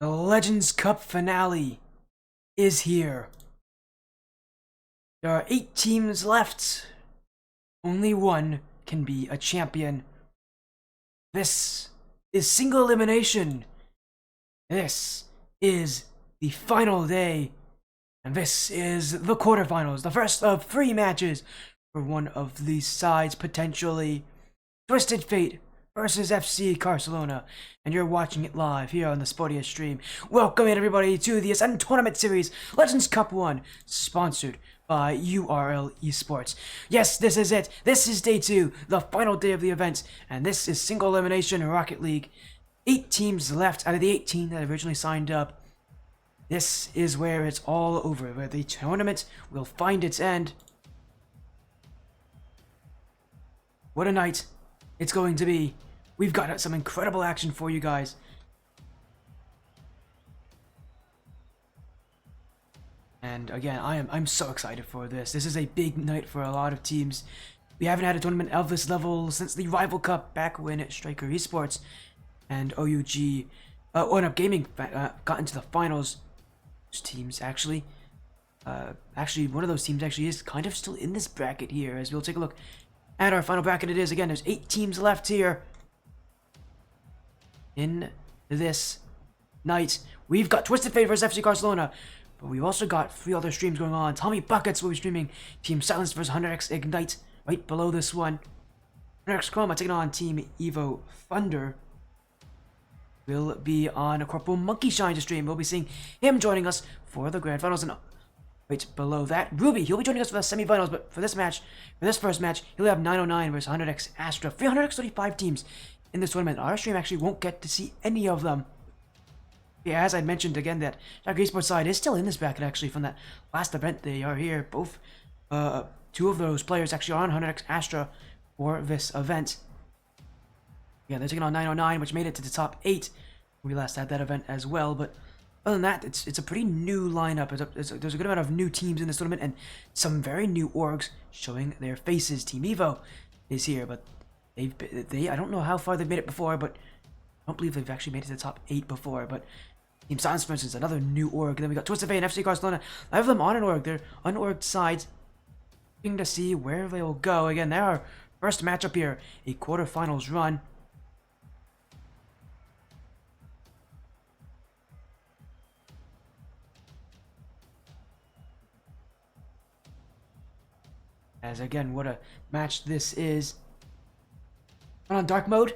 The Legends Cup finale is here. There are 8 teams left. Only one can be a champion. This is single elimination. This is the final day. And this is the quarterfinals, the first of 3 matches for one of these sides potentially. Twisted Fate versus FC Carcelona, and you're watching it live here on the Sportiest stream. Welcome in everybody to the Ascent Tournament Series Legends Cup 1, sponsored by URL Esports. Yes, this is it. This is day 2, the final day of the event, and this is single elimination Rocket League. 8 teams left out of the 18 that originally signed up. This is where it's all over, where the tournament will find its end. What a night it's going to be. We've got some incredible action for you guys. And again, I'm so excited for this. This is a big night for a lot of teams. We haven't had a tournament of this level since the Rival Cup back when Striker Esports and OUG, One Up Gaming got into the finals. Those teams actually, one of those teams actually is kind of still in this bracket here, as we'll take a look at our final bracket. It is, again, there's 8 teams left here in this night. We've got Twisted Fate versus FC Carcelona, but we've also got 3 other streams going on. Tommy Buckets will be streaming Team Silence versus 100x Ignite right below this one. 100x Chroma taking on Team Evo Thunder. Will be on a CplMonkeyshines stream. We'll be seeing him joining us for the grand finals. And right below that, rubii, he'll be joining us for the semifinals, but for this match, for this first match, he'll have 909 versus 100x Astra. 335 teams in this tournament. Our stream actually won't get to see any of them. Yeah, as I mentioned again, that Striker Esports side is still in this bracket actually from that last event. They are here. Both, 2 of those players actually are on 100x Astra for this event. Yeah, they're taking on 909, which made it to the top 8. We last had that event as well, but other than that, it's a pretty new lineup. There's a good amount of new teams in this tournament, and some very new orgs showing their faces. Team Evo is here, but I don't know how far they've made it before, but I don't believe they've actually made it to the top 8 before. But Team Silence, for instance, another new org. Then we got Twisted Fate and FC Carcelona. I have them on an org. They're unorged sides. Looking to see where they will go. Again, they're our first matchup here, a quarterfinals run. As again, what a match this is. Turn on dark mode?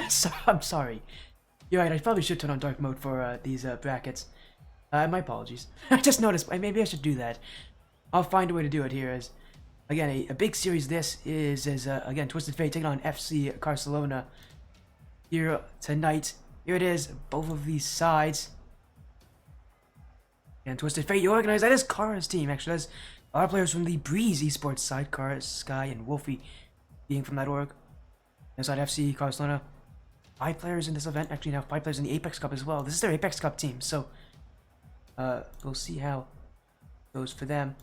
So, I'm sorry. You're right, I probably should turn on dark mode for these brackets. My apologies. I just noticed, maybe I should do that. I'll find a way to do it here. As again, a big series this is again, Twisted Fate taking on FC Carcelona here tonight. Here it is, both of these sides. And Twisted Fate, you organize, that is Kara's team, actually. That's a lot of players from the Breeze Esports side, Kara, Sky, and Wolfie being from that org. Inside FC Carcelona, 5 players in this event, actually now 5 players in the Apex Cup as well. This is their Apex Cup team, so we'll see how it goes for them.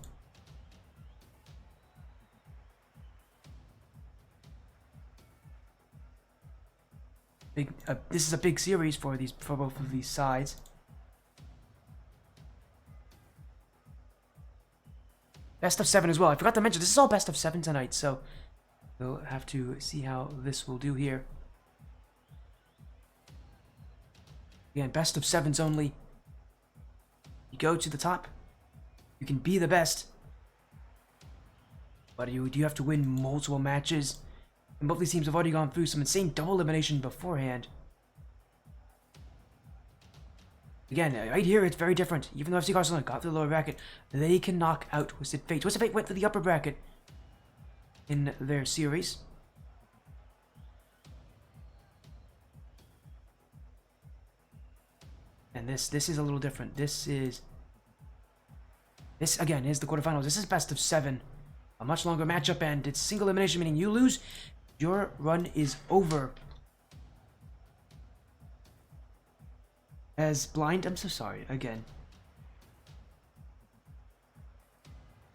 This is a big series for both of these sides. Best of 7 as well. I forgot to mention, this is all best of 7 tonight, so we'll have to see how this will do here. Again, best of 7s only. You go to the top, you can be the best, but you do have to win multiple matches. And both these teams have already gone through some insane double elimination beforehand. Again, right here, it's very different. Even though FC Carcelona got through the lower bracket, they can knock out Twisted Fate. Twisted Fate went through the upper bracket in their series. And this is a little different. This again is the quarterfinals. This is best of 7. A much longer matchup, and it's single elimination, meaning you lose, your run is over. As blind, I'm so sorry again.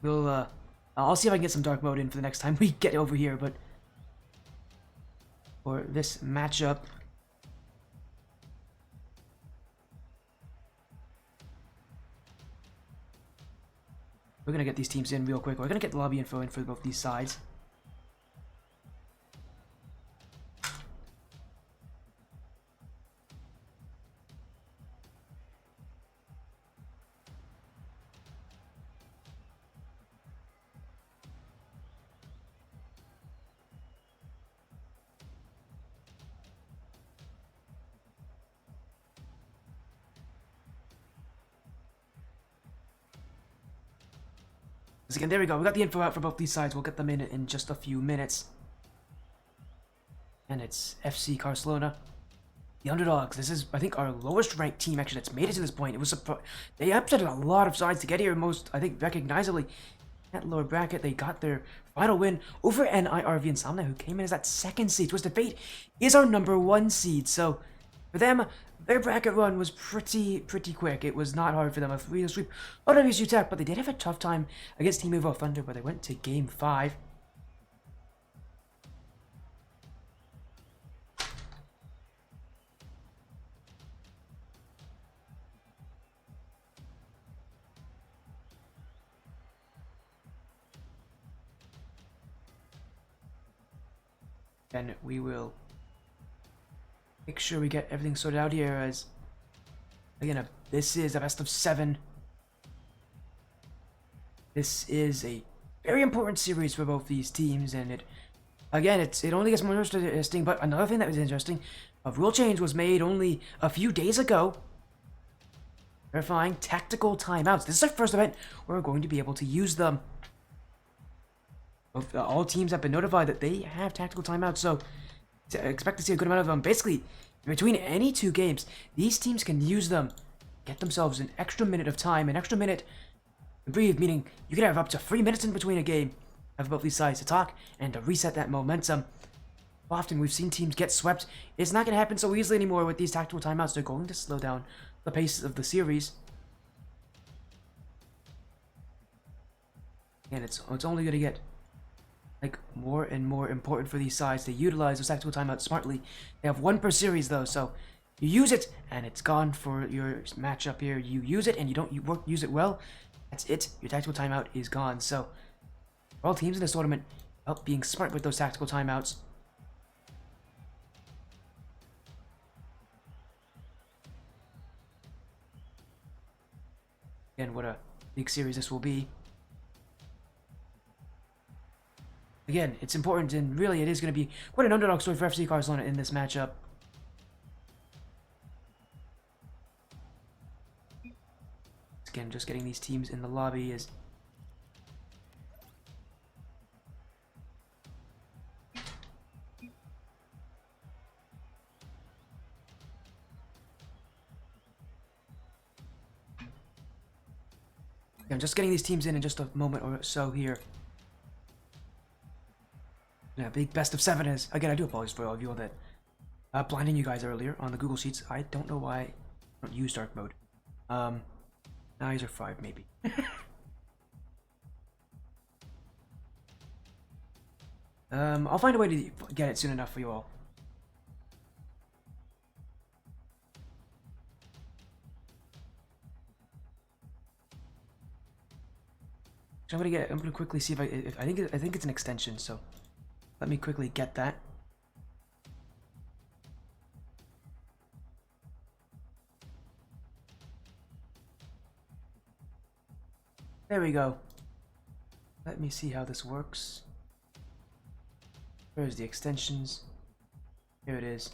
I'll see if I can get some dark mode in for the next time we get over here, but for this matchup, We're gonna get these teams in real quick. We're gonna get the lobby info in for both these sides. Again, there we go. We got the info out for both these sides. We'll get them in just a few minutes. And it's FC Carcelona, the underdogs. This is, I think, our lowest ranked team actually that's made it to this point. It was they upsetted a lot of sides to get here. Most, I think, recognizably, that lower bracket, they got their final win over NIRV Insomnia, who came in as that second seed. Twisted Fate is our #1 seed. So for them, their bracket run was pretty quick. It was not hard for them. A 3-0 sweep on WSU Tech, but they did have a tough time against Team Evo Thunder, where they went to Game 5. And we will make sure we get everything sorted out here, as again, this is a best of 7. This is a very important series for both these teams, and it only gets more interesting. But another thing that was interesting, a rule change was made only a few days ago, verifying tactical timeouts. This is our first event where we're going to be able to use them. All teams have been notified that they have tactical timeouts, so expect to see a good amount of them. Basically, between any 2 games, these teams can use them, get themselves an extra minute of time, an extra minute to breathe, meaning you can have up to 3 minutes in between a game, have both these sides to talk and to reset that momentum. Often we've seen teams get swept. It's not going to happen so easily anymore with these tactical timeouts. They're going to slow down the pace of the series. And it's only going to get more and more important for these sides to utilize those tactical timeouts smartly. They have 1 per series though, so you use it and it's gone for your matchup here. You use it and you don't use it well, that's it. Your tactical timeout is gone. So all teams in this tournament help being smart with those tactical timeouts. Again, what a big series this will be. Again, it's important, and really it is going to be quite an underdog story for FC Carcelona in this matchup. Again, just getting these teams in the lobby is... I'm just getting these teams in just a moment or so here. Yeah, big best of 7 is... Again, I do apologize for all of you that blinding you guys earlier on the Google Sheets. I don't know why I don't use dark mode. Now these are 5 maybe. I'll find a way to get it soon enough for you all. So I'm gonna quickly see if I think it's an extension, so let me quickly get that. There we go. Let me see how this works. Where's the extensions? Here it is.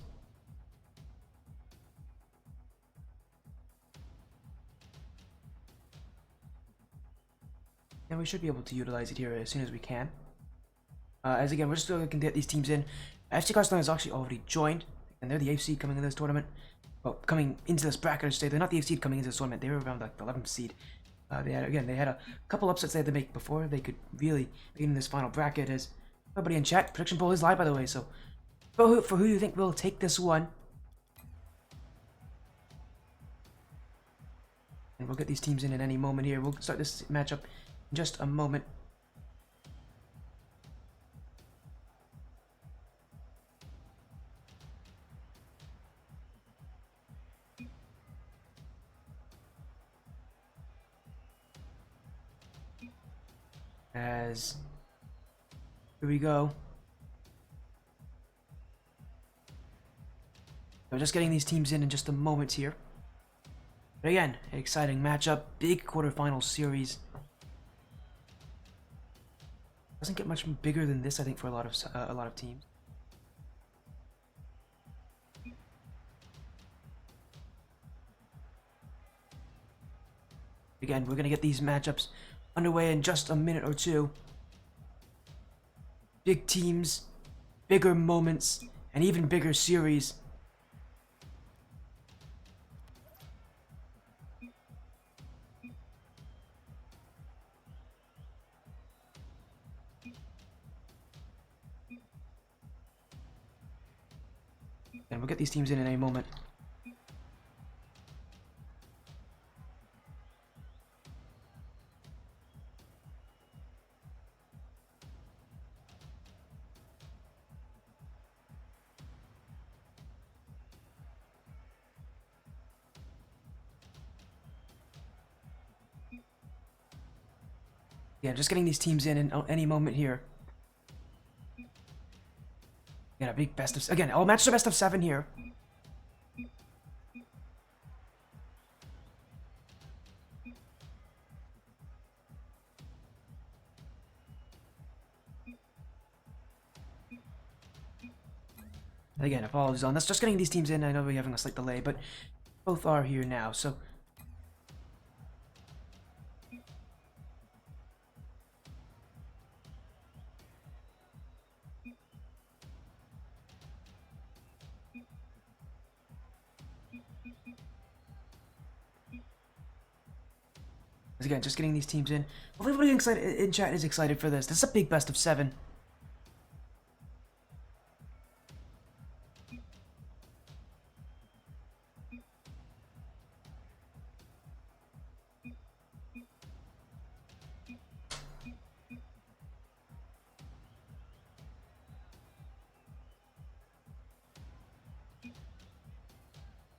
And we should be able to utilize it here as soon as we can. As again, we're just going to get these teams in. FC Carcelona has actually already joined, and they're the AFC seed coming into this tournament. Well, coming into this bracket, I should say. They're not the AFC seed coming into this tournament. They were around like the 11th seed. They had a couple upsets they had to make before they could really be in this final bracket. As everybody in chat, prediction poll is live, by the way. So, for who you think will take this one, and we'll get these teams in at any moment here. We'll start this matchup in just a moment. As here we go. I'm just getting these teams in just a moment here. But again, exciting matchup, big quarterfinal series. Doesn't get much bigger than this, I think, for a lot of teams. Again, we're gonna get these matchups underway in just a minute or two. Big teams, bigger moments, and even bigger series. And we'll get these teams in any moment. Yeah, just getting these teams in any moment here. Again, a big best of... Again, all matches are best of 7 here. And again, apologies on this. Just getting these teams in. I know we're having a slight delay, but both are here now, so... Again, just getting these teams in. Hopefully everybody excited in chat is excited for this. This is a big best of 7.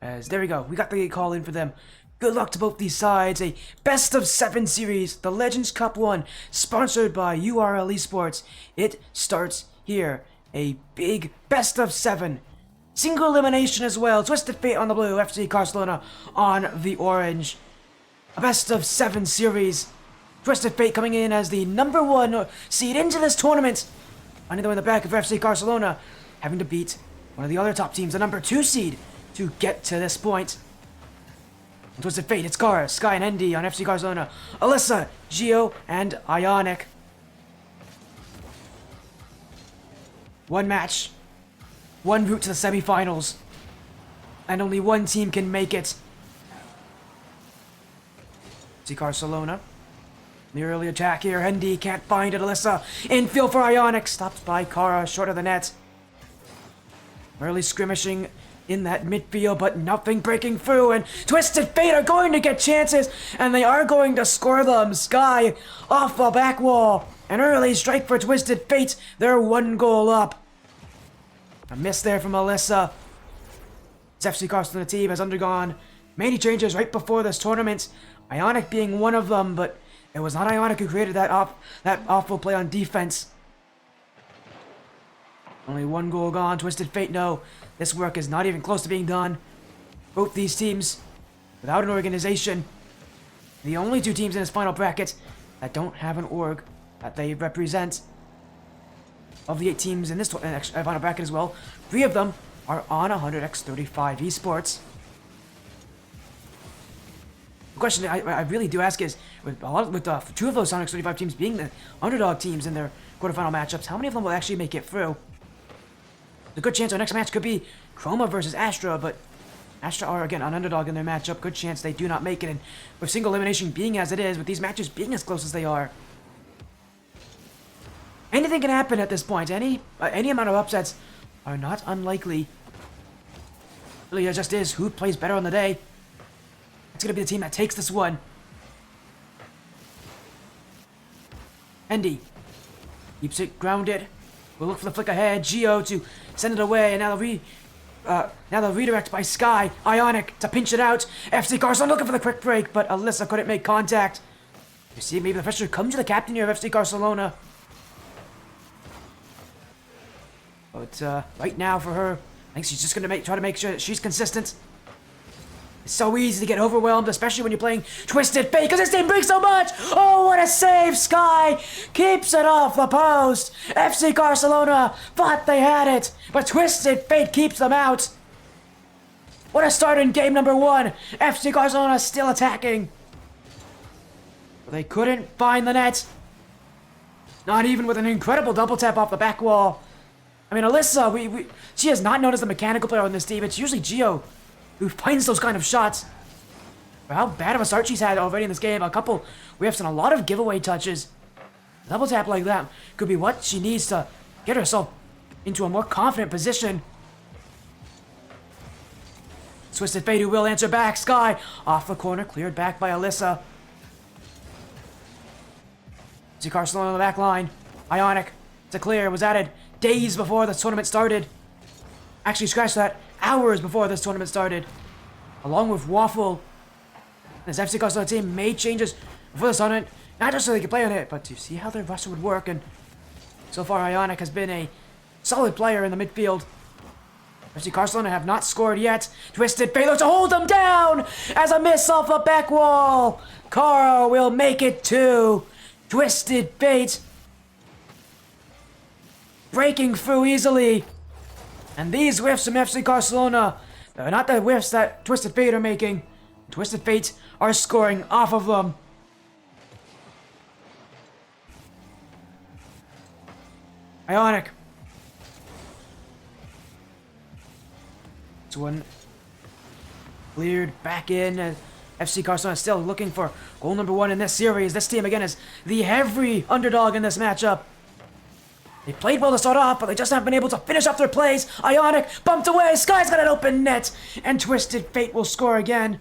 As there we go, we got the call in for them. Good luck to both these sides. A best of 7 series, the Legends Cup 1, sponsored by URL Esports. It starts here. A big best of 7. Single elimination as well. Twisted Fate on the blue, FC Carcelona on the orange. A best of 7 series. Twisted Fate coming in as the #1 seed into this tournament. Finding them in the back of FC Carcelona, having to beat one of the other top teams, the #2 seed, to get to this point. Twisted Fate, it's Kara, Sky, and Endy on FC Carcelona. Alyssa, Geo, and Ionic. One match, one route to the semifinals, and only one team can make it. FC Carcelona. The early attack here, Endy can't find it. Alyssa, infield for Ionic, stopped by Kara, short of the net. Early skirmishing in that midfield, but nothing breaking through, and Twisted Fate are going to get chances, and they are going to score them. Sky off the back wall. An early strike for Twisted Fate. They're 1 goal up. A miss there from Alyssa. This FC Carcelona team has undergone many changes right before this tournament. Ionic being one of them, but it was not Ionic who created that awful play on defense. Only 1 goal gone. Twisted Fate, no. This work is not even close to being done. Both these teams, without an organization, the only 2 teams in this final bracket that don't have an org that they represent. Of the 8 teams in this final bracket as well, 3 of them are on 100x35 esports. The question I really do ask is, with 2 of those 100x35 teams being the underdog teams in their quarterfinal matchups, how many of them will actually make it through? The good chance our next match could be Chroma versus Astra, but Astra are, again, an underdog in their matchup. Good chance they do not make it, and with single elimination being as it is, with these matches being as close as they are, anything can happen at this point. Any amount of upsets are not unlikely. Really, it just is who plays better on the day. It's going to be the team that takes this one. Endy keeps it grounded. We'll look for the flick ahead. Geo to send it away, and now the redirect by Sky. Ionic to pinch it out. FC Carcelona looking for the quick break, but Alyssa couldn't make contact. You see, maybe the pressure comes to the captain here of FC Barcelona. But right now for her, I think she's just gonna try to make sure that she's consistent. It's so easy to get overwhelmed, especially when you're playing Twisted Fate, because this team brings so much! Oh, what a save! Sky keeps it off the post! FC Barcelona thought they had it, but Twisted Fate keeps them out! What a start in game number 1! FC Barcelona still attacking! But they couldn't find the net. Not even with an incredible double tap off the back wall. I mean, Alyssa, she is not known as the mechanical player on this team. It's usually Gio who finds those kind of shots. But how bad of a start she's had already in this game. We have seen a lot of giveaway touches. Double tap like that could be what she needs to get herself into a more confident position. Twisted Fate who will answer back. Sky off the corner, cleared back by Alyssa. See Carcelona on the back line. Ionic to clear was added days before the tournament started. Actually, scratch that. Hours before this tournament started. Along with Waffle. This FC Carcelona team made changes before the tournament. Not just so they could play on it, but to see how their roster would work. And so far, Ionic has been a solid player in the midfield. FC Carcelona have not scored yet. Twisted Fate looks to hold them down as a miss off the back wall. Cara will make it 2. Twisted Fate breaking through easily. And these whiffs from FC Carcelona, they're not the whiffs that Twisted Fate are making. Twisted Fate are scoring off of them. Ionic. This one cleared back in. FC Carcelona still looking for goal number 1 in this series. This team again is the heavy underdog in this matchup. They played well to start off, but they just haven't been able to finish up their plays. Ionic bumped away. Sky's got an open net. And Twisted Fate will score again.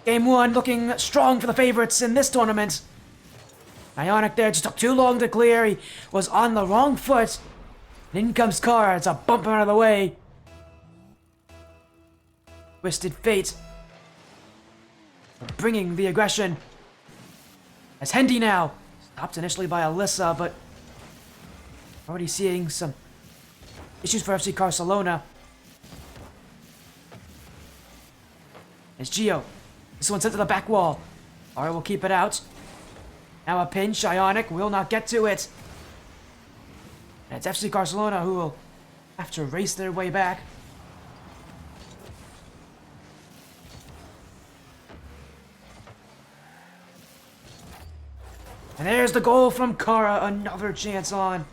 Game 1 looking strong for the favorites in this tournament. Ionic there just took too long to clear. He was on the wrong foot. And in comes Cara. It's a bump out of the way. Twisted Fate bringing the aggression. As Hendy now stopped initially by Alyssa, but already seeing some issues for FC Carcelona. It's Gio. This one sent to the back wall. Ara will keep it out. Now a pinch. Ionic will not get to it. And it's FC Carcelona who will have to race their way back. And there's the goal from Cara. Another chance on.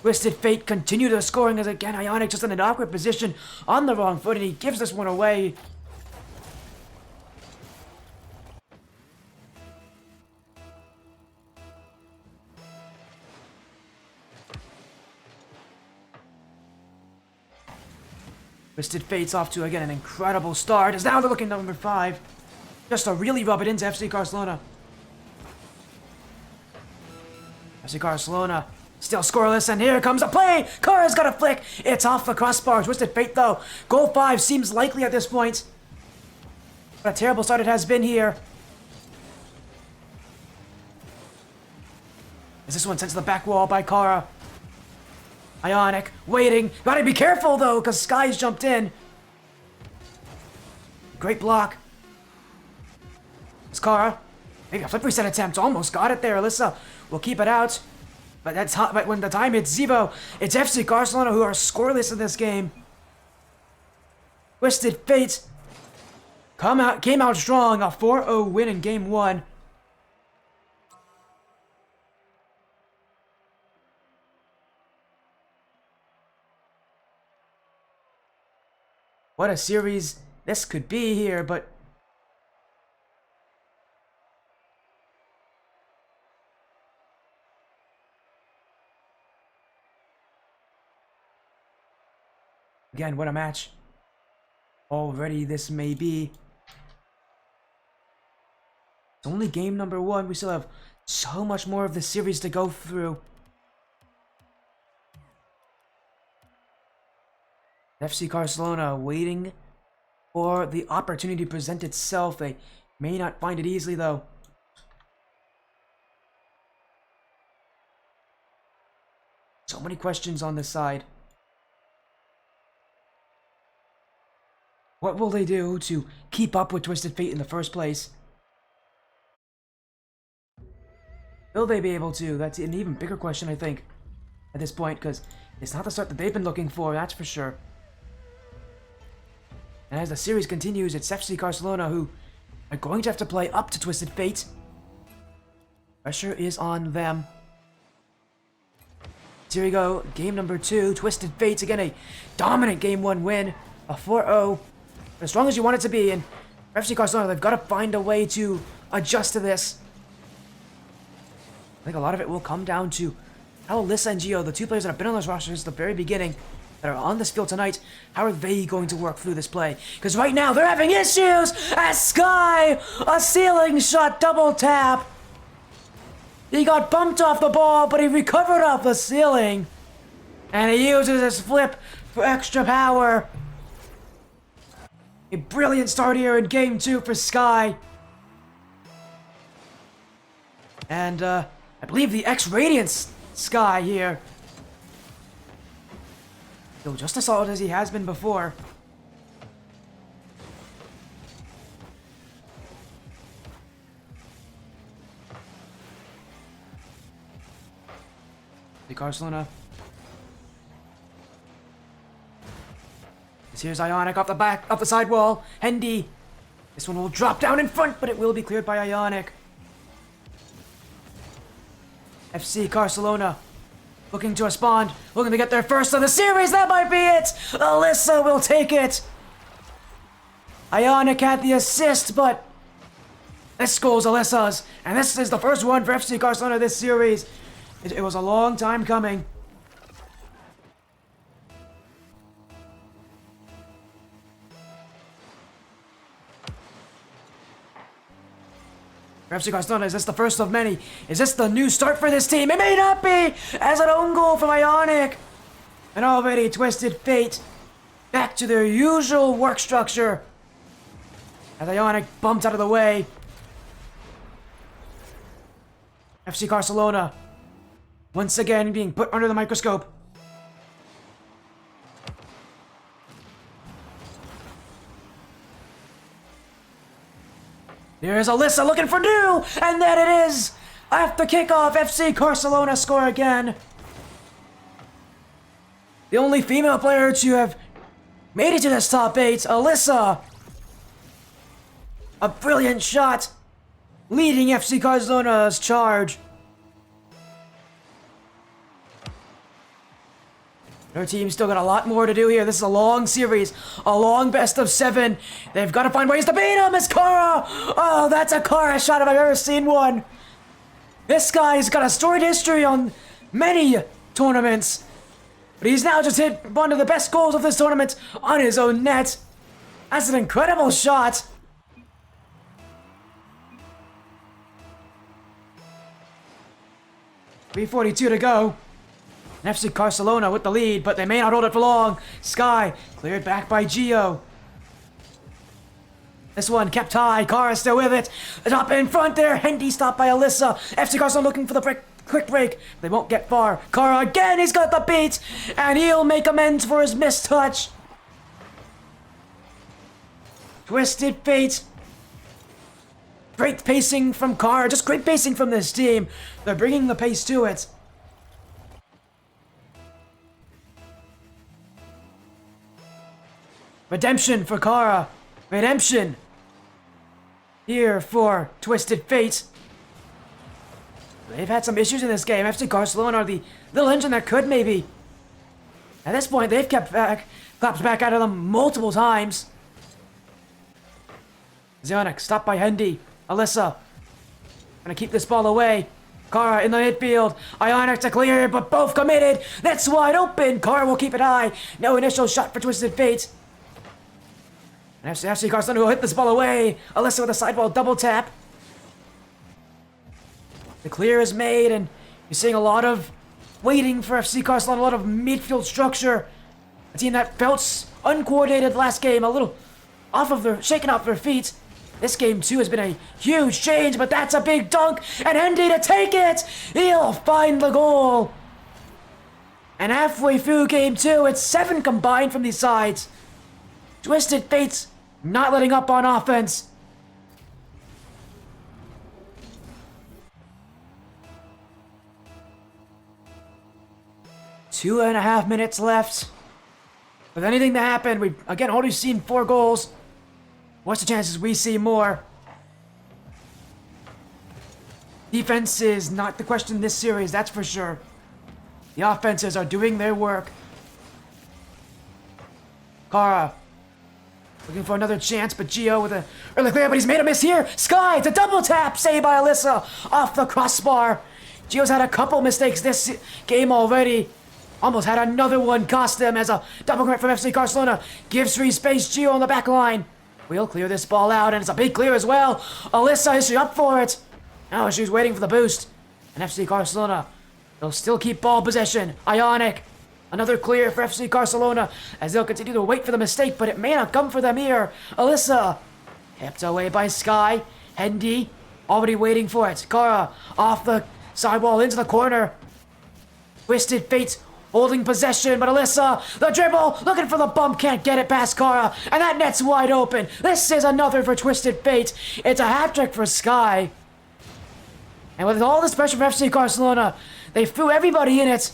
Twisted Fate continue the scoring as again Ionic just in an awkward position on the wrong foot, and he gives this one away. Twisted Fate's off to again an incredible start as now they're looking at number 5. Just to really rub it into FC Carcelona. FC Barcelona still scoreless, and here comes a play! Cara's got a flick! It's off the crossbar. Twisted Fate, though. Goal 5 seems likely at this point. What a terrible start it has been here. Is this one sent to the back wall by Cara? Ionic, waiting. Gotta be careful, though, because Sky's jumped in. Great block. It's Cara. Maybe a flip reset attempt. Almost got it there. Alyssa will keep it out. But that's hot. But when the time hits Zevo, it's FC Carcelona who are scoreless in this game. Twisted Fate came out strong. A 4-0 win in game 1. What a series this could be here, but again, what a match already this may be. It's only game number 1. We still have so much more of the series to go through. FC Carcelona waiting for the opportunity to present itself. They May not find it easily, though. So many questions on this side. What will they do to keep up with Twisted Fate in the first place? Will they be able to? That's an even bigger question, I think, at this point, because it's not the start that they've been looking for, that's for sure. And as the series continues, it's FC Carcelona who are going to have to play up to Twisted Fate. Pressure is on them. So here we go, game number 2, Twisted Fates. Again, a dominant game 1 win, a 4-0. As strong as you want it to be, and for FC Carcelona, they've got to find a way to adjust to this. I think a lot of it will come down to how Alyssa and Gio, the two players that have been on those rosters since the very beginning, that are on this field tonight, how are they going to work through this play? Because right now, they're having issues as Sky, a ceiling shot double tap. He got bumped off the ball, but he recovered off the ceiling. And he uses his flip for extra power. A brilliant start here in game 2 for Sky. And, I believe the X-Radiance Sky here. Still just as solid as he has been before. The Carcelona. Here's Ionic off the side wall. Hendy. This one will drop down in front, but it will be cleared by Ionic. FC Carcelona looking to respond, looking to get their first of the series. That might be it. Alyssa will take it. Ionic had the assist, but this goal's Alyssa's, and this is the first one for FC Carcelona this series. It was a long time coming. For FC Carcelona, is this the first of many? Is this the new start for this team? It may not be, as an own goal from Ionic. And already Twisted Fate back to their usual work structure. As Ionic bumped out of the way. FC Carcelona once again being put under the microscope. There's Alyssa looking for new, and that it is! After kickoff, FC Carcelona score again. The only female player to have made it to this top 8, Alyssa. A brilliant shot, leading FC Carcelona's charge. Their team's still got a lot more to do here. This is a long series, a long best of 7. They've got to find ways to beat him. It's Kara. Oh, that's a Kara shot if I've ever seen one. This guy's got a storied history on many tournaments, but he's now just hit one of the best goals of this tournament on his own net. That's an incredible shot. .342 to go. FC Carcelona with the lead, but they may not hold it for long. Sky cleared back by Gio. This one kept high. Kara still with it. Up in front there. Hendy stopped by Alyssa. FC Carcelona looking for the quick break. They won't get far. Kara again. He's got the beat, and he'll make amends for his missed touch. Twisted Fate. Great pacing from Kara. Just great pacing from this team. They're bringing the pace to it. Redemption for Kara. Redemption. Here for Twisted Fate. They've had some issues in this game. FC Carcelona are the little engine that could maybe. At this point, they've clapped back out of them multiple times. Zionic stopped by Hendy. Alyssa. Gonna keep this ball away. Kara in the midfield. Ionic to clear, but both committed. That's wide open. Kara will keep it high. No initial shot for Twisted Fate. And FC Carcelona will hit this ball away. Alyssa with a sidewall double tap. The clear is made, and you're seeing a lot of waiting for FC Carcelona, a lot of midfield structure. A team that felt uncoordinated last game, a little shaken off their feet. This game, too, has been a huge change, but that's a big dunk, and Hendy to take it! He'll find the goal! And halfway through game 2, it's 7 combined from these sides. Twisted Fates not letting up on offense. Two and a half minutes left. With anything to happen, we've again already seen 4 goals. What's the chances we see more? Defense is not the question in this series, that's for sure. The offenses are doing their work. Kara looking for another chance, but Gio with a early clear, but he's made a miss here. Sky, it's a double tap, saved by Alyssa off the crossbar. Gio's had a couple mistakes this game already. Almost had another one cost them as a double commit from FC Carcelona gives free space. Gio on the back line. We'll clear this ball out, and it's a big clear as well. Alyssa is up for it. Now she's waiting for the boost. And FC Carcelona, they'll still keep ball possession. Ionic, another clear for FC Carcelona as they'll continue to wait for the mistake, but it may not come for them here. Alyssa, kept away by Sky. Hendy, already waiting for it. Kara, off the sidewall into the corner. Twisted Fates holding possession, but Alyssa, the dribble, looking for the bump, can't get it past Kara, and that net's wide open. This is another for Twisted Fate. It's a hat-trick for Sky. And with all this pressure from FC Carcelona, they threw everybody in it.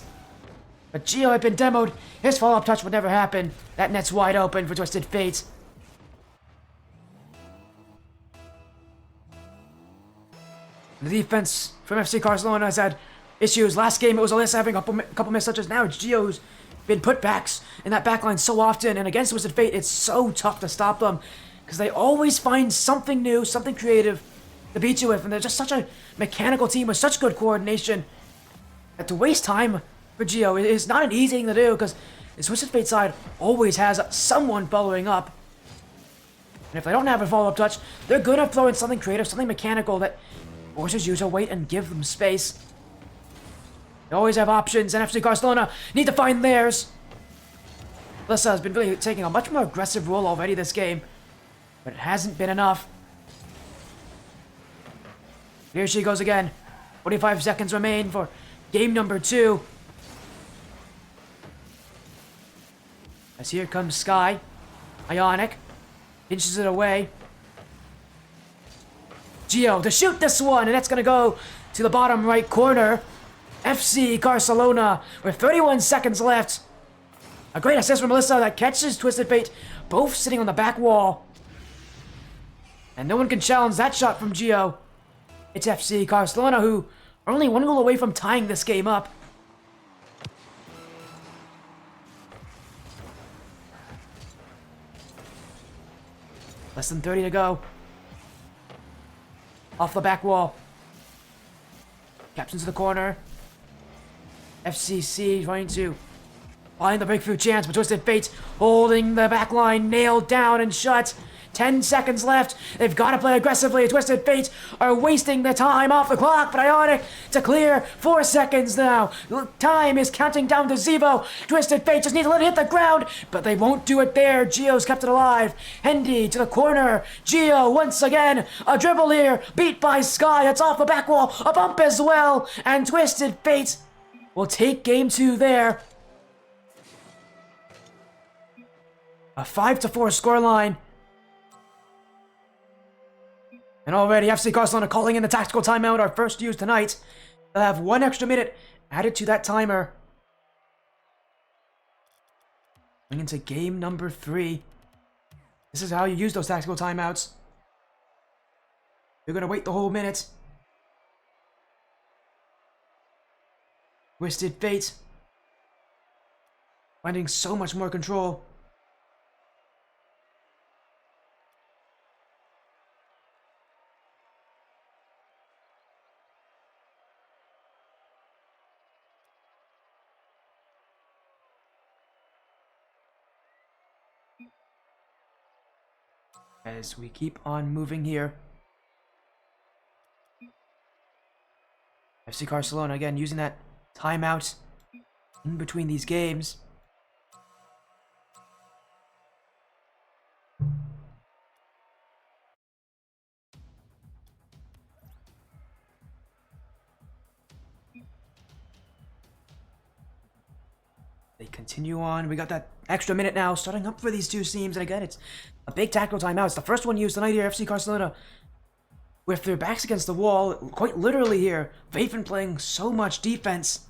But Gio had been demoed. His follow-up touch would never happen. That net's wide open for Twisted Fate. The defense from FC Carcelona has had issues. Last game, it was Alyssa having a couple missed touches. Now it's Gio who's been put backs in that backline so often. And against Twisted Fate, it's so tough to stop them because they always find something new, something creative to beat you with. And they're just such a mechanical team with such good coordination that to waste time for Gio is not an easy thing to do because the Twisted Fate side always has someone following up. And if they don't have a follow-up touch, they're good at throwing something creative, something mechanical that forces you to wait and give them space. They always have options, and FC Carcelona need to find theirs. Alyssa has been really taking a much more aggressive role already this game, but it hasn't been enough. Here she goes again. 45 seconds remain for game number 2. As here comes Sky. Ionic inches it away. Gio to shoot this one, and that's going to go to the bottom right corner. FC Carcelona with 31 seconds left. A great assist from Melissa that catches Twisted Fate, both sitting on the back wall. And no one can challenge that shot from Gio. It's FC Carcelona who are only 1 goal away from tying this game up. Less than 30 to go. Off the back wall. Caps into the corner. FCC trying to find the breakthrough chance, but Twisted Fate holding the back line, nailed down and shut. 10 seconds left. They've got to play aggressively. Twisted Fate are wasting the time off the clock, but Ionic to clear. 4 seconds now. Time is counting down to 0. Twisted Fate just need to let it hit the ground, but they won't do it there. Gio's kept it alive. Hendy to the corner. Gio once again. A dribble here. Beat by Sky. It's off the back wall. A bump as well. And Twisted Fate will take game 2 there. A 5-4 scoreline. And already FC Carcelona calling in the tactical timeout, our first use tonight. They'll have 1 extra minute added to that timer. Going into game number 3. This is how you use those tactical timeouts. You're going to wait the whole minute. Twisted Fate finding so much more control. As we keep on moving here. FC Carcelona again using that timeout in between these games. continue on. We got that extra minute now starting up for these two teams. And again, it's a big tactical timeout. It's the first one used tonight here, FC Carcelona. With their backs against the wall, quite literally here. Vafen playing so much defense.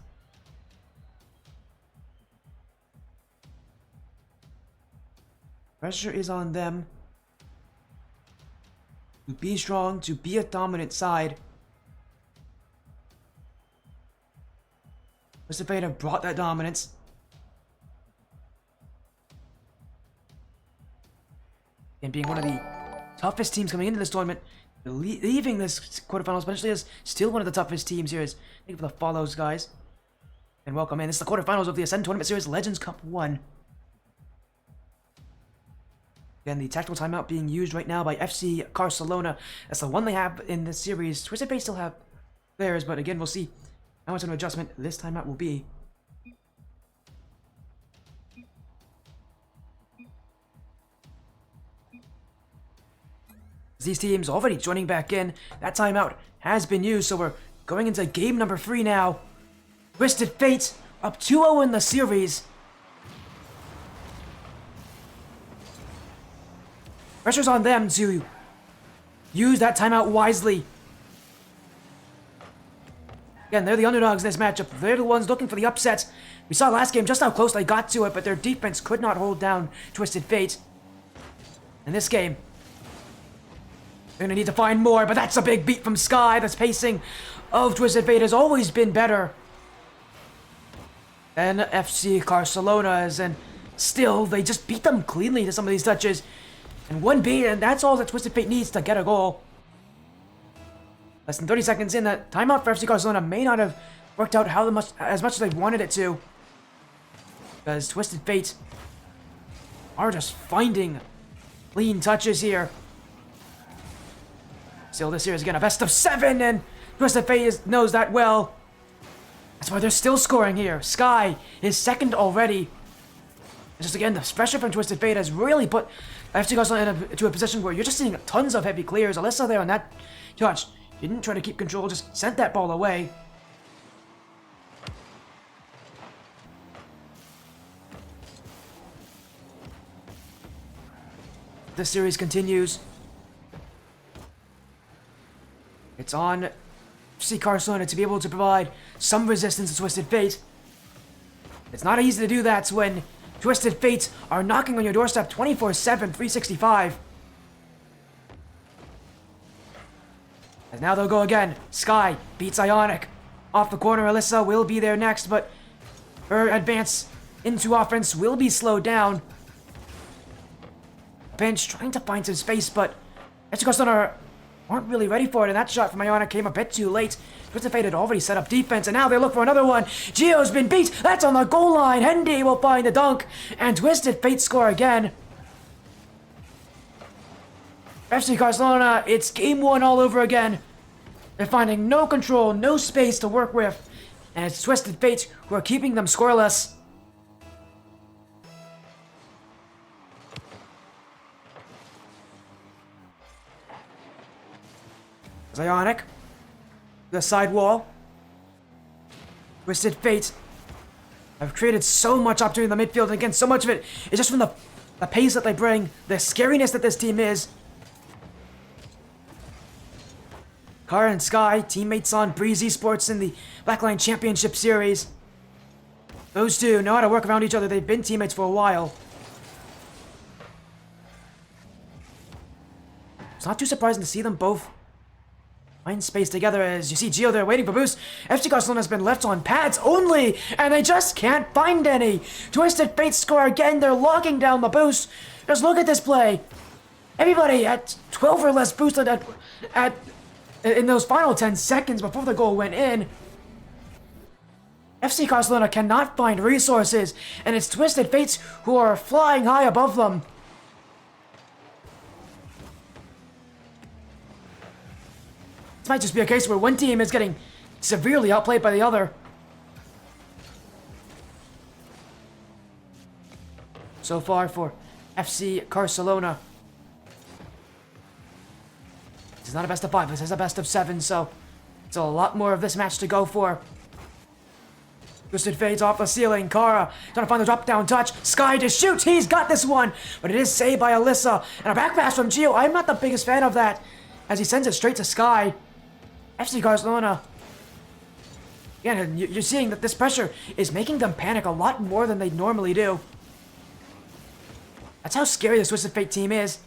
Pressure is on them. To be strong, to be a dominant side. Twisted Fate have brought that dominance. And being one of the toughest teams coming into this tournament, leaving this quarterfinals potentially as still one of the toughest teams here. Thank you for the follows, guys. And welcome in. This is the quarterfinals of the Ascend Tournament Series Legends Cup 1. Again, the tactical timeout being used right now by FC Carcelona. That's the one they have in this series. Twisted Fate still have theirs, but again, we'll see how much of an adjustment this timeout will be. These teams already joining back in. That timeout has been used, so we're going into game number 3 now. Twisted Fate up 2-0 in the series. Pressure's on them to use that timeout wisely. Again, they're the underdogs in this matchup. They're the ones looking for the upset. We saw last game just how close they got to it, but their defense could not hold down Twisted Fate. In this game, they're gonna need to find more, but that's a big beat from Sky. The pacing of Twisted Fate has always been better than FC Carcelona's, and still, they just beat them cleanly to some of these touches. And one beat, and that's all that Twisted Fate needs to get a goal. Less than 30 seconds in, that timeout for FC Carcelona may not have worked out as much as they wanted it to. Because Twisted Fate are just finding clean touches here. Still, this here is again a best of 7, and Twisted Fate knows that well. That's why they're still scoring here. Sky is second already. And just again, the pressure from Twisted Fate has really put FC Carcelona into a position where you're just seeing tons of heavy clears. Alyssa there on that touch didn't try to keep control, just sent that ball away. This series continues. It's on FC Carcelona to be able to provide some resistance to Twisted Fate. It's not easy to do that when Twisted Fate are knocking on your doorstep 24/7, 365. And now they'll go again. Sky beats Ionic. Off the corner, Alyssa will be there next, but her advance into offense will be slowed down. Bench trying to find some space, but FC Carcelona weren't really ready for it, and that shot from Ionic came a bit too late. Twisted Fate had already set up defense, and now they look for another one. Gio's been beat. That's on the goal line. Hendy will find the dunk, and Twisted Fate score again. FC Carcelona, it's game 1 all over again. They're finding no control, no space to work with, and it's Twisted Fate who are keeping them scoreless. Ionic, the side wall. Twisted Fate have created so much opportunity in the midfield, and again, so much of it is just from the pace that they bring, the scariness that this team is. Car and Sky, teammates on Breeze Esports in the Blackline Championship Series. Those two know how to work around each other. They've been teammates for a while. It's not too surprising to see them both find space together as you see Gio there waiting for boost. FC Carcelona has been left on pads only, and they just can't find any. Twisted Fate score again. They're locking down the boost. Just look at this play. Everybody at 12 or less boosted in those final 10 seconds before the goal went in. FC Carcelona cannot find resources, and it's Twisted Fates who are flying high above them. This might just be a case where one team is getting severely outplayed by the other. So far for FC Carcelona. This is not a best of 5, this is a best of 7, so it's a lot more of this match to go for. Twisted Fate's off the ceiling. Kara trying to find the drop down touch. Sky to shoot. He's got this one. But it is saved by Alyssa. And a back pass from Gio. I'm not the biggest fan of that, as he sends it straight to Sky. FC Barcelona. Again, you're seeing that this pressure is making them panic a lot more than they normally do. That's how scary this Twisted Fate team is.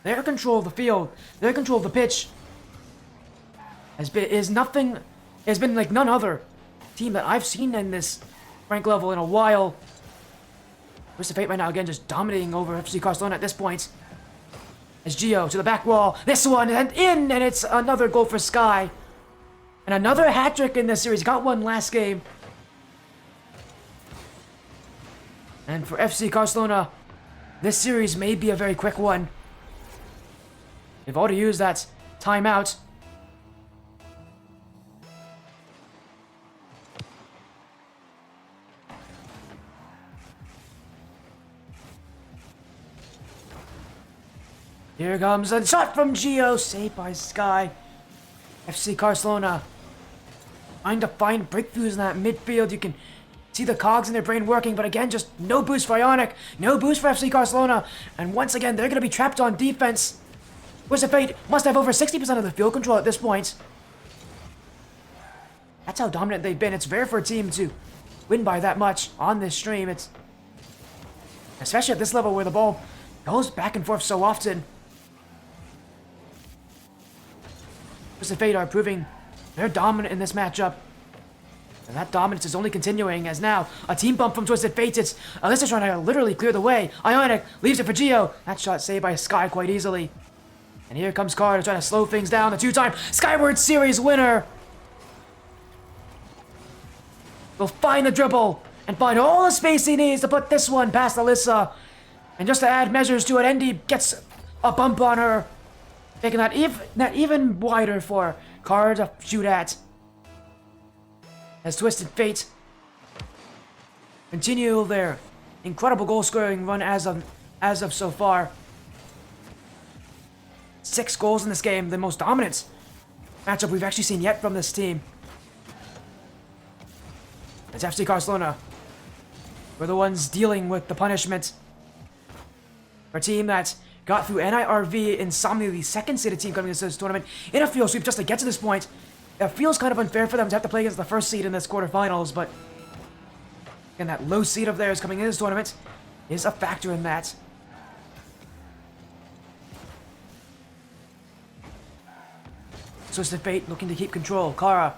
They're in control of the field. They're in control of the pitch. Has been like none other team that I've seen in this rank level in a while. Twisted Fate right now again just dominating over FC Barcelona at this point. As Gio to the back wall. This one and in, and it's another goal for Sky. And another hat trick in this series. Got one last game. And for FC Barcelona, this series may be a very quick one. They've already used that timeout. Here comes a shot from Gio, saved by Sky. FC Barcelona trying to find breakthroughs in that midfield. You can see the cogs in their brain working, but again, just no boost for Ionic, no boost for FC Barcelona, and once again, they're going to be trapped on defense. Twisted Fate must have over 60% of the field control at this point. That's how dominant they've been. It's rare for a team to win by that much on this stream. It's especially at this level where the ball goes back and forth so often. Twisted Fate are proving they're dominant in this matchup. And that dominance is only continuing as now a team bump from Twisted Fate. It's Alyssa trying to literally clear the way. Ionic leaves it for Gio. That shot saved by Sky quite easily. And here comes Carter trying to slow things down. The two-time Skyward Series winner will find the dribble and find all the space he needs to put this one past Alyssa. And just to add measures to it, Endy gets a bump on her, making that even wider for Carter to shoot at. As Twisted Fate continue their incredible goal-scoring run as of so far. 6 goals in this game, the most dominant matchup we've actually seen yet from this team. It's FC Barcelona. We're the ones dealing with the punishment. Our team that got through NIRV Insomnia, the second-seeded team coming into this tournament, in a field sweep just to get to this point. It feels kind of unfair for them to have to play against the first seed in this quarterfinals, but again, that low seed of theirs coming into this tournament is a factor in that. Twisted Fate looking to keep control. Kara,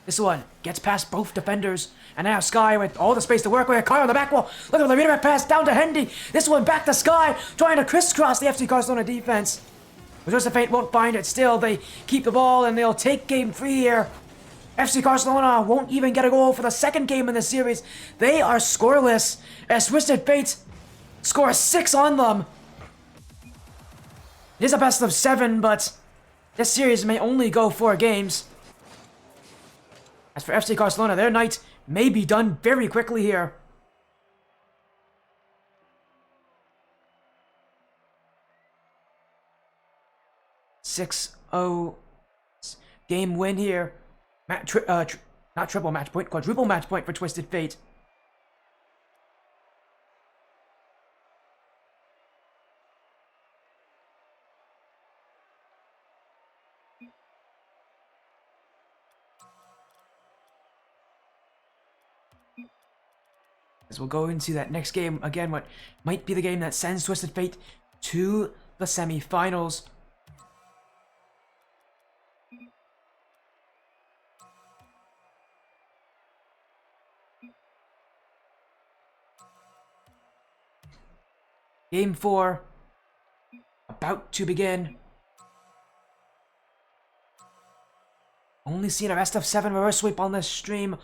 this one gets past both defenders, and now Sky with all the space to work with. Kara on the back wall. Look at the redirect pass down to Hendy. This one back to Sky, trying to crisscross the FC Barcelona defense. But Twisted Fate won't find it. Still, they keep the ball and they'll take game 3 here. FC Barcelona won't even get a goal for the second game in the series. They are scoreless as Twisted Fate scores 6 on them. It is a best of 7, but this series may only go 4 games. As for FC Barcelona, their night may be done very quickly here. (6-0) game win here. Not triple match point, quadruple match point for Twisted Fate. As we'll go into that next game, again, what might be the game that sends Twisted Fate to the semifinals. Game 4, about to begin. Only seen a best of 7 reverse sweep on this stream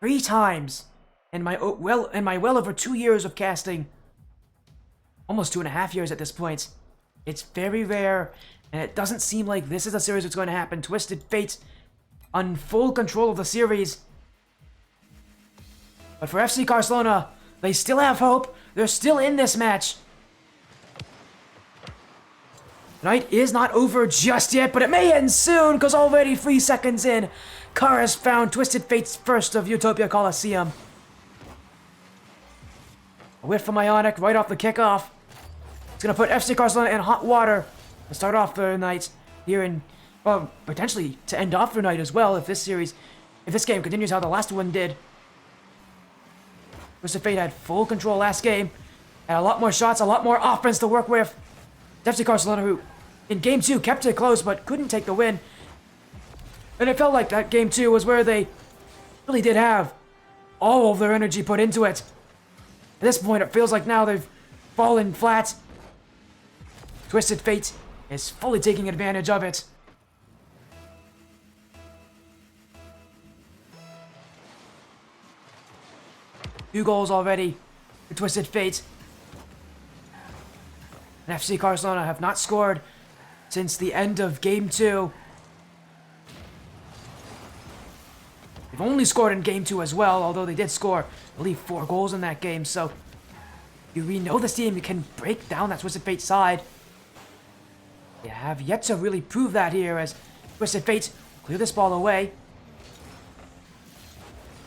3 times. In my well over 2 years of casting, almost 2.5 years at this point. It's very rare, and it doesn't seem like this is a series that's going to happen. Twisted Fate on full control of the series. But for FC Carcelona, they still have hope. They're still in this match. The night is not over just yet, but it may end soon, because already 3 seconds in, Car has found Twisted Fate's first of Utopia Coliseum. A whiff from Ionic right off the kickoff. It's going to put FC Carcelona in hot water to start off their night here in, well, potentially to end off their night as well if this game continues how the last one did. Twisted Fate had full control last game, had a lot more shots, a lot more offense to work with. FC Carcelona, who in Game 2 kept it close but couldn't take the win. And it felt like that Game 2 was where they really did have all of their energy put into it. At this point, it feels like now they've fallen flat. Twisted Fate is fully taking advantage of it. Two goals already for Twisted Fate. And FC Carcelona have not scored since the end of Game 2. They've only scored in Game 2 as well, although they did score, I believe, 4 goals in that game. So we know this team can break down that Twisted Fate side. They have yet to really prove that here as Twisted Fate clear this ball away.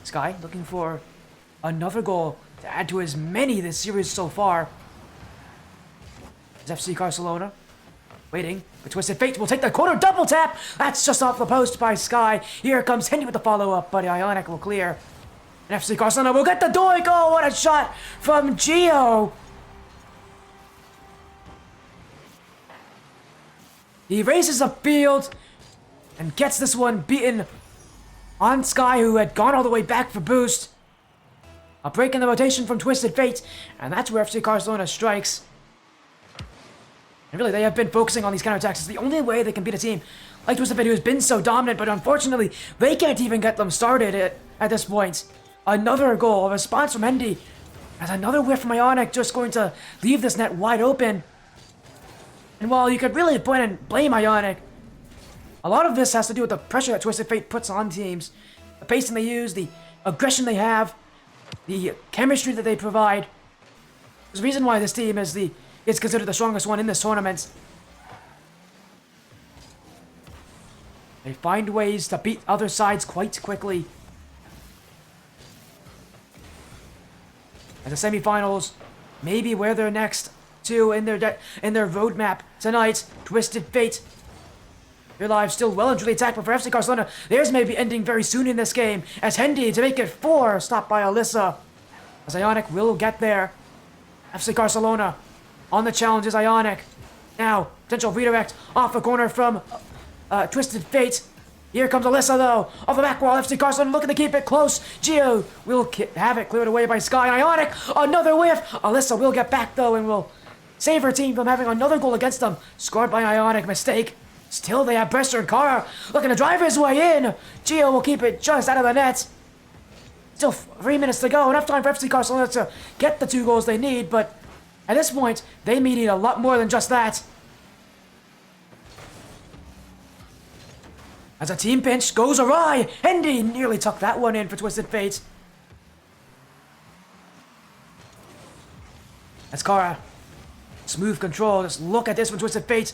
Sky looking for another goal to add to his many this series so far. As FC Carcelona waiting for Twisted Fate will take the corner double tap. That's just off the post by Sky. Here comes Hendy with the follow-up, but Ionic will clear. And FC Carcelona will get the doink. Oh, what a shot from Gio. He races the field and gets this one beaten on Sky, who had gone all the way back for boost. A break in the rotation from Twisted Fate, and that's where FC Carcelona strikes. And really, they have been focusing on these counterattacks. It's the only way they can beat a team like Twisted Fate, who has been so dominant, but unfortunately, they can't even get them started at this point. Another goal, a response from Hendy, as another whiff from Ionic, just going to leave this net wide open. And while you could really blame Ionic, a lot of this has to do with the pressure that Twisted Fate puts on teams. The pacing they use, the aggression they have, the chemistry that they provide. There's a reason why this team is considered the strongest one in this tournament. They find ways to beat other sides quite quickly. As the semifinals, maybe where they're next to in their roadmap tonight. Twisted Fate, their lives still well and truly attacked, but for FC Carcelona, theirs may be ending very soon in this game. As Hendy to make it 4, stopped by Alyssa. As Ionic will get there. FC Carcelona on the challenge is Ionic. Now, potential redirect off the corner from Twisted Fate. Here comes Alyssa, though. Off the back wall, FC Carcelona looking to keep it close. Gio will have it cleared away by Sky. Ionic, another whiff. Alyssa will get back, though, and will save her team from having another goal against them. Scored by Ionic, mistake. Still, they have Brester and Kara looking to drive his way in. Gio will keep it just out of the net. Still 3 minutes to go. Enough time for FC Carcelona to get the 2 goals they need, but at this point, they may need a lot more than just that. As a team pinch goes awry, Hendy nearly tucked that one in for Twisted Fate. As Kara, smooth control, just look at this from Twisted Fate.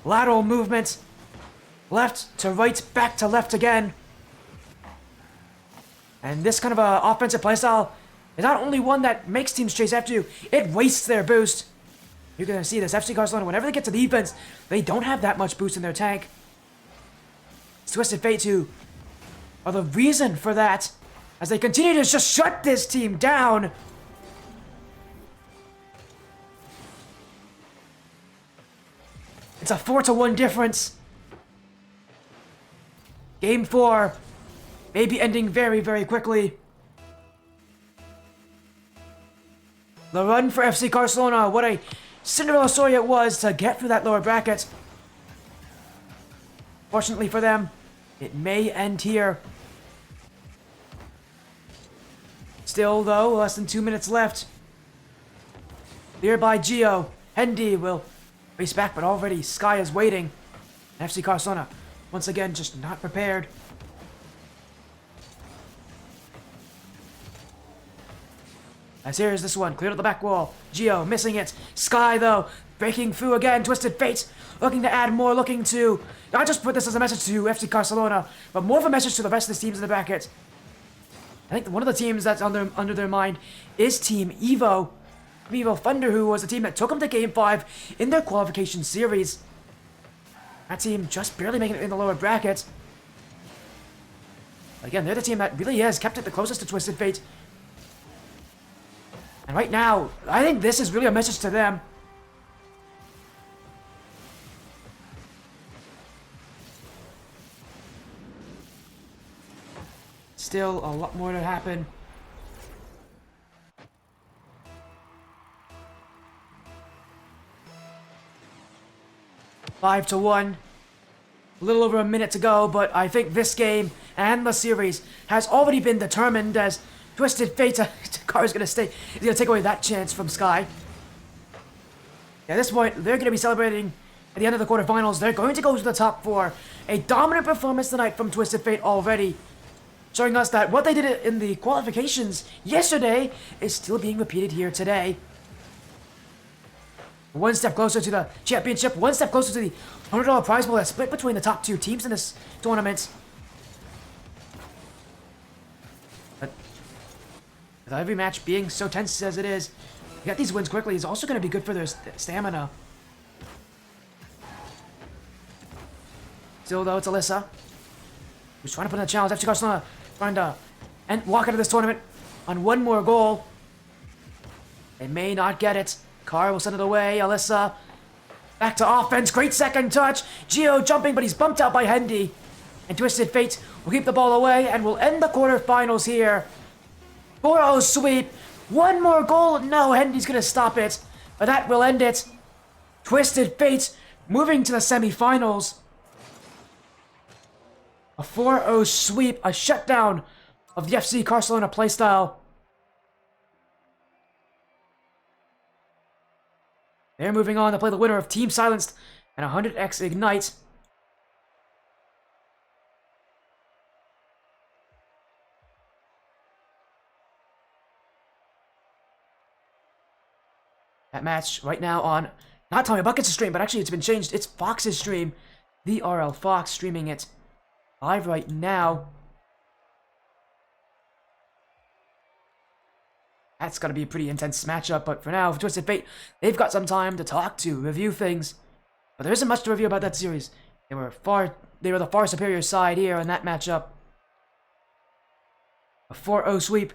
Lateral movement, left to right, back to left again. And this kind of a offensive playstyle is not only one that makes teams chase after you, it wastes their boost. You're going to see this. FC Carcelona, whenever they get to defense, they don't have that much boost in their tank. It's Twisted Fate who are the reason for that, as they continue to just shut this team down. It's a 4-1 difference. Game 4 may be ending very, very quickly. The run for FC Carcelona, what a Cinderella story it was to get through that lower bracket. Fortunately for them, it may end here. Still, though, less than 2 minutes left. Cleared by Gio. Hendy will race back, but already Sky is waiting. And FC Carcelona, once again, just not prepared. As here's this one, cleared at the back wall. Gio missing it. Sky, though, breaking through again. Twisted Fate looking to add more, looking to not just put this as a message to FC Carcelona, but more of a message to the rest of the teams in the bracket. I think one of the teams that's under their mind is Team Evo. Evo Thunder, who was the team that took them to Game 5 in their qualification series. That team just barely making it in the lower bracket. Again, they're the team that really has kept it the closest to Twisted Fate. And right now, I think this is really a message to them. Still a lot more to happen. Five to 1. A little over a minute to go, but I think this game and the series has already been determined as Twisted Fate car is gonna take away that chance from Sky. At this point, they're gonna be celebrating at the end of the quarterfinals. They're going to go to the top 4. A dominant performance tonight from Twisted Fate already, showing us that what they did in the qualifications yesterday is still being repeated here today. One step closer to the championship, one step closer to the $100 prize pool that's split between the top 2 teams in this tournament. But with every match being so tense as it is, to get these wins quickly is also going to be good for their stamina. Still though, it's Alyssa who's trying to put in a challenge. FC Carcelona trying to walk out of this tournament on one more goal. They may not get it. Car will send it away. Alyssa back to offense. Great second touch. Gio jumping, but he's bumped out by Hendy. And Twisted Fate will keep the ball away and will end the quarterfinals here. 4-0 sweep. One more goal. No, Hendy's going to stop it. But that will end it. Twisted Fate moving to the semifinals. A 4-0 sweep. A shutdown of the FC Carcelona playstyle. They're moving on to play the winner of Team Silenced and 100x Ignite. That match right now on, not Tommy Buckets' stream, but actually it's been changed. It's Fox's stream. The RL Fox streaming it live right now. That's going to be a pretty intense matchup, but for now, for Twisted Fate, they've got some time to talk to, review things. But there isn't much to review about that series. They were the far superior side here in that matchup. A 4-0 sweep.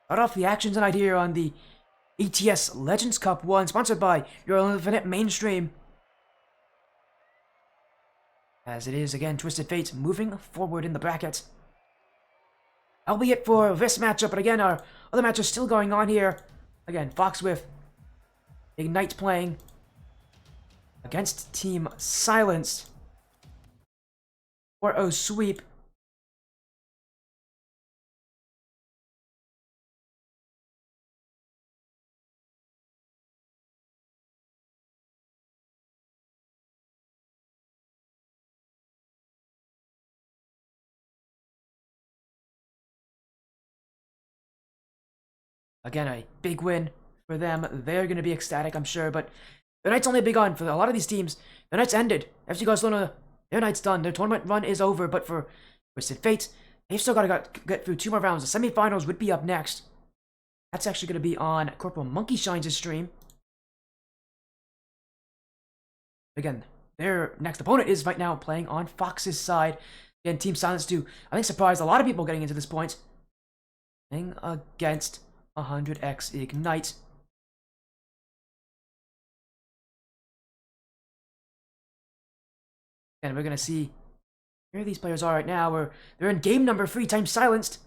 Start off the action tonight here on the ETS Legends Cup 1, sponsored by Your Infinite Mainstream. As it is, again, Twisted Fate moving forward in the bracket. That'll be it for this matchup, but again, our other matches still going on here. Again, Fox with Ignite playing against Team Silenced. 4-0 sweep. Again, a big win for them. They're going to be ecstatic, I'm sure, but their night's only big on for a lot of these teams. Their night's ended. FC Barcelona, their night's done. Their tournament run is over, but for Twisted Fate, they've still got to get through 2 more rounds. The semifinals would be up next. That's actually going to be on CplMonkeyshines' stream. Again, their next opponent is right now playing on Fox's side. Again, Team Silence do, I think, surprised a lot of people getting into this point. Playing against 100x Ignite. And we're going to see where these players are right now. Where they're in game number 3. Team Silenced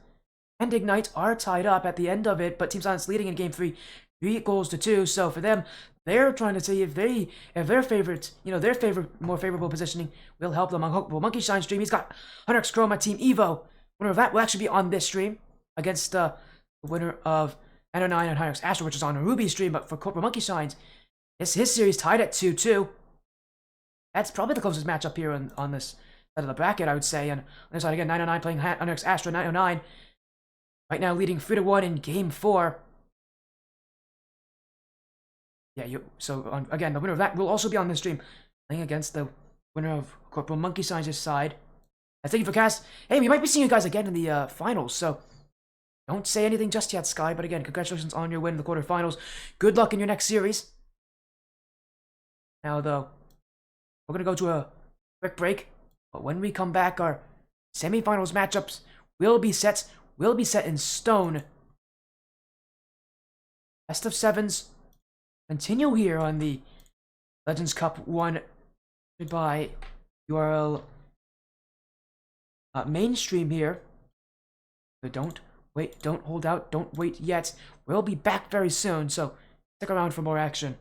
and Ignite are tied up at the end of it, but Team Silenced leading in game 3, 3-2. So for them, they're trying to see if their favorite, their more favorable positioning will help them. On CplMonkeyshines stream, he's got 100x Chroma Team Evo. Winner of that will actually be on this stream against the winner of 909 and 100x Astro, which is on a rubii stream. But for CplMonkeyshines, his series tied at 2-2. That's probably the closest matchup here on this side of the bracket, I would say. And on this side again, 909 playing 100x Astro, 909 right now leading 3-1 in game 4. Yeah, again, the winner of that will also be on this stream, playing against the winner of CplMonkeyshines' side. And thank you for cast. Hey, we might be seeing you guys again in the finals, so don't say anything just yet, Sky. But again, congratulations on your win in the quarterfinals. Good luck in your next series. Now, though, we're gonna go to a quick break, but when we come back, our semifinals matchups will be set in stone. Best of sevens continue here on the Legends Cup 1 by URL mainstream here. But don't hold out, don't wait yet. We'll be back very soon, so stick around for more action.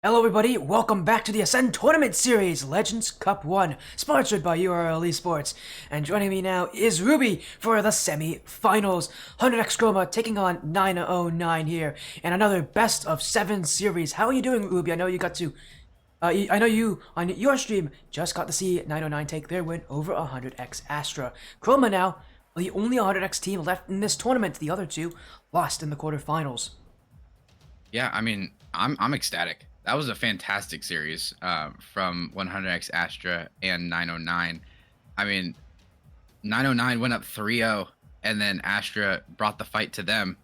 Hello everybody, welcome back to the Ascend Tournament Series, Legends Cup 1, sponsored by URL Esports. And joining me now is rubii for the Semi-Finals. 100x Chroma taking on 909 here, and another best of 7 series. How are you doing, rubii? I know you got to, I know you, on your stream, just got to see 909 take their win over 100x Astra. Chroma now, the only 100x team left in this tournament. The other two lost in the quarterfinals. Yeah, I mean, I'm ecstatic. That was a fantastic series from 100x Astra and 909. I mean, 909 went up 3-0, and then Astra brought the fight to them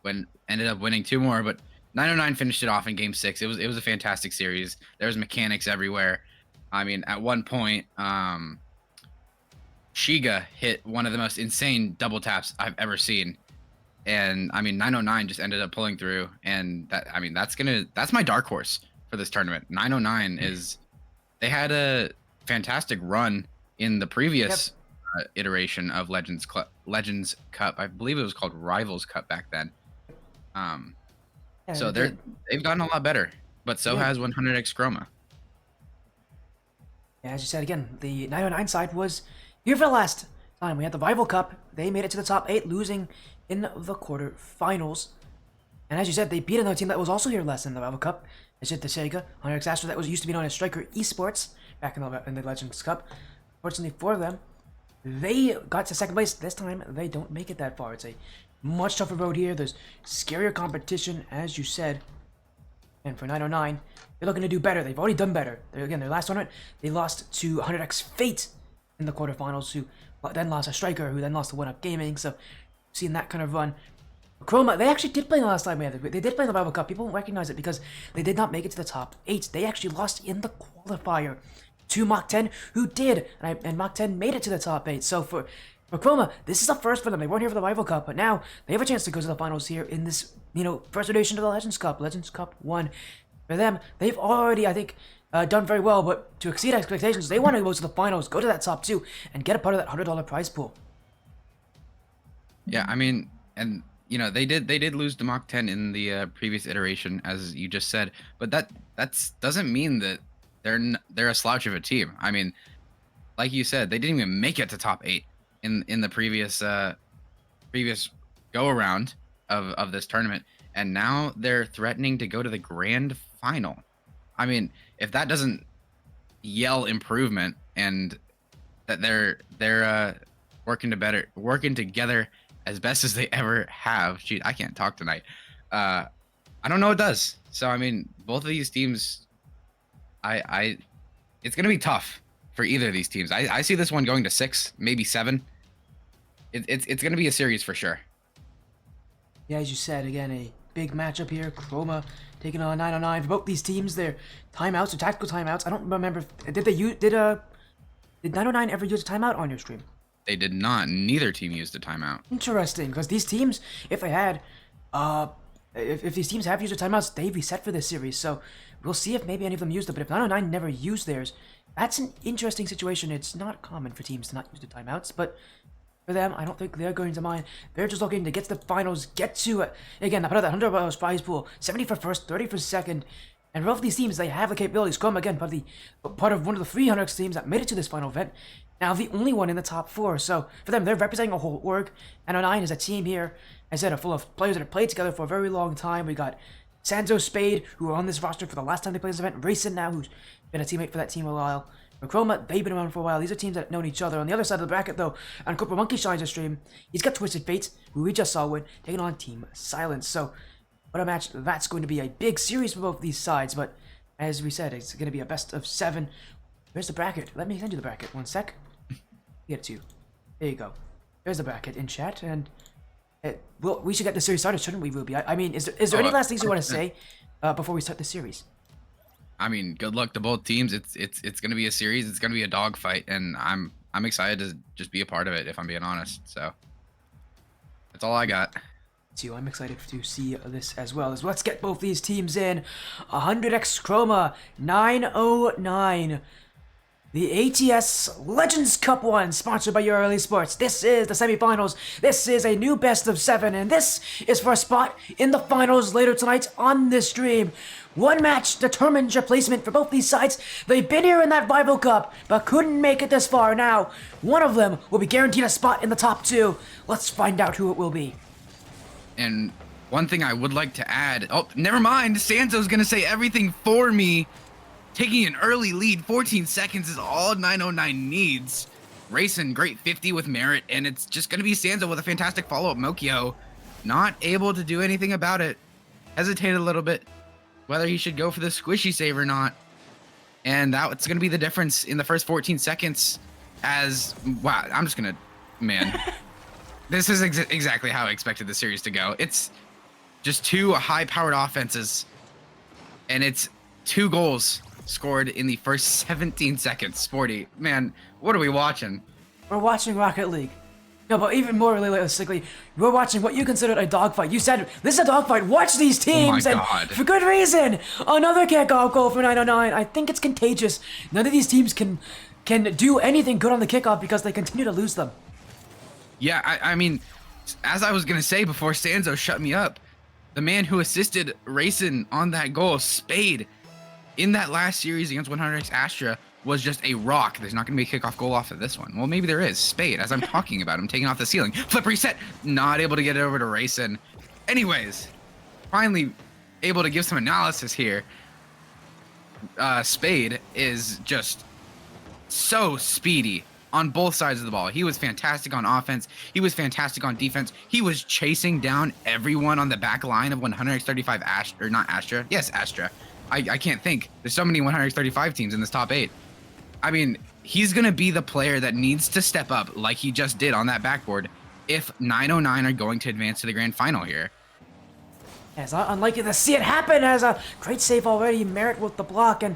when ended up winning 2 more. But 909 finished it off in Game 6. It was a fantastic series. There was mechanics everywhere. I mean, at one point, Shiga hit one of the most insane double taps I've ever seen. And I mean, 909 just ended up pulling through, and that's my dark horse for this tournament. 909 is, they had a fantastic run in the previous iteration of Legends Cup. I believe it was called Rivals Cup back then. Yeah, So they've gotten a lot better, but so has 100x Chroma. Yeah, as you said again, the 909 side was here for the last time. We had the Rival Cup. They made it to the top 8, losing in the quarterfinals. And as you said, they beat another team that was also here last in the Rival Cup. They said the Sega 100x Astra that was used to be known as Striker Esports back in the Legends Cup. Fortunately for them, they got to second place. This time, they don't make it that far. It's a much tougher road here. There's scarier competition, as you said. And for 909, they're looking to do better. They've already done better. Again, their last tournament, they lost to 100x Fate in the quarterfinals, who then lost a Striker, who then lost to 1UP Gaming. So, seeing that kind of run. Chroma, they actually did play the last time we had it. They did play in the Rival Cup. People won't recognize it because they did not make it to the top 8. They actually lost in the qualifier to Mach 10, who did, and Mach 10 made it to the top 8. So for Chroma, this is a first for them. They weren't here for the Rival Cup, but now they have a chance to go to the finals here in this, first iteration of the Legends Cup 1. For them, they've already, I think, done very well, but to exceed expectations, they want to go to the finals, go to that top 2, and get a part of that $100 prize pool. Yeah, I mean, and they did lose to Mach 10 in the previous iteration, as you just said, but that doesn't mean that they're a slouch of a team. I mean, like you said, they didn't even make it to top 8 in the previous go around of this tournament, and now they're threatening to go to the grand final. I mean, if that doesn't yell improvement and that they're working together as best as they ever have. Gee, I can't talk tonight. I don't know what does. So I mean, both of these teams, it's gonna be tough for either of these teams. I see this one going to 6, maybe 7. It's gonna be a series for sure. Yeah, as you said, again, a big matchup here. Chroma taking on 909. For both these teams, their timeouts, or tactical timeouts. I don't remember. Did 909 ever use a timeout on your stream? They did not. Neither team used a timeout. Interesting, because these teams, if they had, if these teams have used their timeouts, they reset for this series. So we'll see if maybe any of them used it. But if 909 never used theirs, that's an interesting situation. It's not common for teams to not use the timeouts, but for them, I don't think they're going to mind. They're just looking to get to the finals, get to it. Again, part of that $100 prize pool, 70 for first, 30 for second. And both of these teams, they have the capabilities. Chroma, again, part of one of the 300 teams that made it to this final event. Now the only one in the top 4. So for them, they're representing a whole org. And 09 is a team here, as I said, full of players that have played together for a very long time. We got Sanzo Spade, who are on this roster for the last time they played this event. Rayson now, who's been a teammate for that team a while. For Chroma, they've been around for a while. These are teams that have known each other. On the other side of the bracket, though, on CplMonkeyshines' stream, he's got Twisted Fates, who we just saw win, taking on Team Silence. So what a match. That's going to be a big series for both these sides. But as we said, it's going to be a best of 7. Where's the bracket? Let me send you the bracket. One sec. Get it to you. There you go. There's the bracket in chat, and we should get the series started, shouldn't we, rubii? I mean, is there any last things you want to say before we start the series? I mean, good luck to both teams. It's gonna be a series. It's gonna be a dogfight, and I'm excited to just be a part of it, if I'm being honest. So that's all I got. So I'm excited to see this as well. Let's get both these teams in. 100x Chroma, 909. The ATS Legends Cup 1, sponsored by Early Sports. This is the semifinals. This is a new best of 7, and this is for a spot in the finals later tonight on this stream. One match determines your placement for both these sides. They've been here in that Rival Cup, but couldn't make it this far. Now, one of them will be guaranteed a spot in the top 2. Let's find out who it will be. And one thing I would like to add, oh, never mind, Sanzo's gonna say everything for me. Taking an early lead, 14 seconds is all 909 needs. Racing great 50 with merit, and it's just gonna be Sanzo with a fantastic follow-up. Mokio not able to do anything about it. Hesitated a little bit whether he should go for the squishy save or not. And that's gonna be the difference in the first 14 seconds as, wow, I'm just gonna, man. This is exactly how I expected the series to go. It's just two high-powered offenses, and it's 2 goals scored in the first 17 seconds. Sporty, man, what are we watching? We're watching Rocket League. No, but even more realistically, we're watching what you considered a dogfight. You said, this is a dogfight, watch these teams, Oh my and God. for good reason. Another kickoff goal for 909. I think it's contagious. None of these teams can do anything good on the kickoff because they continue to lose them. Yeah, I mean, as I was gonna say before Sanzo shut me up, the man who assisted Racing on that goal, Spade, in that last series against 100x Astra, was just a rock. There's not going to be a kickoff goal off of this one. Well, maybe there is. Spade, as I'm talking about him, taking off the ceiling. Flip reset. Not able to get it over to Racing. Anyways, finally able to give some analysis here. Spade is just so speedy on both sides of the ball. He was fantastic on offense. He was fantastic on defense. He was chasing down everyone on the back line of 100x35 Astra, or not Astra. Yes, Astra. I can't think. There's so many 135 teams in this top 8. I mean, he's going to be the player that needs to step up like he just did on that backboard if 909 are going to advance to the grand final here. Yeah, it's not unlikely to see it happen as a great save already. Merit with the block, and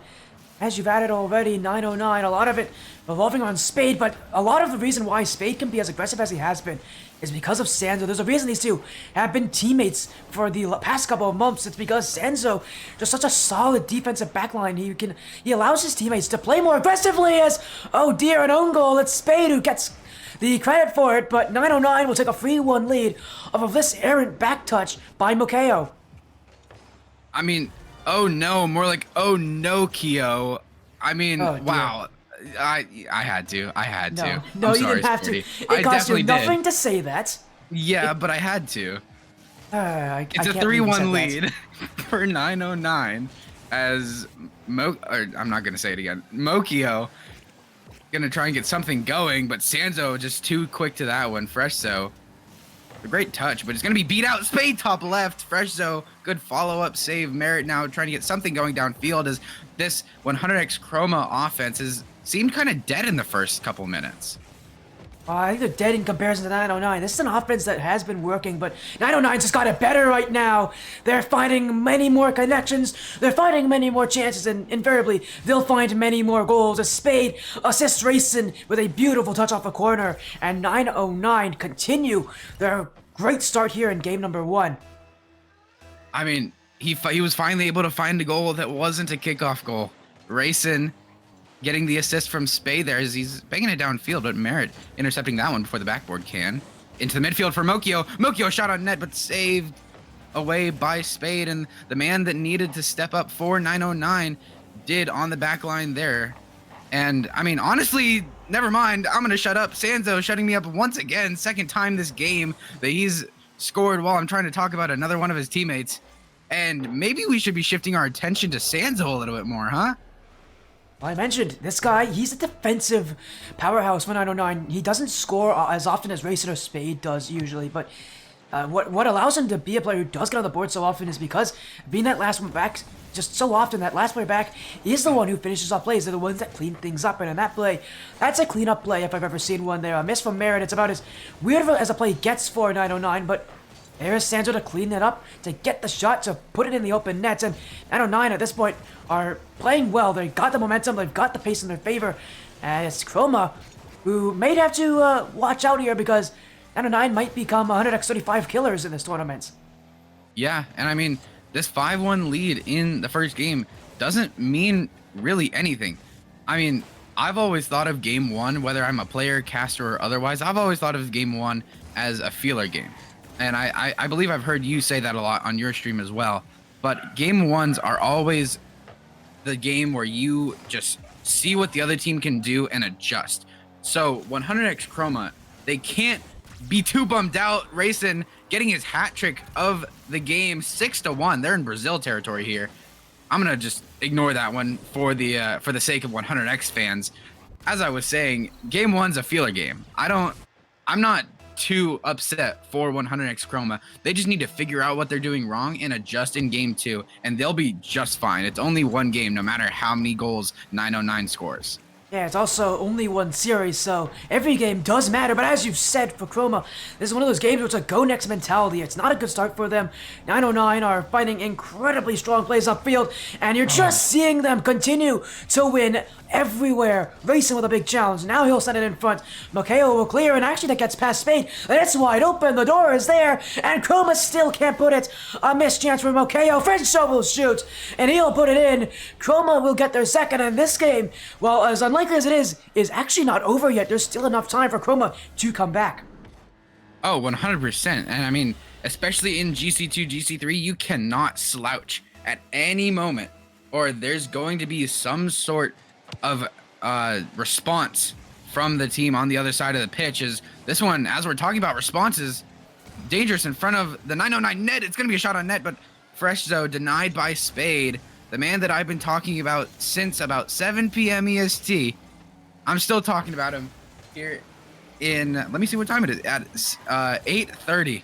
as you've added already, 909, a lot of it revolving on Spade, but a lot of the reason why Spade can be as aggressive as he has been is because of Sanzo. There's a reason these two have been teammates for the past couple of months. It's because Sanzo, just such a solid defensive backline, he allows his teammates to play more aggressively as, oh dear, an own goal. It's Spade who gets the credit for it, but 909 will take a 3-1 lead off of this errant back touch by Mokio. I mean, oh no, more like oh no, Kyo. I mean, Oh, wow. I had to. No, I'm you sorry, didn't have Sporty. to. I It cost you definitely nothing did. to say that. Yeah, but I had to. It's I a can't believe you 3-1 said lead that. for 909 as I'm not gonna say it again. Mokio gonna try and get something going, but Sanzo just too quick to that one. Freshzo, a great touch, but it's gonna be beat out. Spade top left. Freshzo, good follow-up save. Merit now trying to get something going downfield as this 100x Chroma offense has seemed kind of dead in the first couple minutes. I think they're dead in comparison to 909. This is an offense that has been working, but 909's just got it better right now. They're finding many more connections. They're finding many more chances, and invariably, they'll find many more goals. As Spade assists Racing with a beautiful touch off a corner, and 909 continue their great start here in game number 1. I mean, he was finally able to find a goal that wasn't a kickoff goal. Racing getting the assist from Spade there as he's banging it downfield, but Merit intercepting that one before the backboard can. Into the midfield for Mokio. Mokio shot on net, but saved away by Spade, and the man that needed to step up for 909 did on the back line there. And, I mean, honestly, never mind. I'm going to shut up. Sanzo shutting me up once again. Second time this game that he's scored while I'm trying to talk about another one of his teammates. And maybe we should be shifting our attention to Sanzo a little bit more, huh? Well, I mentioned, this guy, he's a defensive powerhouse for 909. He doesn't score as often as Racing or Spade does usually, but what allows him to be a player who does get on the board so often is because being that last one back, just so often that last player back is the one who finishes off plays. They're the ones that clean things up, and in that play, that's a clean-up play if I've ever seen one there. A miss from Merit, it's about as weird as a play gets for 909, but there's Sanzo to clean it up, to get the shot, to put it in the open nets, and 909 at this point are playing well. They've got the momentum, they've got the pace in their favor, and it's Chroma, who may have to watch out here because 909 might become 100x35 killers in this tournament. Yeah, and I mean, this 5-1 lead in the first game doesn't mean really anything. I mean, I've always thought of game one, whether I'm a player, caster, or otherwise, I've always thought of game one as a feeler game. And I believe I've heard you say that a lot on your stream as well. But game ones are always the game where you just see what the other team can do and adjust. So 100x Chroma, they can't be too bummed out. Racing getting his hat trick of the game, 6-1. They're in Brazil territory here. I'm gonna just ignore that one for the sake of 100x fans. As I was saying, game one's a feeler game. I'm not too upset for 100x Chroma. They just need to figure out what they're doing wrong and adjust in game two, and they'll be just fine. It's only one game, no matter how many goals 909 scores. Yeah, it's also only one series, so every game does matter. But as you've said for Chroma, this is one of those games where it's a go next mentality. It's not a good start for them. 909 are finding incredibly strong plays upfield, and you're just seeing them continue to win everywhere. Racing with a big challenge. Now he'll send it in front. Makeo will clear, and actually that gets past Spade. It's wide open. The door is there, and Chroma still can't put it. A missed chance for Makeo. French will shoot, and he'll put it in. Chroma will get their second, and this game, well, as unlikely as it is actually not over yet. There's still enough time for Chroma to come back. Oh, 100%. And I mean, especially in GC2, GC3, you cannot slouch at any moment, or there's going to be some sort of response from the team on the other side of the pitch. Is this one, as we're talking about responses, dangerous in front of the 909 net. It's going to be a shot on net, but Freshzo denied by Spade, the man that I've been talking about since about 7 p.m. EST. I'm still talking about him here in, let me see what time it is, at 8:30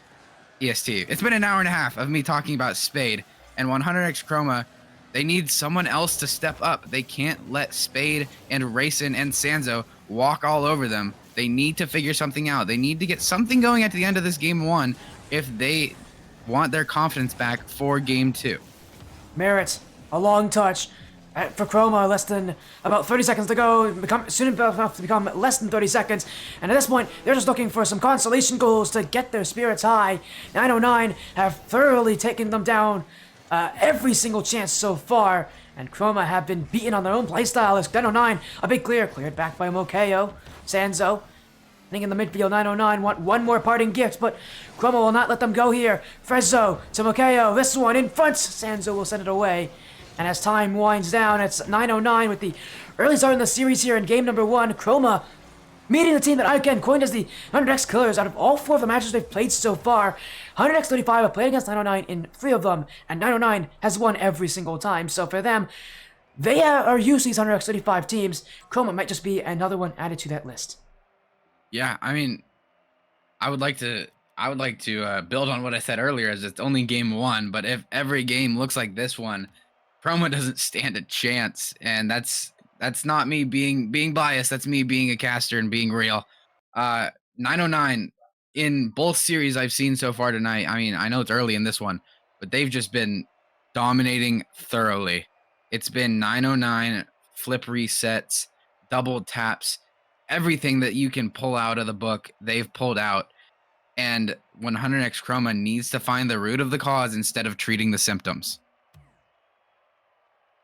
EST. It's been an hour and a half of me talking about Spade, and 100x Chroma, they need someone else to step up. They can't let Spade and Racing and Sanzo walk all over them. They need to figure something out. They need to get something going at the end of this game one if they want their confidence back for game two. Merritt, a long touch. For Chroma, less than about 30 seconds to go, soon enough to become less than 30 seconds, and at this point, they're just looking for some consolation goals to get their spirits high. 909 have thoroughly taken them down every single chance so far, and Chroma have been beaten on their own playstyle as 909, a big cleared back by Mokeo. Sanzo, in the midfield, 909 want one more parting gift, but Chroma will not let them go here. Frezzo to Mokeo, this one in front, Sanzo will send it away. And as time winds down, it's 909 with the early start in the series here in game number one. Chroma meeting the team that I again coined as the 100x Killers out of all 4 of the matches they've played so far. 100x35 have played against 909 in 3 of them, and 909 has won every single time. So for them, they are used to these 100x35 teams. Chroma might just be another one added to that list. Yeah, I mean, I would like to build on what I said earlier, as it's only game one, but if every game looks like this one, Chroma doesn't stand a chance, and that's not me being biased. That's me being a caster and being real. 909 in both series I've seen so far tonight. I mean, I know it's early in this one, but they've just been dominating thoroughly. It's been 909 flip resets, double taps, everything that you can pull out of the book, they've pulled out. And 100x Chroma needs to find the root of the cause instead of treating the symptoms.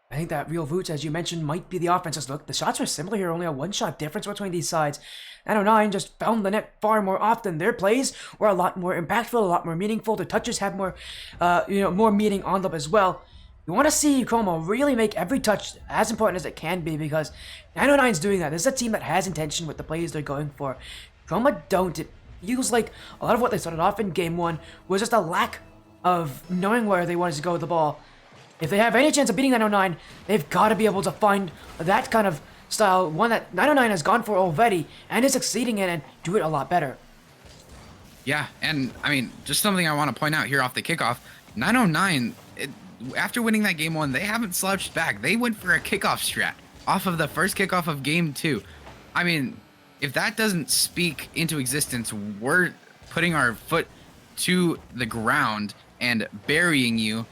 I think that real root, as you mentioned, might be the offenses. Look, the shots are similar here, only a one-shot difference between these sides. 909 just found the net far more often. Their plays were a lot more impactful, a lot more meaningful. Their touches had more, more meaning on them as well. You want to see Chroma really make every touch as important as it can be, because 909's doing that. This is a team that has intention with the plays they're going for. Chroma don't. It feels like a lot of what they started off in game one was just a lack of knowing where they wanted to go with the ball. If they have any chance of beating 909, they've got to be able to find that kind of style, one that 909 has gone for already and is succeeding in, and do it a lot better. Yeah, and I mean, just something I want to point out here off the kickoff, 909, after winning that game one, they haven't slouched back. They went for a kickoff strat off of the first kickoff of game two. I mean, if that doesn't speak into existence, we're putting our foot to the ground and burying you.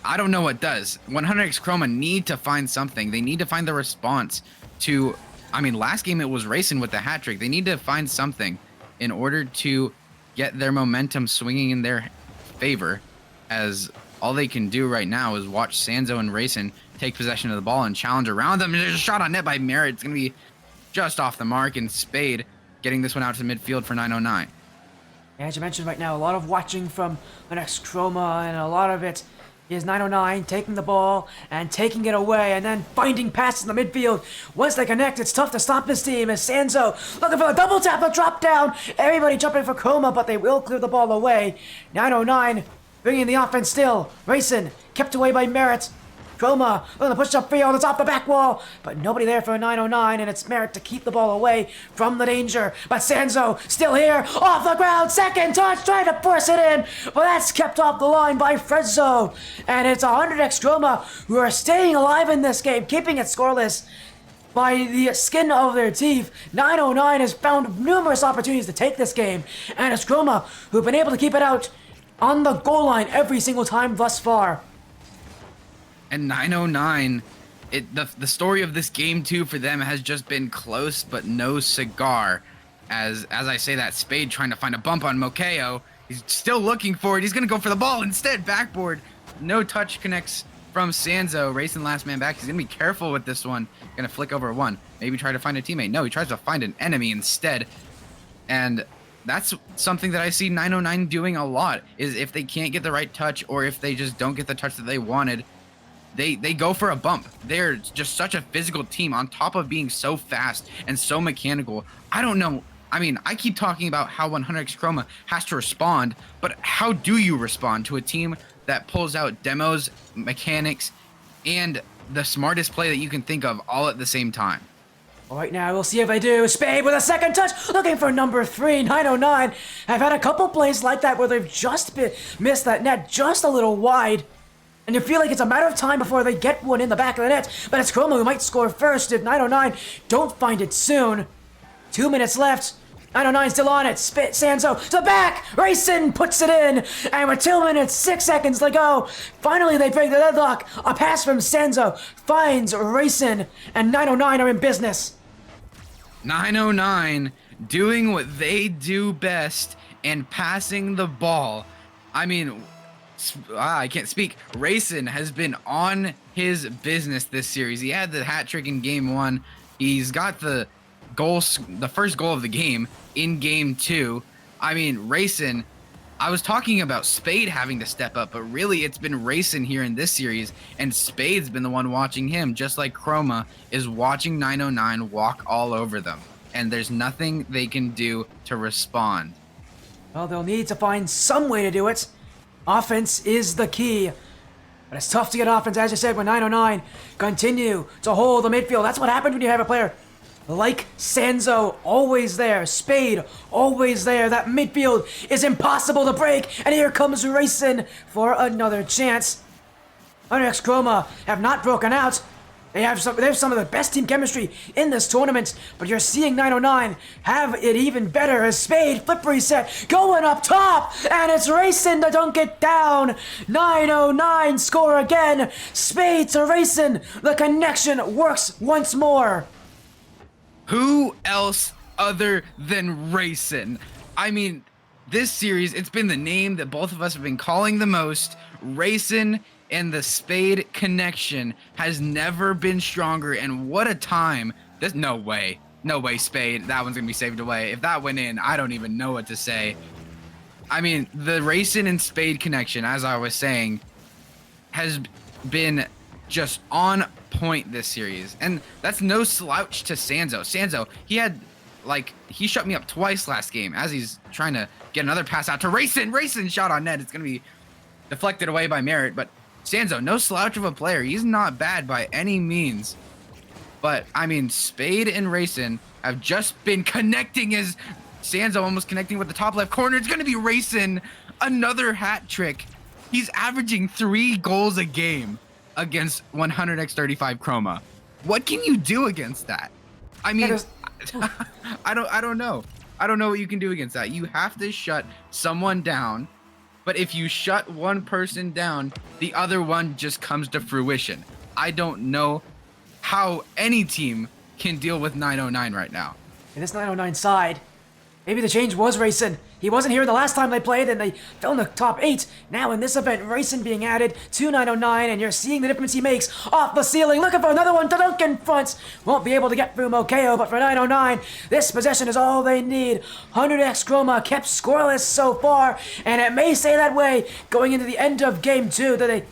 I don't know what does. 100x Chroma need to find something. They need to find the response to, I mean, last game it was Racing with the hat trick. They need to find something in order to get their momentum swinging in their favor, as all they can do right now is watch Sanzo and Racing take possession of the ball and challenge around them. And there's a shot on net by Merritt. It's going to be just off the mark, and Spade getting this one out to midfield for 909. As you mentioned right now, a lot of watching from the next Chroma, and a lot of it is 909 taking the ball and taking it away and then finding passes in the midfield. Once they connect, it's tough to stop this team as Sanzo looking for the double tap, the drop down. Everybody jumping for Chroma, but they will clear the ball away. 909 bringing the offense still. Racing kept away by Merritt. Chroma looking to push up field, it's off the back wall, but nobody there for 909, and it's Merritt to keep the ball away from the danger. But Sanzo still here, off the ground, second touch, trying to force it in, but that's kept off the line by Frezzo. And it's 100x Chroma who are staying alive in this game, keeping it scoreless by the skin of their teeth. 909 has found numerous opportunities to take this game, and it's Chroma who've been able to keep it out on the goal line every single time thus far. And 909, the story of this game too for them has just been close but no cigar. As I say that, Spade trying to find a bump on Mokeo. He's still looking for it. He's gonna go for the ball instead. Backboard. No touch connects from Sanzo. Racing last man back. He's gonna be careful with this one. Gonna flick over one. Maybe try to find a teammate. No, he tries to find an enemy instead. And that's something that I see 909 doing a lot, is if they can't get the right touch, or if they just don't get the touch that they wanted, they go for a bump. They're just such a physical team on top of being so fast and so mechanical. I don't know. I mean, I keep talking about how 100x Chroma has to respond, but how do you respond to a team that pulls out demos, mechanics, and the smartest play that you can think of all at the same time? All right, now we'll see if they do. Spade with a second touch, looking for number 3, 909. I've had a couple plays like that where they've just missed that net just a little wide. And you feel like it's a matter of time before they get one in the back of the net. But it's Chroma who might score first if 909 don't find it soon. 2 minutes left. 909 still on it. Sanzo to the back. Racing puts it in. And with 2 minutes, 6 seconds to go, finally they break the deadlock. A pass from Sanzo finds Racing, and 909 are in business. 909 doing what they do best and passing the ball. I mean, I can't speak. Racing has been on his business this series. He had the hat trick in game 1. He's got the first goal of the game in game 2. I mean, Racing, I was talking about Spade having to step up, but really it's been Racing here in this series, and Spade's been the one watching him, just like Chroma is watching 909 walk all over them. And there's nothing they can do to respond. Well, they'll need to find some way to do it. Offense is the key. But it's tough to get offense, as you said, when 909 continue to hold the midfield. That's what happens when you have a player like Sanzo, always there. Spade, always there. That midfield is impossible to break. And here comes Racing for another chance. 100x Chroma have not broken out. They have some of the best team chemistry in this tournament, but you're seeing 909 have it even better as Spade flip reset going up top, and it's Racing to dunk it down. 909 score again. Spade to Racing. The connection works once more. Who else other than Racing? I mean, this series, it's been the name that both of us have been calling the most. Racing and the Spade connection has never been stronger, and what a time. No way, Spade, that one's gonna be saved away. If that went in, I don't even know what to say. I mean, the Racing and Spade connection, as I was saying, has been just on point this series, and that's no slouch to Sanzo. Sanzo, he shut me up twice last game as he's trying to get another pass out to Racing. Racing shot on net. It's gonna be deflected away by Merritt, but Sanzo, no slouch of a player. He's not bad by any means. But, I mean, Spade and Racing have just been connecting as Sanzo almost connecting with the top left corner. It's going to be Racing. Another hat trick. He's averaging 3 goals a game against 100x35 Chroma. What can you do against that? I mean, I don't know. I don't know what you can do against that. You have to shut someone down. But if you shut one person down, the other one just comes to fruition. I don't know how any team can deal with 909 right now. And this 909 side Maybe the change was Racing. He wasn't here the last time they played, and they fell in the top 8. Now in this event, Racing being added to 909, and you're seeing the difference he makes off the ceiling. Looking for another one to dunk in front. Won't be able to get through Mokeo, but for 909, this possession is all they need. 100x Chroma kept scoreless so far, and it may stay that way going into the end of Game 2.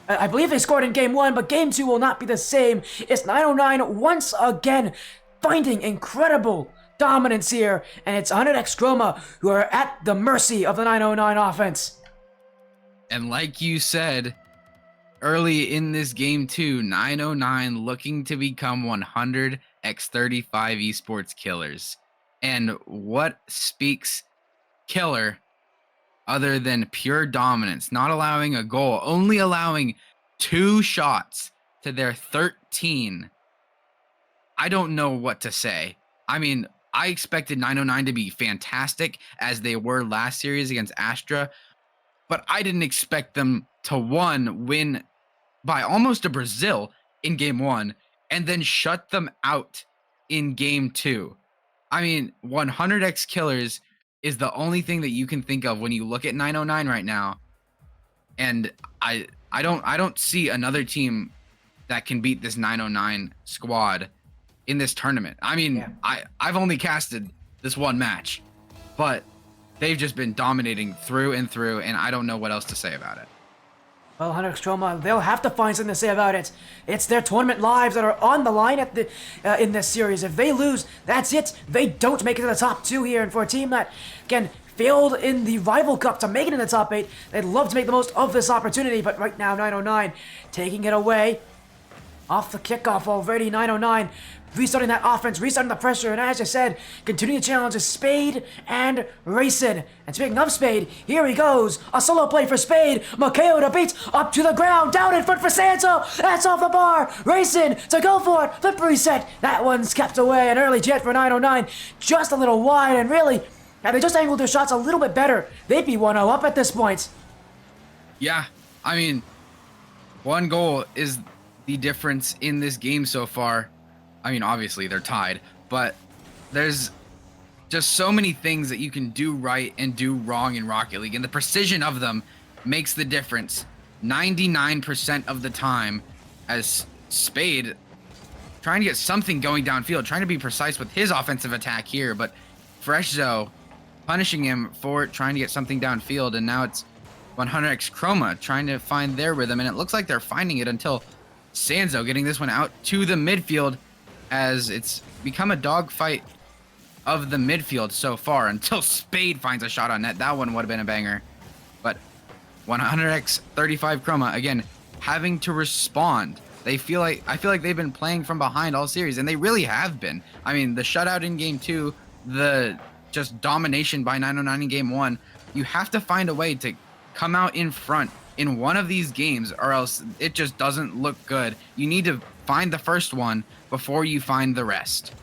I believe they scored in Game 1, but Game 2 will not be the same. It's 909 once again finding incredible dominance here, and it's 100x Chroma who are at the mercy of the 909 offense. And like you said, early in this game too, 909 looking to become 100x35 esports killers. And what speaks killer other than pure dominance, not allowing a goal, only allowing 2 shots to their 13. I don't know what to say. I mean, I expected 909 to be fantastic as they were last series against Astra, but I didn't expect them to win by almost a Brazil in Game 1 and then shut them out in Game 2. I mean, 100x killers is the only thing that you can think of when you look at 909 right now, and I don't see another team that can beat this 909 squad in this tournament. I mean, yeah. I've only casted this one match, but they've just been dominating through and through, and I don't know what else to say about it. Well, 100x Chroma, they'll have to find something to say about it. It's their tournament lives that are on the line at the in this series. If they lose, that's it. They don't make it to the top 2 here, and for a team that, again, failed in the Rival Cup to make it in the top 8, they'd love to make the most of this opportunity, but right now, 909 taking it away. Off the kickoff already, 909 restarting that offense, restarting the pressure, and as I said, continuing the challenge is Spade and Racing. And speaking of Spade, here he goes. A solo play for Spade. Mokeo to beat, up to the ground, down in front for Santo. That's off the bar. Racing to go for it. Flip reset. That one's kept away. An early jet for 909. Just a little wide, and really, had they just angled their shots a little bit better, they'd be 1-0 up at this point. Yeah, I mean, 1 goal is the difference in this game so far. I mean, obviously they're tied, but there's just so many things that you can do right and do wrong in Rocket League, and the precision of them makes the difference 99% of the time, as Spade trying to get something going downfield, trying to be precise with his offensive attack here, but Freshzo punishing him for trying to get something downfield, and now it's 100x Chroma trying to find their rhythm, and it looks like they're finding it until Sanzo getting this one out to the midfield, as it's become a dogfight of the midfield so far until Spade finds a shot on net. That one would have been a banger. But 100x35 Chroma, again, having to respond. I feel like they've been playing from behind all series, and they really have been. I mean, the shutout in Game 2, the just domination by 909 in Game 1, you have to find a way to come out in front in one of these games, or else it just doesn't look good. You need to find the first one before you find the rest.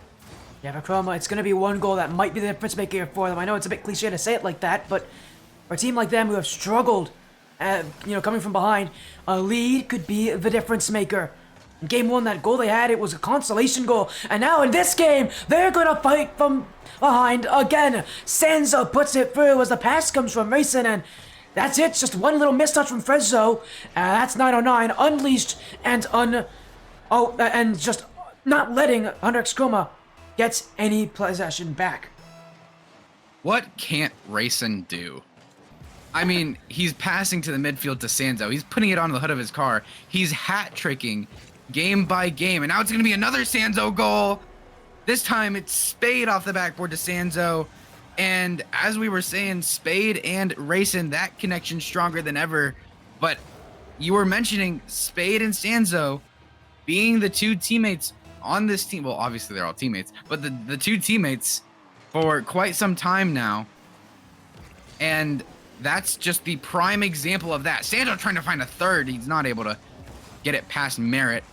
Yeah, for Chroma, it's going to be 1 goal that might be the difference maker for them. I know it's a bit cliche to say it like that, but for a team like them who have struggled, coming from behind, a lead could be the difference maker. In Game 1, that goal they had, it was a consolation goal, and now in this game, they're going to fight from behind again. Sanzo puts it through as the pass comes from Racing, and that's it. Just one little mistouch from Freshzo. That's 909 unleashed and and just not letting 100x Chroma get any possession back. What can't Racing do? I mean, he's passing to the midfield to Sanzo. He's putting it on the hood of his car. He's hat-tricking game by game. And now it's going to be another Sanzo goal. This time it's Spade off the backboard to Sanzo. And as we were saying, Spade and Racing, that connection stronger than ever. But you were mentioning Spade and Sanzo being the 2 teammates on this team. Well, obviously they're all teammates, but the 2 teammates for quite some time now. And that's just the prime example of that. Sanzo trying to find a third. He's not able to get it past Merritt.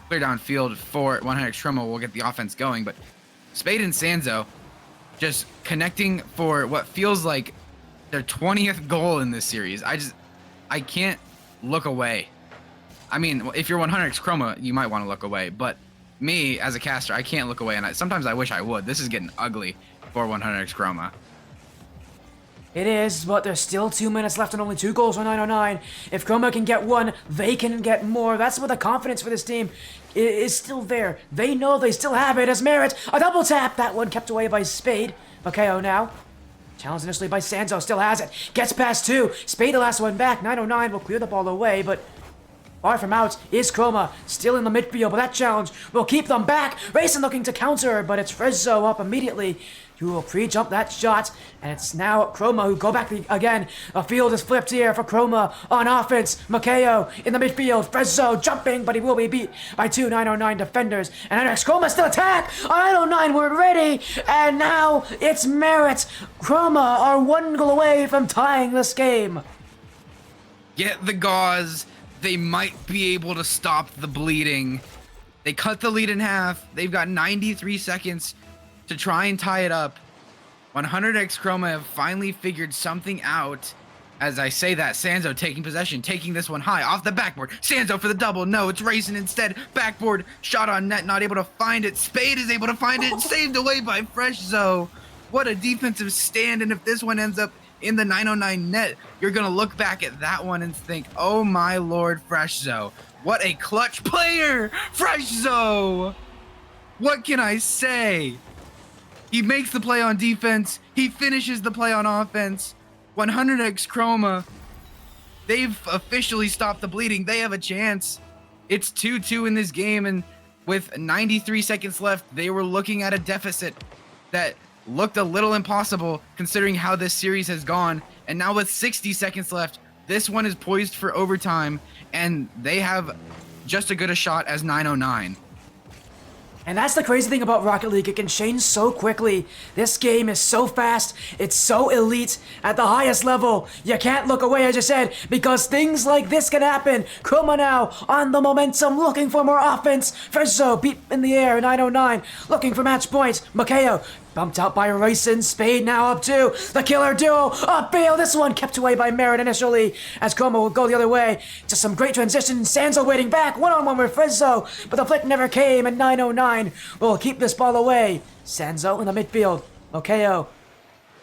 Clear downfield for 100x Chroma will get the offense going. But Spade and Sanzo just connecting for what feels like their 20th goal in this series. I can't look away. I mean, if you're 100x Chroma, you might want to look away. But me, as a caster, I can't look away. And sometimes I wish I would. This is getting ugly for 100x Chroma. It is, but there's still 2 minutes left and only 2 goals for 909. If Chroma can get one, they can get more. That's where the confidence for this team is still there. They know they still have it as Merritt. A double tap. That one kept away by Spade. Makeo now. Challenged initially by Sanzo. Still has it. Gets past 2. Spade the last one back. 909 will clear the ball away, but far from out is Chroma. Still in the midfield, but that challenge will keep them back. Racing looking to counter, but it's Frezzo up immediately. Who will pre-jump that shot, and it's now Chroma who go back again. The field is flipped here for Chroma on offense. Makeo in the midfield. Frezzo jumping, but he will be beat by 2 909 defenders. And next Chroma still attack. 909 we're ready, and now it's Merritt. Chroma are 1 goal away from tying this game. Get the gauze. They might be able to stop the bleeding. They cut the lead in half. They've got 93 seconds to try and tie it up. 100x Chroma have finally figured something out. As I say that, Sanzo taking possession, taking this one high off the backboard. Sanzo for the double. No, it's racing instead. Backboard shot on net, not able to find it. Spade is able to find it. Saved away by Frezzo. What a defensive stand. And if this one ends up in the 909 net, you're gonna look back at that one and think, oh my lord, Frezzo. What a clutch player, Frezzo. What can I say? He makes the play on defense. He finishes the play on offense. 100x Chroma, they've officially stopped the bleeding. They have a chance. It's 2-2 in this game, and with 93 seconds left, they were looking at a deficit that looked a little impossible considering how this series has gone. And now with 60 seconds left, this one is poised for overtime, and they have just as good a shot as 909. And that's the crazy thing about Rocket League, it can change so quickly. This game is so fast, it's so elite at the highest level. You can't look away, as I said, because things like this can happen. Chroma now on the momentum, looking for more offense. Frezzo beat in the air, 909, looking for match points. Makeo bumped out by Racing. Spade now up 2. The killer duo upfield. This one kept away by Merritt initially, as Chroma will go the other way. Just some great transition. Sanzo waiting back, one-on-one with Frezzo, but the flick never came, and 909 will keep this ball away. Sanzo in the midfield. Makeo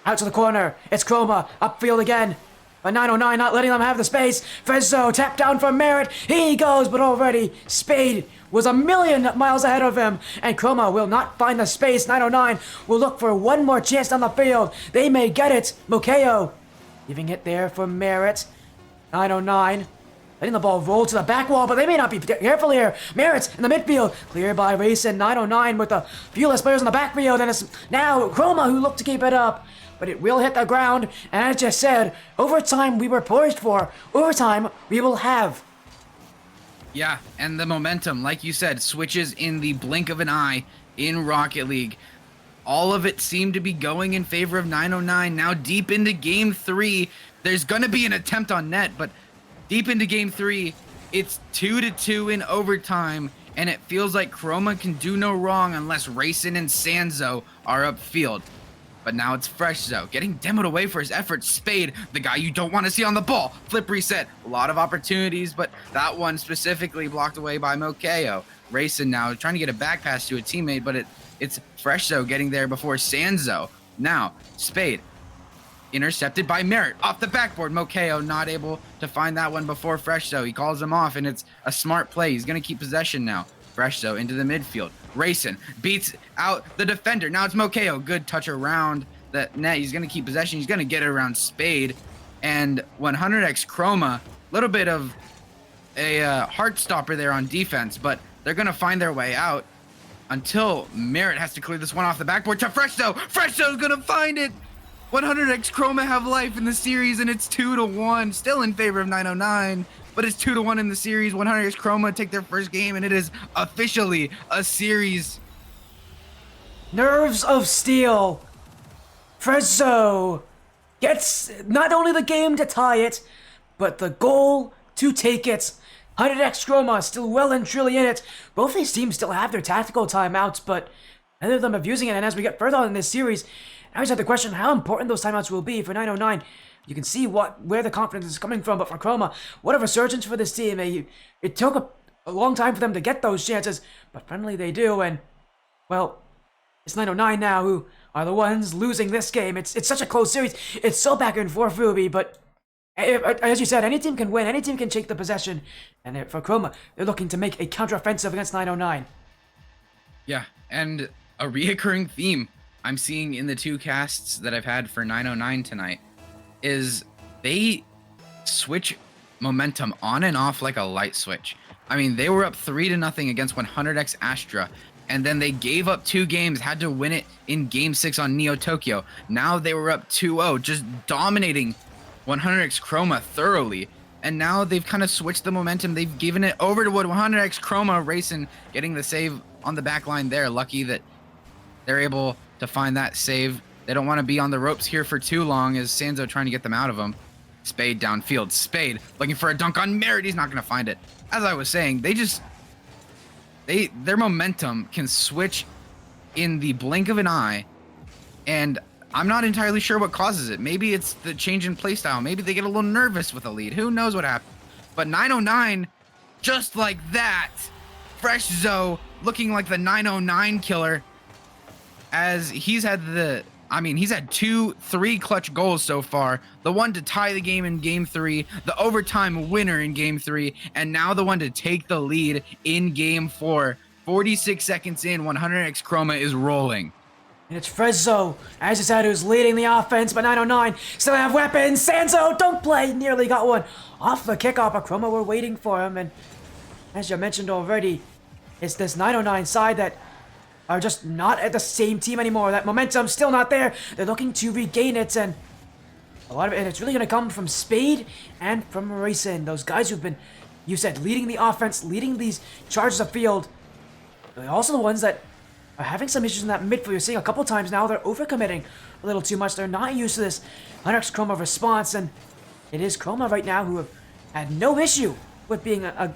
out to the corner. It's Chroma upfield again, but 909 not letting them have the space. Frezzo tapped down for Merritt. He goes, but already Spade was a million miles ahead of him, and Chroma will not find the space. 909 will look for one more chance down the field. They may get it. Makeo giving it there for Merritt. 909 letting the ball roll to the back wall, but they may not be careful here. Merritt in the midfield, cleared by Racing. 909 with the fewest players in the backfield, and it's now Chroma who look to keep it up, but it will hit the ground. And as I just said, overtime we were poised for. Overtime we will have. Yeah, and the momentum, like you said, switches in the blink of an eye in Rocket League. All of it seemed to be going in favor of 909. Now deep into Game 3, there's going to be an attempt on net, but deep into Game 3, it's 2-2 in overtime, and it feels like Chroma can do no wrong unless Racing and Sanzo are upfield. But now it's Frezzo getting demoed away for his efforts. Spade, the guy you don't want to see on the ball. Flip reset. A lot of opportunities, but that one specifically blocked away by Makeo. Racing now trying to get a back pass to a teammate, but it's Frezzo getting there before Sanzo. Now, Spade intercepted by Merritt off the backboard. Makeo not able to find that one before Frezzo. He calls him off, and it's a smart play. He's going to keep possession now. Frezzo into the midfield. Racing beats out the defender. Now it's Makeo. Good touch around the net. He's going to keep possession. He's going to get it around Spade. And 100x Chroma, a little bit of a heart stopper there on defense, but they're going to find their way out until Merritt has to clear this one off the backboard to Frezzo. Frezzo's going to find it. 100x Chroma have life in the series, and it's 2-1. Still in favor of 909. But it's 2-1 in the series. 100x Chroma take their first game, and it is officially a series. Nerves of steel. Frezzo gets not only the game to tie it, but the goal to take it. 100x Chroma still well and truly in it. Both these teams still have their tactical timeouts, but neither of them are using it. And as we get further on in this series, I always have the question how important those timeouts will be for 909. You can see where the confidence is coming from, but for Chroma, what a resurgence for this team. It took a long time for them to get those chances, but finally they do, and, well, It's 909 now who are the ones losing this game. It's such a close series. It's so back and forth, rubii, but as you said, any team can win. Any team can take the possession. And for Chroma, they're looking to make a counteroffensive against 909. Yeah, and a reoccurring theme I'm seeing in the two casts that I've had for 909 tonight is they switch momentum on and off like a light switch. I mean, they were up 3-0 against 100x Astra, and then they gave up 2 games, had to win it in Game 6 on Neo Tokyo. Now they were up 2-0, just dominating 100x Chroma thoroughly. And now they've kind of switched the momentum. They've given it over to 100x Chroma. Racing getting the save on the back line there. Lucky that they're able to find that save. They don't want to be on the ropes here for too long as Sanzo trying to get them out of them. Spade downfield. Spade looking for a dunk on Merit. He's not going to find it. As I was saying, their momentum can switch in the blink of an eye, and I'm not entirely sure what causes it. Maybe it's the change in playstyle. Maybe they get a little nervous with a lead. Who knows what happened? But 909, just like that, Fresh Zoe looking like the 909 killer, as he's had he's had 3 clutch goals so far. The one to tie the game in Game 3, the overtime winner in Game 3, and now the one to take the lead in Game 4. 46 seconds in, 100x Chroma is rolling. And it's Frezzo, as you said, who's leading the offense, but 909 still have weapons. Sanzo, don't play, nearly got one off the kickoff, but Chroma were waiting for him. And as you mentioned already, it's this 909 side that are just not at the same team anymore. That momentum's still not there. They're looking to regain it, and a lot of it, and it's really going to come from Spade and from Racing. Those guys who've been, you said, leading the offense, leading these charges of field. They're also the ones that are having some issues in that midfield. You're seeing a couple times now they're overcommitting a little too much. They're not used to this 100x Chroma response, and it is Chroma right now who have had no issue with being a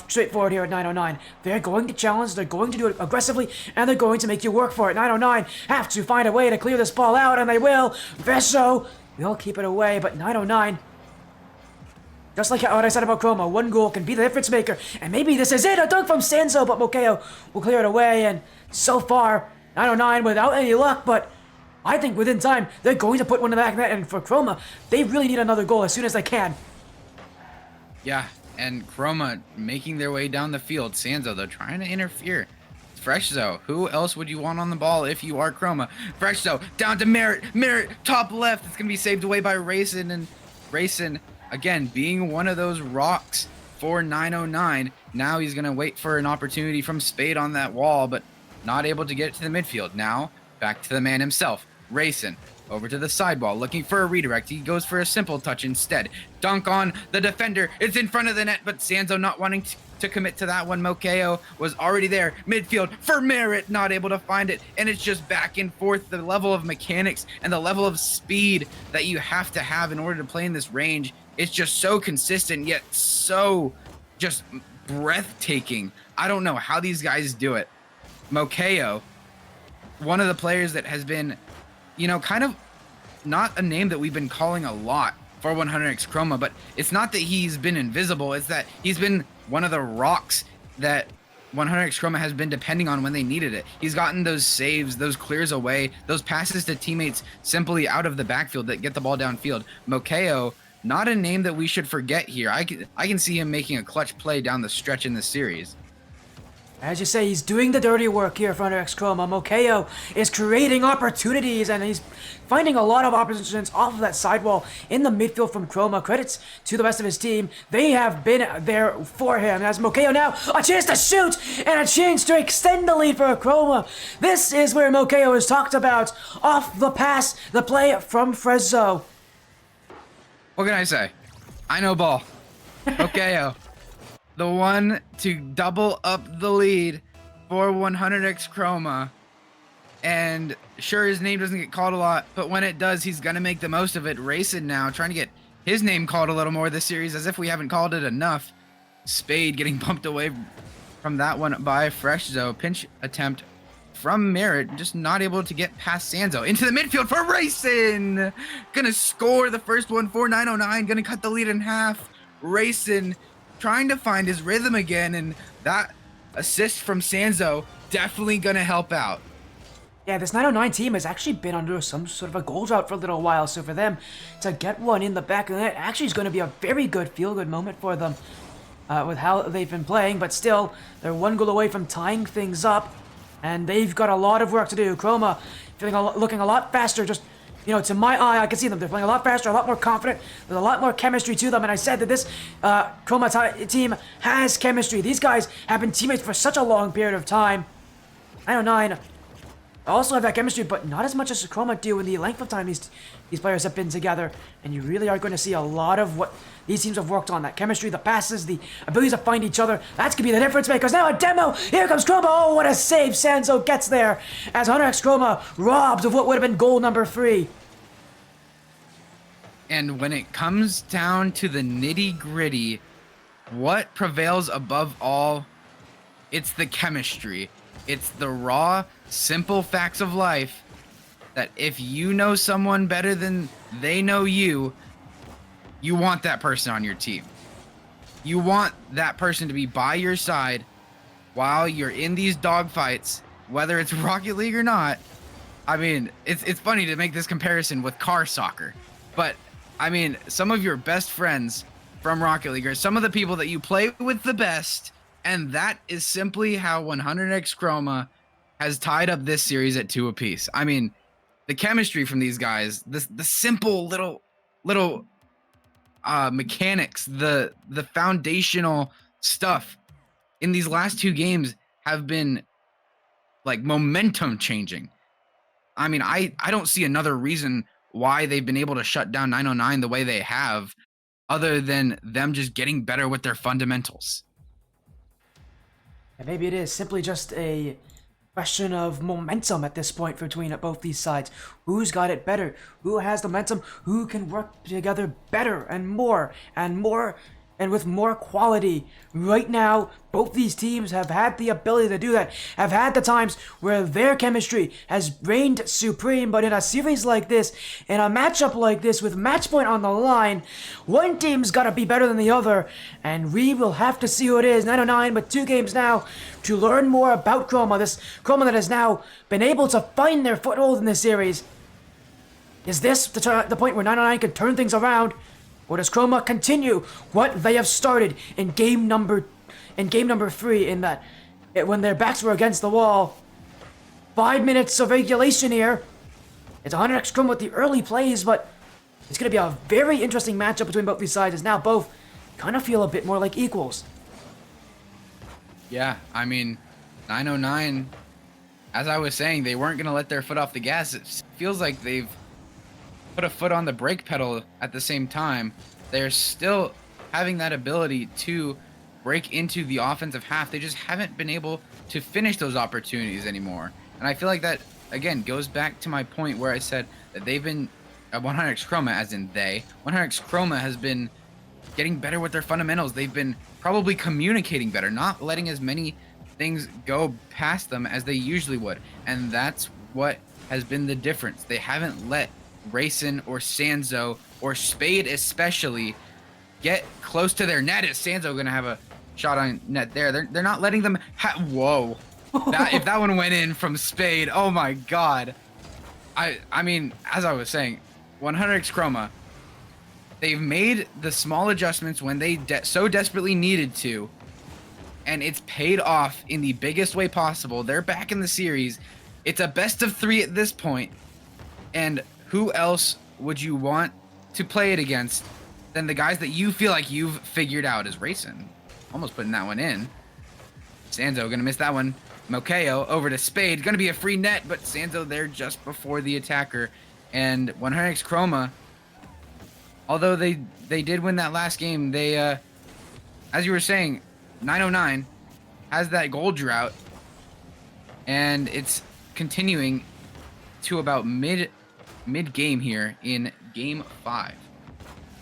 straightforward here at 909. They're going to challenge, they're going to do it aggressively, and they're going to make you work for it. 909 have to find a way to clear this ball out, and they will. Veso will keep it away, but 909, just like what I said about Chroma, one goal can be the difference maker, and maybe this is it, a dunk from Sanzo, but Mokeo will clear it away, and so far, 909 without any luck, but I think within time, they're going to put one in the back of that, and for Chroma, they really need another goal as soon as they can. Yeah, and Chroma making their way down the field. Sanzo, though, trying to interfere. Fresh Zoe, who else would you want on the ball if you are Chroma? Fresh Zoe, down to Merit. Merit, top left. It's going to be saved away by Racing. And Racing, again, being one of those rocks for 909. Now he's going to wait for an opportunity from Spade on that wall, but not able to get it to the midfield. Now, back to the man himself. Racing, over to the sidewall, looking for a redirect. He goes for a simple touch instead. Dunk on the defender. It's in front of the net, but Sanzo not wanting to commit to that one. Mokeo was already there. Midfield for Merit, not able to find it. And it's just back and forth. The level of mechanics and the level of speed that you have to have in order to play in this range, it's just so consistent, yet so just breathtaking. I don't know how these guys do it. Mokeo, one of the players that has been, kind of not a name that we've been calling a lot for 100x Chroma, but it's not that he's been invisible, it's that he's been one of the rocks that 100x Chroma has been depending on when they needed it. He's gotten those saves, those clears away, those passes to teammates simply out of the backfield that get the ball downfield. Mokeo, not a name that we should forget here. I can see him making a clutch play down the stretch in the series. As you say, he's doing the dirty work here for 100x Chroma. Mokeo is creating opportunities, and he's finding a lot of opportunities off of that sidewall in the midfield from Chroma. Credits to the rest of his team. They have been there for him. As Mokeo now, a chance to shoot, and a chance to extend the lead for Chroma. This is where Mokeo is talked about. Off the pass, the play from Frezzo. What can I say? I know ball. Mokeo. The one to double up the lead for 100x Chroma. And sure, his name doesn't get called a lot, but when it does, he's going to make the most of it. Racing now, trying to get his name called a little more this series, as if we haven't called it enough. Spade getting bumped away from that one by Fresh Zoe. Pinch attempt from Merit, just not able to get past Sanzo. Into the midfield for Racing! Gonna score the first one for 909, gonna cut the lead in half. Racing trying to find his rhythm again, and that assist from Sanzo definitely gonna help out. Yeah, this 909 team has actually been under some sort of a goal drought for a little while, so for them to get one in the back of the net actually is going to be a very good feel-good moment for them with how they've been playing, but still, they're one goal away from tying things up, and they've got a lot of work to do. Chroma looking a lot faster, just, you know, to my eye, I can see them. They're playing a lot faster, a lot more confident. There's a lot more chemistry to them, and I said that this Chroma team has chemistry. These guys have been teammates for such a long period of time. 909 also have that chemistry, but not as much as Chroma do in the length of time these players have been together. And you really are going to see a lot of what these teams have worked on. That chemistry, the passes, the abilities to find each other. That's going to be the difference makers. Now a demo. Here comes Chroma. Oh, what a save. Sanzo gets there as 100x Chroma robs of what would have been goal number 3. And when it comes down to the nitty-gritty, what prevails above all, it's the chemistry. It's the raw, simple facts of life that if you know someone better than they know you, you want that person on your team. You want that person to be by your side while you're in these dogfights, whether it's Rocket League or not. I mean, it's funny to make this comparison with car soccer, but I mean, some of your best friends from Rocket League are some of the people that you play with the best. And that is simply how 100x Chroma has tied up this series at 2 apiece. I mean, the chemistry from these guys, the simple little mechanics, the foundational stuff in these last 2 games have been like momentum changing. I mean, I don't see another reason why they've been able to shut down 909 the way they have, other than them just getting better with their fundamentals. And maybe it is simply just a question of momentum at this point between both these sides. Who's got it better? Who has the momentum? Who can work together better and more and with more quality? Right now, both these teams have had the ability to do that, have had the times where their chemistry has reigned supreme, but in a series like this, in a matchup like this with match point on the line, one team's gotta be better than the other, and we will have to see who it is. 909 with 2 games now to learn more about Chroma, this Chroma that has now been able to find their foothold in this series. Is this the point where 909 can turn things around? Or does Chroma continue what they have started in game number 3, in that when their backs were against the wall? 5 minutes of regulation here. It's 100x Chroma with the early plays, but it's going to be a very interesting matchup between both these sides, as now both kind of feel a bit more like equals. Yeah, I mean, 909, as I was saying, they weren't going to let their foot off the gas. It feels like they've put a foot on the brake pedal at the same time. They're still having that ability to break into the offensive half. They just haven't been able to finish those opportunities anymore. And I feel like that, again, goes back to my point where I said that they've been, 100x Chroma, as in they, 100x Chroma has been getting better with their fundamentals. They've been probably communicating better, not letting as many things go past them as they usually would. And that's what has been the difference. They haven't let Racing or Sanzo or Spade especially get close to their net. Is Sanzo gonna have a shot on net there? They're not letting them whoa. If that one went in from Spade, oh my god. I mean, as I was saying, 100x Chroma, they've made the small adjustments when they so desperately needed to, and it's paid off in the biggest way possible. They're back in the series. It's a best of 3 at this point, and who else would you want to play it against than the guys that you feel like you've figured out as Racing? Almost putting that one in. Sanzo gonna miss that one. Mokeo over to Spade. Gonna be a free net, but Sanzo there just before the attacker. And 100x Chroma, although they did win that last game, they, as you were saying, 909 has that goal drought, and it's continuing to about mid-game here in game 5.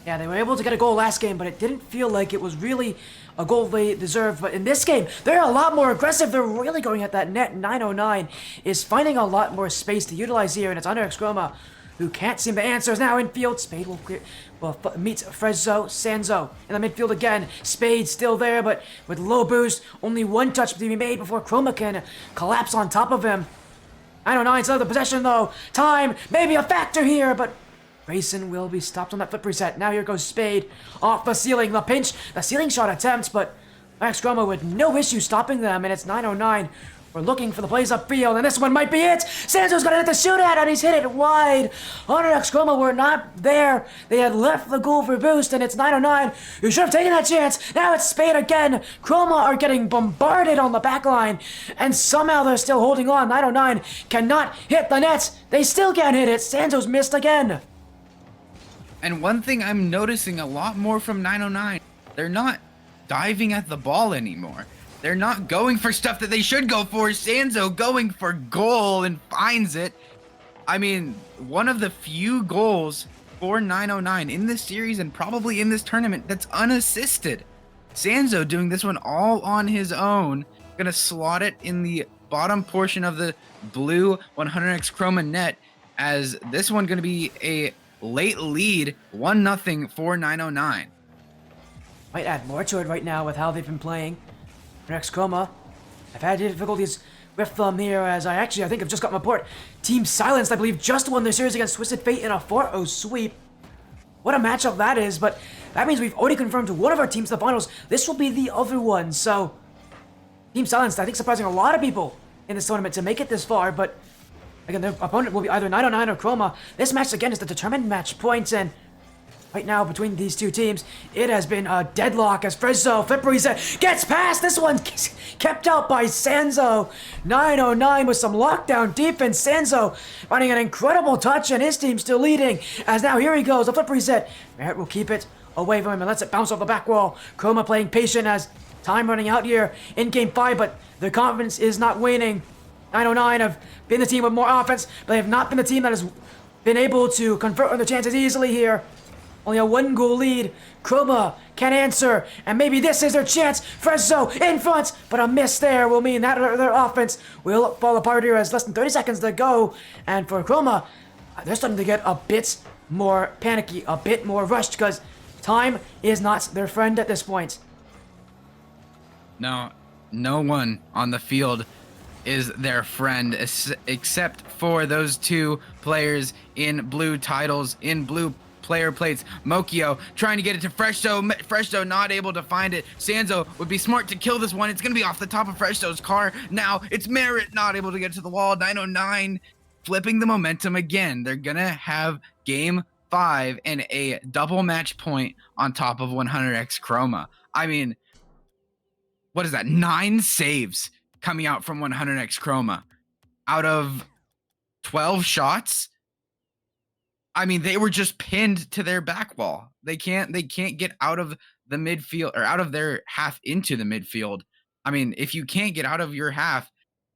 Yeah, they were able to get a goal last game, but it didn't feel like it was really a goal they deserved. But in this game, they're a lot more aggressive. They're really going at that net. 909 is finding a lot more space to utilize here, and it's 100x Chroma who can't seem to answer. Is now in field. Spade will clear. Well, meets Frezzo, Sanzo in the midfield again. Spade still there, but with low boost, only one touch to be made before Chroma can collapse on top of him. 909 still the possession though. Time may be a factor here, but Grayson will be stopped on that flip reset. Now here goes Spade off the ceiling. The pinch, the ceiling shot attempt, but Chroma with no issue stopping them, and it's 909. We're looking for the plays upfield, and this one might be it. Sanzo's gonna hit the shootout, and he's hit it wide. Chroma were not there. They had left the goal for boost, and it's 909. You should have taken that chance. Now it's Spade again. Chroma are getting bombarded on the back line, and somehow they're still holding on. 909 cannot hit the net. They still can't hit it. Sanzo's missed again. And one thing I'm noticing a lot more from 909, they're not diving at the ball anymore. They're not going for stuff that they should go for. Sanzo going for goal and finds it. I mean, one of the few goals for 909 in this series and probably in this tournament that's unassisted. Sanzo doing this one all on his own. Gonna slot it in the bottom portion of the blue 100x Chroma net, as this one gonna be a late lead, 1-0 for 909. Might add more to it right now with how they've been playing. Next Chroma, I've had difficulties with them here, as I think I've just got my report. Team Silenced, I believe, just won their series against Twisted Fate in a 4-0 sweep. What a matchup that is, but that means we've already confirmed one of our teams in the finals. This will be the other one, so Team Silenced, I think, surprising a lot of people in this tournament to make it this far, but again, their opponent will be either 909 or Chroma. This match, again, is the determined match points, and right now, between these two teams, it has been a deadlock as Frezzo, flip reset, gets past. This one kept out by Sanzo. 909 with some lockdown defense. Sanzo finding an incredible touch, and his team still leading. As now, here he goes, the flip reset. Merritt will keep it away from him and lets it bounce off the back wall. Chroma playing patient as time running out here in Game 5, but their confidence is not waning. 909 have been the team with more offense, but they have not been the team that has been able to convert on their chances easily here. Only a 1-goal lead. Chroma can answer, and maybe this is their chance. Frezzo in front, but a miss there will mean that their offense will fall apart here as less than 30 seconds to go. And for Chroma, they're starting to get a bit more panicky, a bit more rushed, because time is not their friend at this point. No one on the field is their friend except for those two players in blue titles, in blue player plates. Mokio trying to get it to Freshdo not able to find it. Sanzo would be smart to kill this one. It's gonna be off the top of Freshdo's car. Now it's Merritt not able to get to the wall. 909 flipping the momentum again. They're gonna have Game 5 and a double match point on top of 100x Chroma. I mean, what is that? 9 saves coming out from 100x Chroma out of 12 shots. I mean, they were just pinned to their back wall. They can't get out of the midfield, or out of their half into the midfield. I mean, if you can't get out of your half,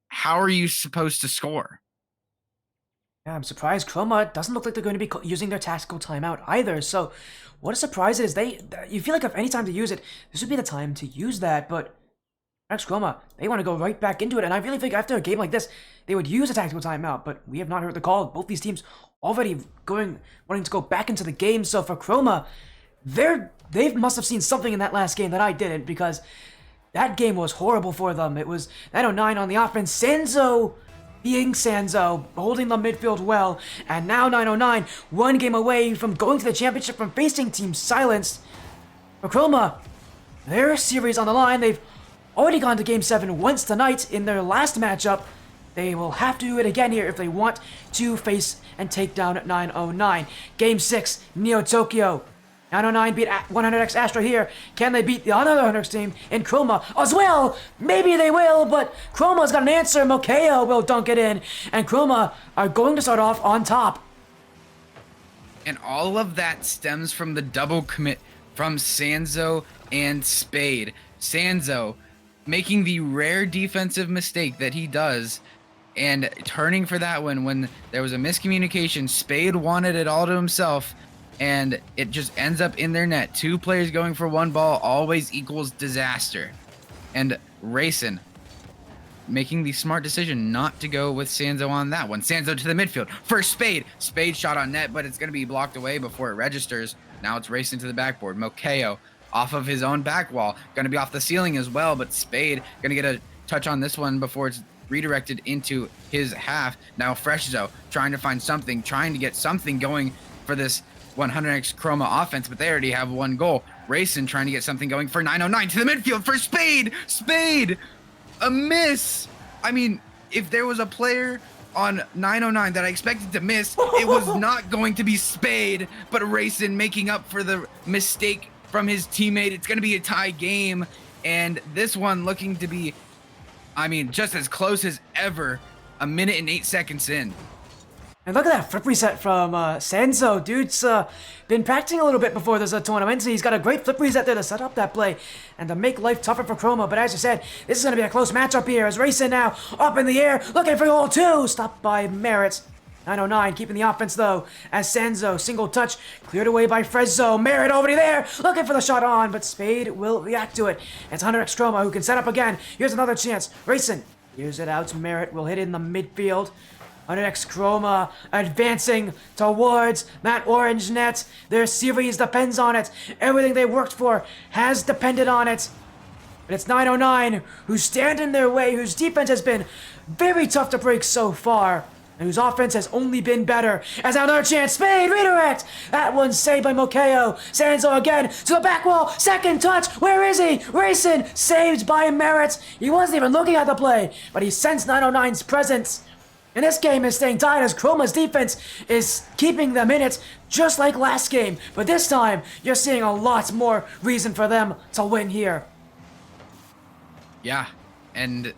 how are you supposed to score? Yeah, I'm surprised Chroma doesn't look like they're going to be using their tactical timeout either. So what a surprise it is. You feel like if any time to use it, this would be the time to use that, but next Chroma, they want to go right back into it, and I really think after a game like this, they would use a tactical timeout, but we have not heard the call. Both these teams already wanting to go back into the game, so for Chroma, they must have seen something in that last game that I didn't, because that game was horrible for them. It was 909 on the offense, Sanzo being Sanzo, holding the midfield well, and now 909, one game away from going to the championship from facing Team Silenced. For Chroma, their series on the line, they've already gone to Game 7 once tonight in their last matchup. They will have to do it again here if they want to face and take down 909. Game 6, Neo Tokyo. 909 beat 100x Astra here. Can they beat the other 100x team in Chroma as well? Maybe they will, but Chroma's got an answer. Mokeo will dunk it in, and Chroma are going to start off on top. And all of that stems from the double commit from Sanzo and Spade. Sanzo making the rare defensive mistake that he does and turning for that one when there was a miscommunication. Spade wanted it all to himself, and it just ends up in their net. 2 players going for 1 ball always equals disaster. And Racing making the smart decision not to go with Sanzo on that one. Sanzo to the midfield. First Spade. Spade shot on net, but it's going to be blocked away before it registers. Now it's racing to the backboard. Mokeo off of his own back wall. Going to be off the ceiling as well, but Spade going to get a touch on this one before it's redirected into his half. Now Freshzo trying to find something, trying to get something going for this 100x Chroma offense, but they already have one goal. Racing trying to get something going for 909 to the midfield for Spade. Spade, a miss. I mean, if there was a player on 909 that I expected to miss, it was not going to be Spade, but Racing making up for the mistake from his teammate. It's going to be a tie game, and this one looking to be, I mean, just as close as ever, a minute and 8 seconds in. And look at that flip reset from Senzo. Dude's been practicing a little bit before this tournament, so he's got a great flip reset there to set up that play and to make life tougher for Chroma. But as you said, this is going to be a close matchup here as Racing now up in the air, looking for goal 2. Stopped by Merritt. 909 keeping the offense though, as Senzo, single touch, cleared away by Frezzo. Merritt over there, looking for the shot on, but Spade will react to it. It's 100x Chroma who can set up again. Here's another chance. Racing, here's it out. Merritt will hit it in the midfield. 100x Chroma advancing towards that orange net. Their series depends on it. Everything they worked for has depended on it. But it's 909 who's stand in their way, whose defense has been very tough to break so far, and whose offense has only been better. As another chance, Spade, redirect! That one's saved by Mokeo. Sanzo again to the back wall, second touch, where is he? Racing, saved by Merritt. He wasn't even looking at the play, but he sensed 909's presence. And this game is staying tight as Chroma's defense is keeping them in it, just like last game. But this time, you're seeing a lot more reason for them to win here. Yeah, and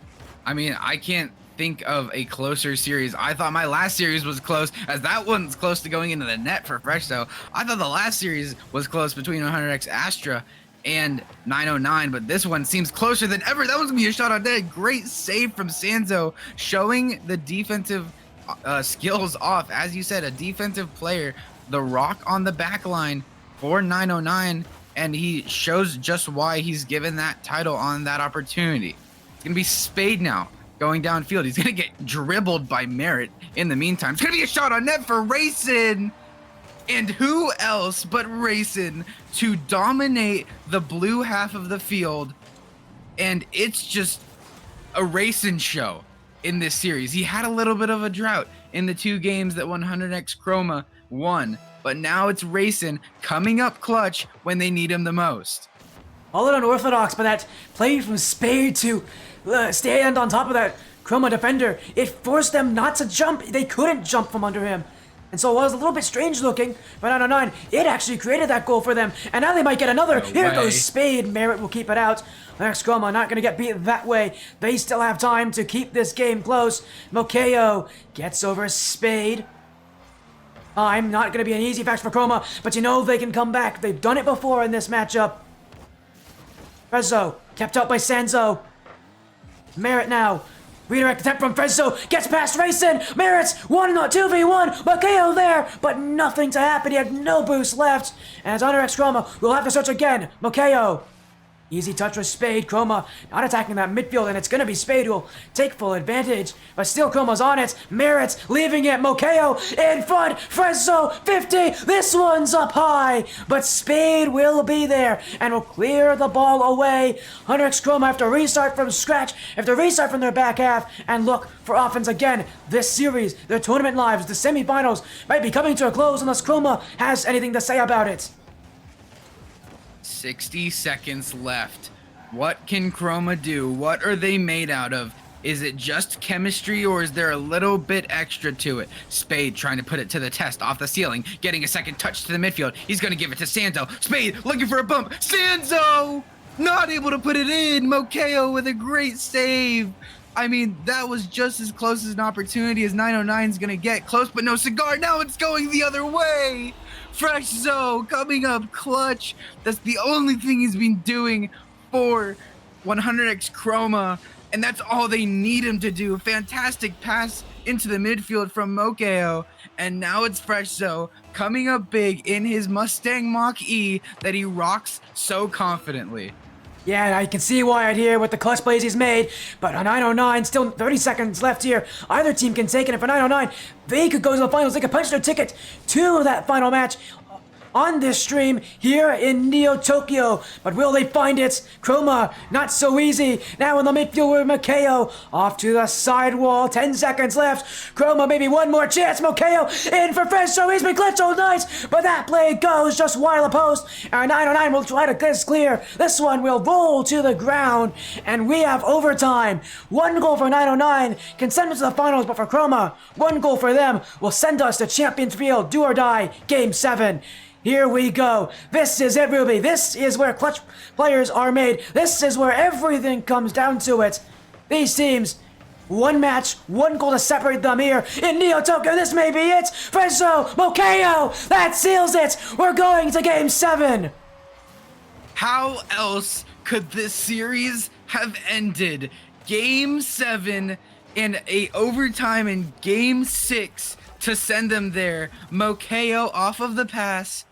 I mean, I can't think of a closer series. I thought my last series was close, as that one's close to going into the net for Freshzo. I thought the last series was close between 100x Astra and 909, but this one seems closer than ever. That one's gonna be a shot on net. Great save from Sanzo, showing the defensive skills off. As you said, a defensive player, the rock on the back line for 909, and he shows just why he's given that title on that opportunity. It's gonna be Spade now going downfield. He's gonna get dribbled by Merritt in the meantime. It's gonna be a shot on net for Racing. And who else but Racing to dominate the blue half of the field? And it's just a Racing show in this series. He had a little bit of a drought in the 2 games that 100x Chroma won, but now it's Racing coming up clutch when they need him the most. All in unorthodox, but that play from Spade to stand on top of that Chroma defender, it forced them not to jump. They couldn't jump from under him. And so it was a little bit strange looking, but 909, it actually created that goal for them. And now they might get another. No Here way. goes Spade. Merritt will keep it out. Next Chroma not going to get beat that way. They still have time to keep this game close. Mokeo gets over Spade. I'm not going to be an easy fact for Chroma, but you know they can come back. They've done it before in this matchup. Frezzo kept up by Sanzo. Merritt now. Redirect attempt from Frezzo, gets past Racing, Merritt's 2v1, Mokeo there, but nothing to happen, he had no boost left, and as 100x Chroma will have to search again, Mokeo. Easy touch with Spade, Chroma not attacking that midfield, and it's going to be Spade who will take full advantage, but still Chroma's on it, Merritt leaving it, Mokeo in front, Frezzo 50, this one's up high, but Spade will be there, and will clear the ball away. 100x Chroma have to restart from scratch, have to restart from their back half, and look for offense again. This series, their tournament lives, the semifinals, might be coming to a close unless Chroma has anything to say about it. 60 seconds left. What can Chroma do? What are they made out of? Is it just chemistry, or is there a little bit extra to it? Spade trying to put it to the test off the ceiling, getting a second touch to the midfield. He's going to give it to Sanzo. Spade looking for a bump. Sanzo not able to put it in. Mokeo with a great save. I mean, that was just as close as an opportunity as 909's going to get. Close, but no cigar. Now it's going the other way. Freshzo coming up clutch. That's the only thing he's been doing for 100x Chroma, and that's all they need him to do. Fantastic pass into the midfield from Mokeo, and now it's Freshzo coming up big in his Mustang Mach-E that he rocks so confidently. Yeah, and I can see Wyatt here with the clutch plays he's made, but on 909, still 30 seconds left here. Either team can take it, and for 909, they could go to the finals. They could punch their ticket to that final match. on this stream here in Neo Tokyo. But will they find it? Chroma, not so easy. Now in the midfield with Makeo. Off to the side wall. 10 seconds left. Chroma, maybe one more chance. Makeo in for Frenzo. He's been glitched all night. But that play goes just wide of the post. And 909 will try to get this clear. This one will roll to the ground. And we have overtime. One goal for 909 can send us to the finals. But for Chroma, one goal for them will send us to Champions Field. Do or die. Game 7. Here we go. This is it, rubii. This is where clutch players are made. This is where everything comes down to it. These teams, one match, one goal to separate them here in Neo Tokyo. This may be it. Frenzo, Makeo, that seals it. We're going to Game 7. How else could this series have ended? Game 7 and a overtime in Game 6 to send them there. Makeo off of the pass.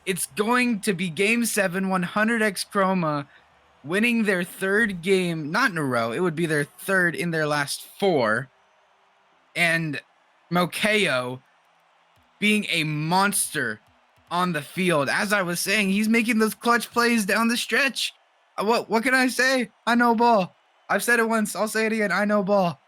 It's going to be Game 7, 100x Chroma, winning their third game, not in a row, it would be their third in their last 4. And Makeo being a monster on the field. As I was saying, he's making those clutch plays down the stretch. What can I say? I know ball. I've said it once, I'll say it again, I know ball.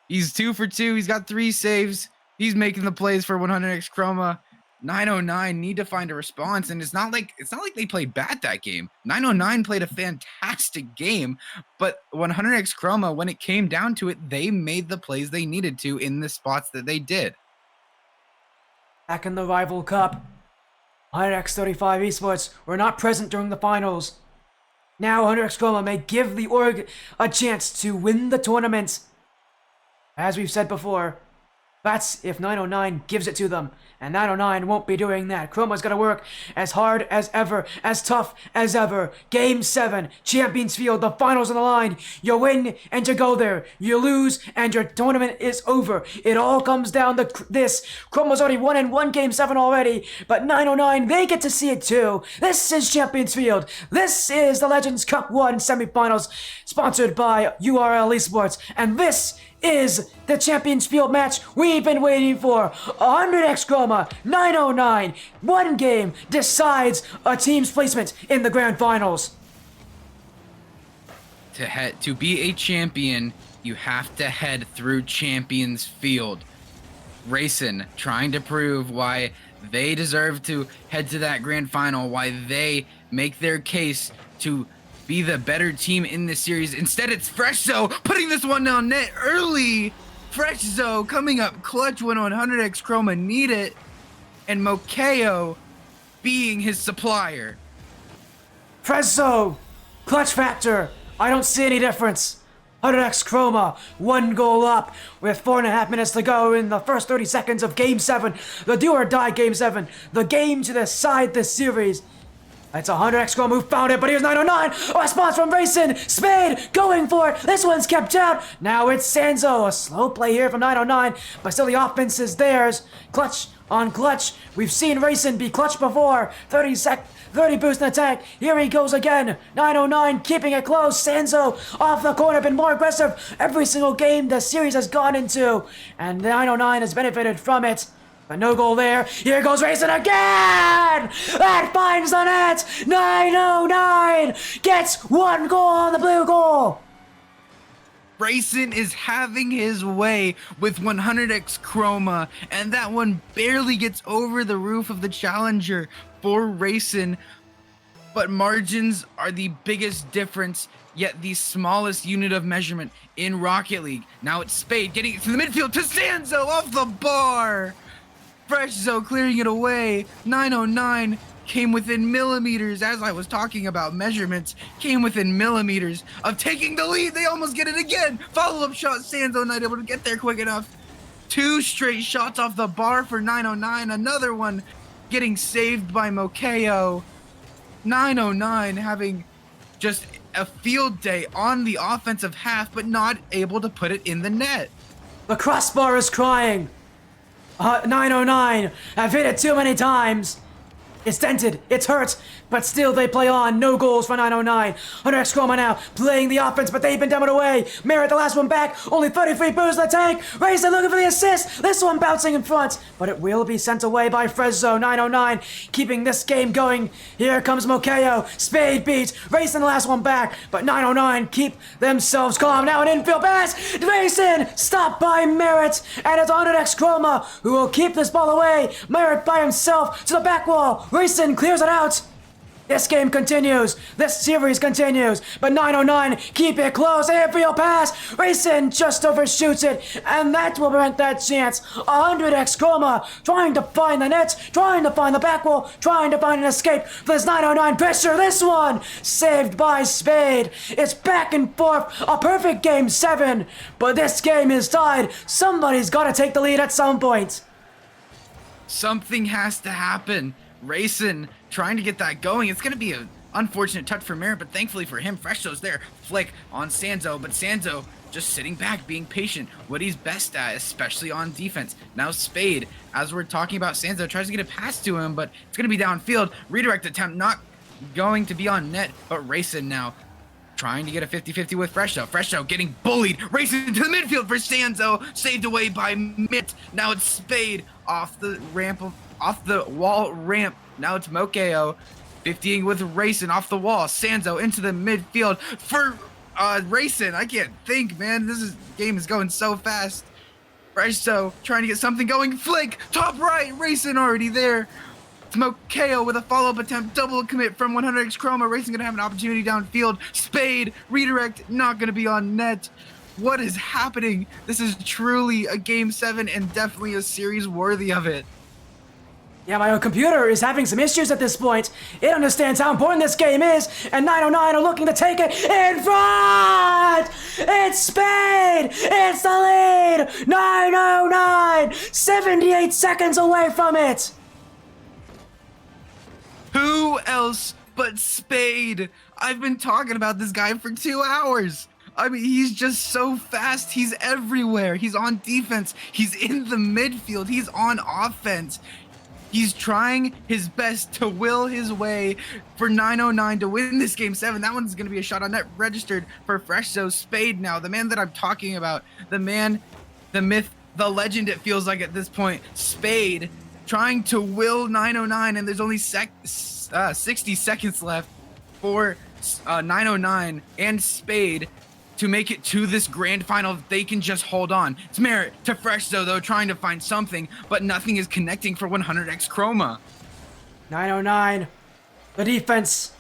He's 2 for 2, he's got 3 saves. He's making the plays for 100x Chroma. 909 need to find a response, and it's not like they played bad that game. 909 played a fantastic game, but 100x Chroma, when it came down to it, they made the plays they needed to in the spots that they did. Back in the Rival Cup, 100x35 Esports were not present during the finals. Now 100x Chroma may give the org a chance to win the tournament. As we've said before, that's if 909 gives it to them. And 909 won't be doing that. Chroma's gonna work as hard as ever, as tough as ever. Game 7, Champions Field, the finals on the line. You win and you go there. You lose and your tournament is over. It all comes down to this. Chroma's already won in one Game 7 already, but 909, they get to see it too. This is Champions Field. This is the Legends Cup 1 semifinals, sponsored by URL Esports. And this is the Champions Field match we've been waiting for. 100x Chroma, 909, one game decides a team's placement in the grand finals. To be a champion, you have to head through Champions Field. Racing, trying to prove why they deserve to head to that grand final, why they make their case to be the better team in this series. Instead, it's Freshzo putting this one down net early. Freshzo coming up clutch when 100x Chroma need it, and Makeo being his supplier. Freshzo, clutch factor. I don't see any difference. 100x Chroma, one goal up with 4.5 minutes to go in the first 30 seconds of Game 7. The do or die Game 7. The game to decide this series. It's 100x Chroma who found it, but here's 909. A response from Racing. Spade going for it. This one's kept out. Now it's Sanzo. A slow play here from 909, but still the offense is theirs. Clutch on clutch. We've seen Racing be clutch before. 30 boost in attack. Here he goes again. 909 keeping it close. Sanzo off the corner, been more aggressive every single game the series has gone into, and 909 has benefited from it. But no goal there. Here goes Racing again! That finds the net! 909 gets one goal on the blue goal! Racing is having his way with 100x Chroma, and that one barely gets over the roof of the Challenger for Racing. But margins are the biggest difference, yet the smallest unit of measurement in Rocket League. Now it's Spade getting it to the midfield to Sanzo off the bar! Freshzo clearing it away. 909 came within millimeters, as I was talking about measurements, came within millimeters of taking the lead. They almost get it again. Follow-up shot, Sanzo not able to get there quick enough. 2 straight shots off the bar for 909. Another one getting saved by Makeo. 909 having just a field day on the offensive half, but not able to put it in the net. The crossbar is crying. 909 have hit it too many times. It's dented, it's hurt, but still they play on. No goals for 909. Under X Chroma now playing the offense, but they've been demoed away. Merritt, the last one back, only 33 boosts in the tank. Racing looking for the assist. This one bouncing in front, but it will be sent away by Frezzo. 909 keeping this game going. Here comes Mokeo. Spade beats. Racing the last one back, but 909 keep themselves calm. Now an infield pass. Racing stopped by Merritt, and it's Under X Chroma who will keep this ball away. Merritt by himself to the back wall. Racing clears it out. This game continues. This series continues. But 909 keep it close. Airfield pass. Racing just overshoots it. And that will prevent that chance. 100x Chroma trying to find the net. Trying to find the back wall. Trying to find an escape for this 909 pressure. This one saved by Spade. It's back and forth. A perfect game 7. But this game is tied. Somebody's got to take the lead at some point. Something has to happen. Racing trying to get that going. It's going to be an unfortunate touch for Merritt, but thankfully for him, Freshto's there. Flick on Sanzo, but Sanzo just sitting back, being patient, what he's best at, especially on defense. Now Spade, as we're talking about, Sanzo tries to get a pass to him, but it's going to be downfield. Redirect attempt, not going to be on net, but Racing now trying to get a 50-50 with Freshto. Freshto getting bullied, racing to the midfield for Sanzo, saved away by Mitt. Now it's Spade off the ramp, off the wall ramp. Now it's Mokeo 50ing with Racing off the wall. Sanzo into the midfield for Racing. I can't think, man. Game is going so fast. Freshto trying to get something going. Flick, top right, Racing already there. It's Mokeo with a follow-up attempt, double commit from 100x Chroma. Racing gonna have an opportunity downfield. Spade, redirect, not gonna be on net. What is happening? This is truly a game 7 and definitely a series worthy of it. Yeah, my own computer is having some issues at this point. It understands how important this game is, and 909 are looking to take it in front! It's Spade! It's the lead! 909! 78 seconds away from it! Who else but Spade? I've been talking about this guy for 2 hours. I mean, he's just so fast. He's everywhere. He's on defense. He's in the midfield. He's on offense. He's trying his best to will his way for 909 to win this game 7. That one's going to be a shot on net registered for Freshto. Spade now, the man that I'm talking about, the man, the myth, the legend, it feels like at this point. Spade trying to will 909, and there's only 60 seconds left for 909 and Spade to make it to this grand final. If they can just hold on. It's Merritt to Freshto, though, trying to find something, but nothing is connecting for 100x Chroma. 909, the defense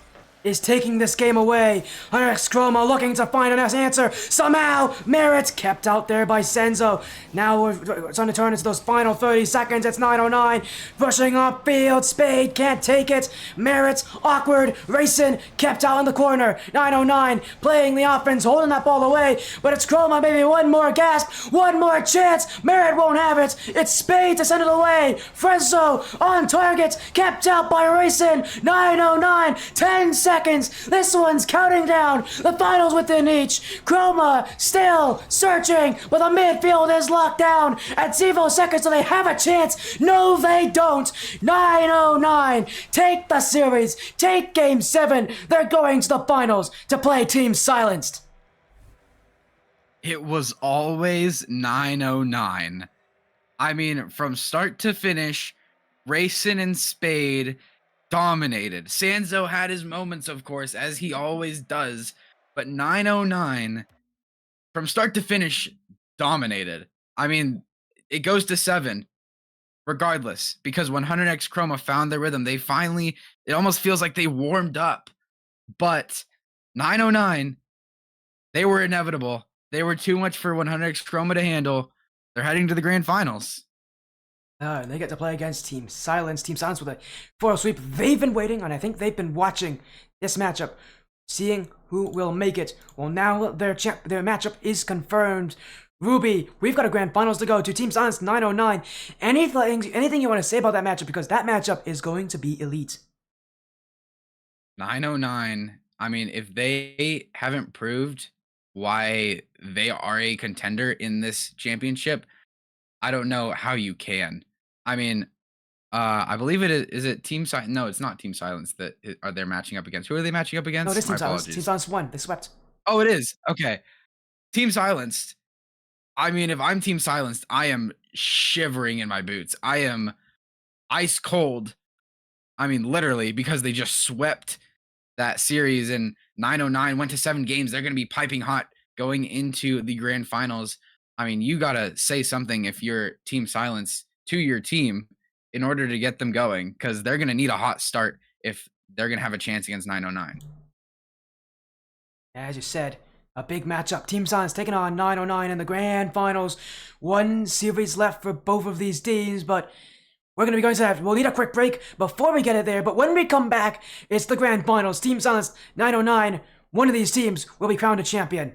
is taking this game away. 100x Chroma looking to find an answer. Somehow, Merritt kept out there by Senzo. Now it's on to turn into those final 30 seconds. It's 909 pushing upfield. Spade can't take it. Merritt awkward. Racing kept out in the corner. 909 playing the offense, holding that ball away. But it's Chroma, maybe one more gasp, one more chance. Merritt won't have it. It's Spade to send it away. Frezzo on target, kept out by Racing. 909, 10 seconds. This one's counting down. The finals within each. Chroma still searching, but the midfield is locked down at 0 seconds, so they have a chance. No, they don't. 909 take the series. Take game 7. They're going to the finals to play Team Silenced. It was always 909. I mean, from start to finish, Racing and Spade dominated. Sanzo had his moments, of course, as he always does, but 909 from start to finish dominated. I mean, it goes to 7 regardless, because 100x Chroma found their rhythm. They finally, it almost feels like they warmed up, but 909, they were inevitable. They were too much for 100x Chroma to handle. They're heading to the grand finals. And they get to play against Team Silence. Team Silence with a 4-0 sweep. They've been waiting, and I think they've been watching this matchup, seeing who will make it. Well, now their matchup is confirmed. rubii, we've got a grand finals to go to. Team Silence 909. Anything you want to say about that matchup? Because that matchup is going to be elite. 909. I mean, if they haven't proved why they are a contender in this championship, I don't know how you can. I mean, I believe it is it Team Silence? No, it's not Team Silence that are they matching up against. Who are they matching up No, it against? is My Team Silence. Team apologies. Silence won. They swept. Oh, it is. Okay. Team Silenced. I mean, if I'm Team Silenced, I am shivering in my boots. I am ice cold. I mean, literally, because they just swept that series in 909, went to 7 games. They're going to be piping hot going into the grand finals. I mean, you got to say something if you're Team Silence to your team in order to get them going, because they're going to need a hot start if they're going to have a chance against 909. As you said, a big matchup. Team Silence taking on 909 in the grand finals. One series left for both of these teams, but we're going to be going to that. We'll need a quick break before we get it there, but when we come back, it's the grand finals. Team Silence 909. One of these teams will be crowned a champion.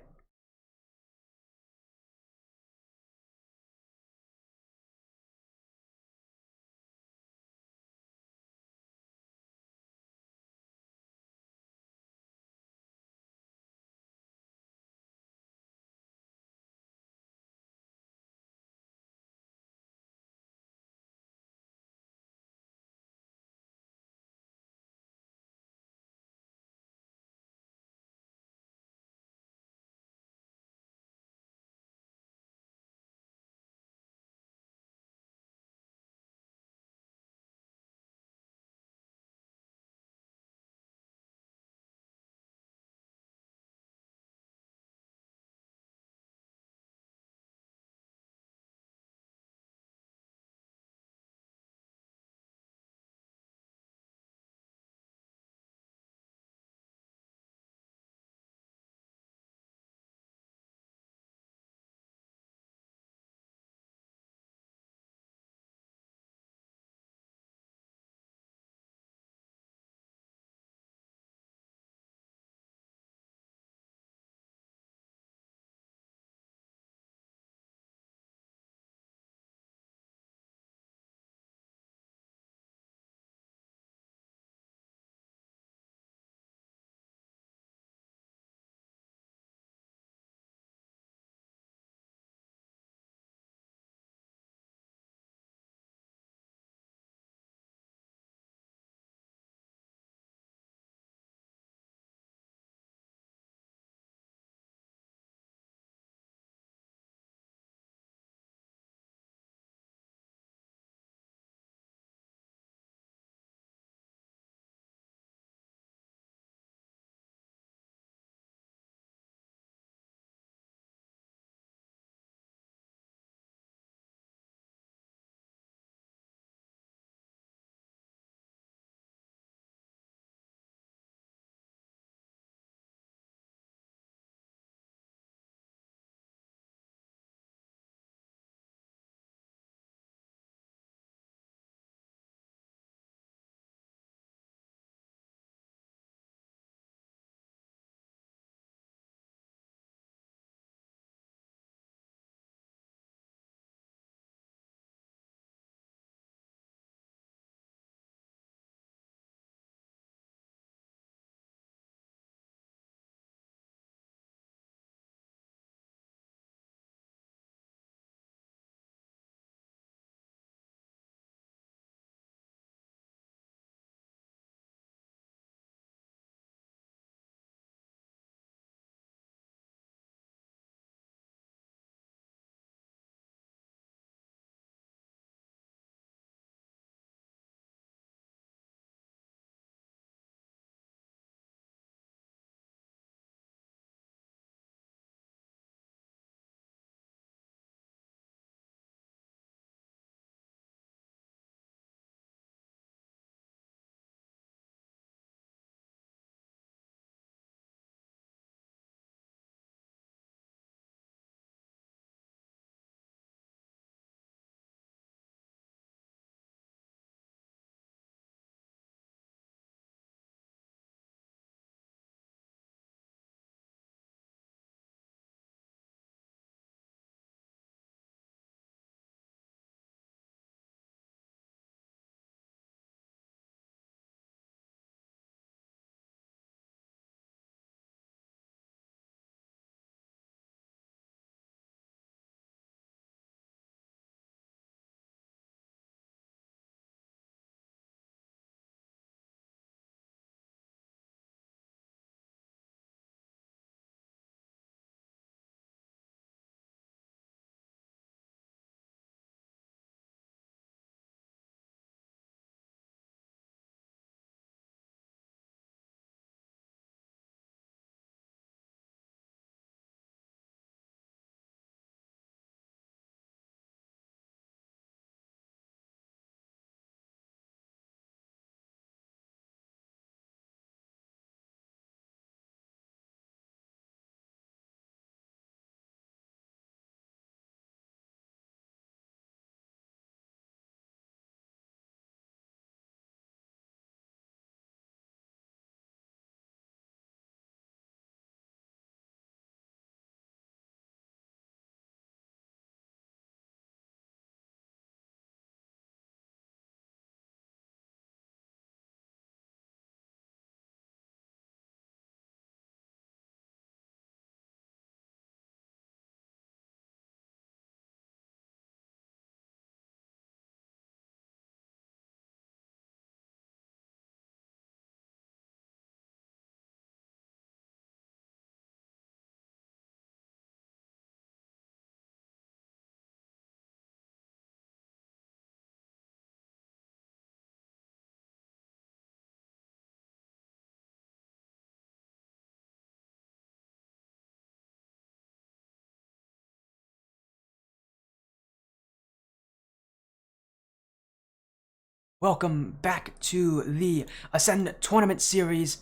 Welcome back to the Ascend Tournament Series.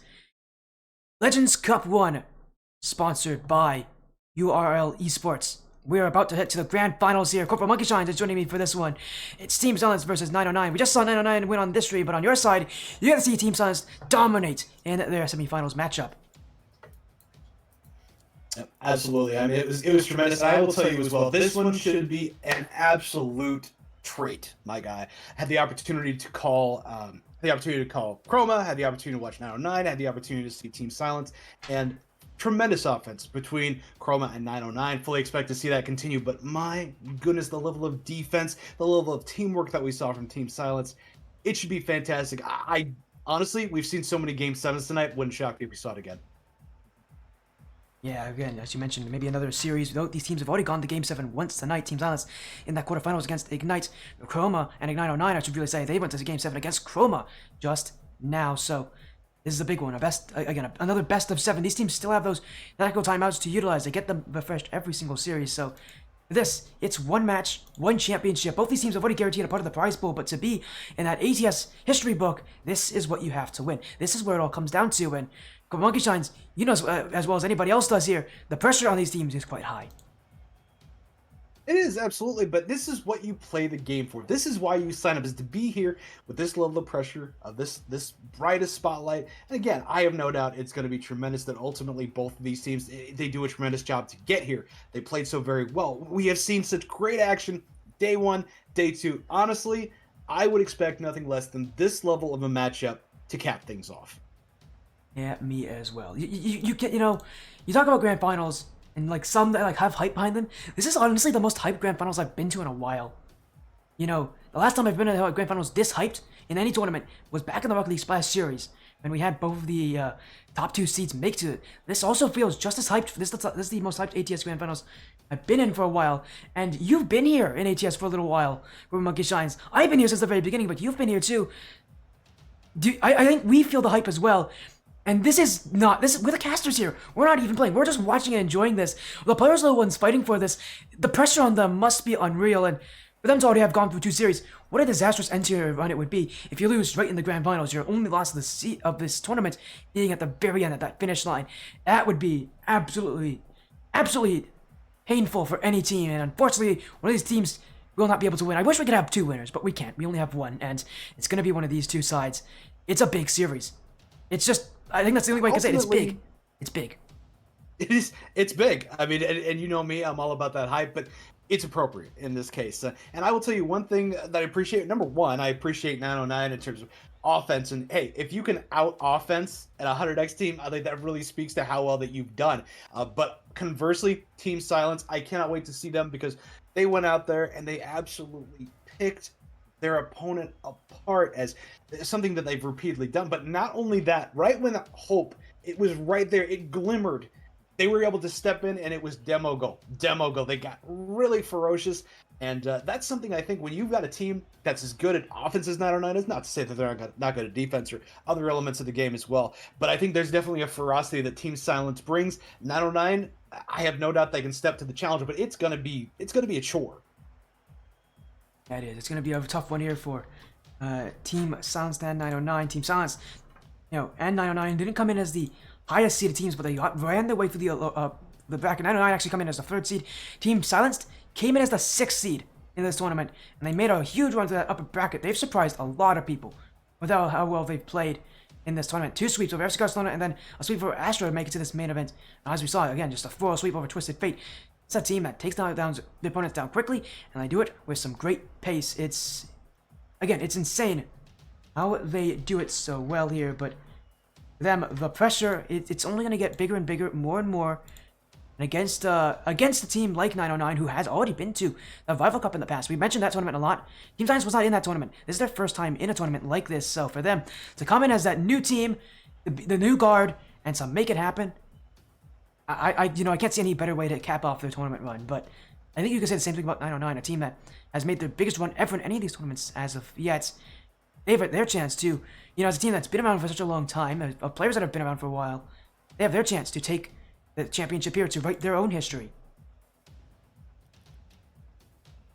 Legends Cup 1, sponsored by URL Esports. We're about to head to the grand finals here. CplMonkeyshines is joining me for this one. It's Team Silence versus 909. We just saw 909 win on this stream, but on your side, you get to see Team Silence dominate in their semifinals matchup. Absolutely. I mean, it was tremendous. I will tell you as well, this one should be an absolute treat, my guy. Had the opportunity to call Chroma, had the opportunity to watch 909, had the opportunity to see Team Silence, and tremendous offense between Chroma and 909. Fully expect to see that continue, but my goodness, the level of defense, the level of teamwork that we saw from Team Silence, it should be fantastic. I honestly, we've seen so many Game 7s tonight, wouldn't shock me if we saw it again. Yeah, again, as you mentioned, maybe another series. These teams have already gone to Game 7 once tonight. Team Silence in that quarterfinals against Ignite. Chroma and Ignite 09, I should really say, they went to Game 7 against Chroma just now. So this is a big one. Another best of 7. These teams still have those tactical timeouts to utilize. They get them refreshed every single series. So this, it's one match, one championship. Both these teams have already guaranteed a part of the prize pool, but to be in that ATS history book, this is what you have to win. This is where it all comes down to. And CplMonkeyshines, you know as well as anybody else does here, the pressure on these teams is quite high. It is, absolutely, but this is what you play the game for. This is why you sign up, is to be here with this level of pressure, of this brightest spotlight. And again, I have no doubt it's going to be tremendous that ultimately both of these teams, they do a tremendous job to get here. They played so very well. We have seen such great action day 1, day 2. Honestly, I would expect nothing less than this level of a matchup to cap things off. Yeah, me as well. You get, you talk about grand finals and like some that like have hype behind them. This is honestly the most hyped grand finals I've been to in a while. The last time I've been to a grand finals this hyped in any tournament was back in the Rocket League Splash series when we had both of the top 2 seeds make to it. This also feels just as hyped. This is the most hyped ATS grand finals I've been in for a while, and you've been here in ATS for a little while. CplMonkeyshines, I've been here since the very beginning, but you've been here too. I think we feel the hype as well. And we're the casters here. We're not even playing. We're just watching and enjoying this. The players are the ones fighting for this. The pressure on them must be unreal. And for them to already have gone through 2 series, what a disastrous end to your run it would be if you lose right in the grand finals. Your only loss of this tournament being at the very end, at that finish line. That would be absolutely, absolutely painful for any team. And unfortunately, one of these teams will not be able to win. I wish we could have 2 winners, but we can't. We only have 1. And it's going to be one of these 2 sides. It's a big series. It's just, I think that's the only way I can say it. It's big. It's big. It's big. I mean, and you know me, I'm all about that hype, but it's appropriate in this case. And I will tell you one thing that I appreciate. Number one, I appreciate 909 in terms of offense. And hey, if you can out offense at a 100x team, I think that really speaks to how well that you've done. But conversely, Team Silence, I cannot wait to see them because they went out there and they absolutely picked their opponent apart as something that they've repeatedly done. But not only that, right when hope, it was right there, it glimmered, they were able to step in and it was demo go. They got really ferocious. And that's something I think when you've got a team that's as good at offense as 909 is, not to say that they're not good at defense or other elements of the game as well. But I think there's definitely a ferocity that Team Silence brings. 909, I have no doubt they can step to the challenge, but it's gonna be a chore. That is. It's going to be a tough one here for Team Silence and 909. Team Silence, and 909 didn't come in as the highest seeded teams, but they ran their way through the bracket. 909 actually come in as the 3rd seed. Team Silence came in as the 6th seed in this tournament, and they made a huge run to that upper bracket. They've surprised a lot of people with how well they've played in this tournament. 2 sweeps over FC Carcelona, and then a sweep over Astro to make it to this main event. And as we saw, again, just a 4 sweep over Twisted Fate. It's a team that takes down the opponents down quickly, and they do it with some great pace. It's insane how they do it so well here, but for them, the pressure, it's only going to get bigger and bigger, more and more. And against a team like 909, who has already been to the Rival Cup in the past. We mentioned that tournament a lot. Team Silence was not in that tournament. This is their first time in a tournament like this, so for them to come in as that new team, the new guard, and to make it happen, I can't see any better way to cap off their tournament run, but I think you can say the same thing about 909, a team that has made their biggest run ever in any of these tournaments as of yet. They have their chance to, as a team that's been around for such a long time, of players that have been around for a while, they have their chance to take the championship here to write their own history.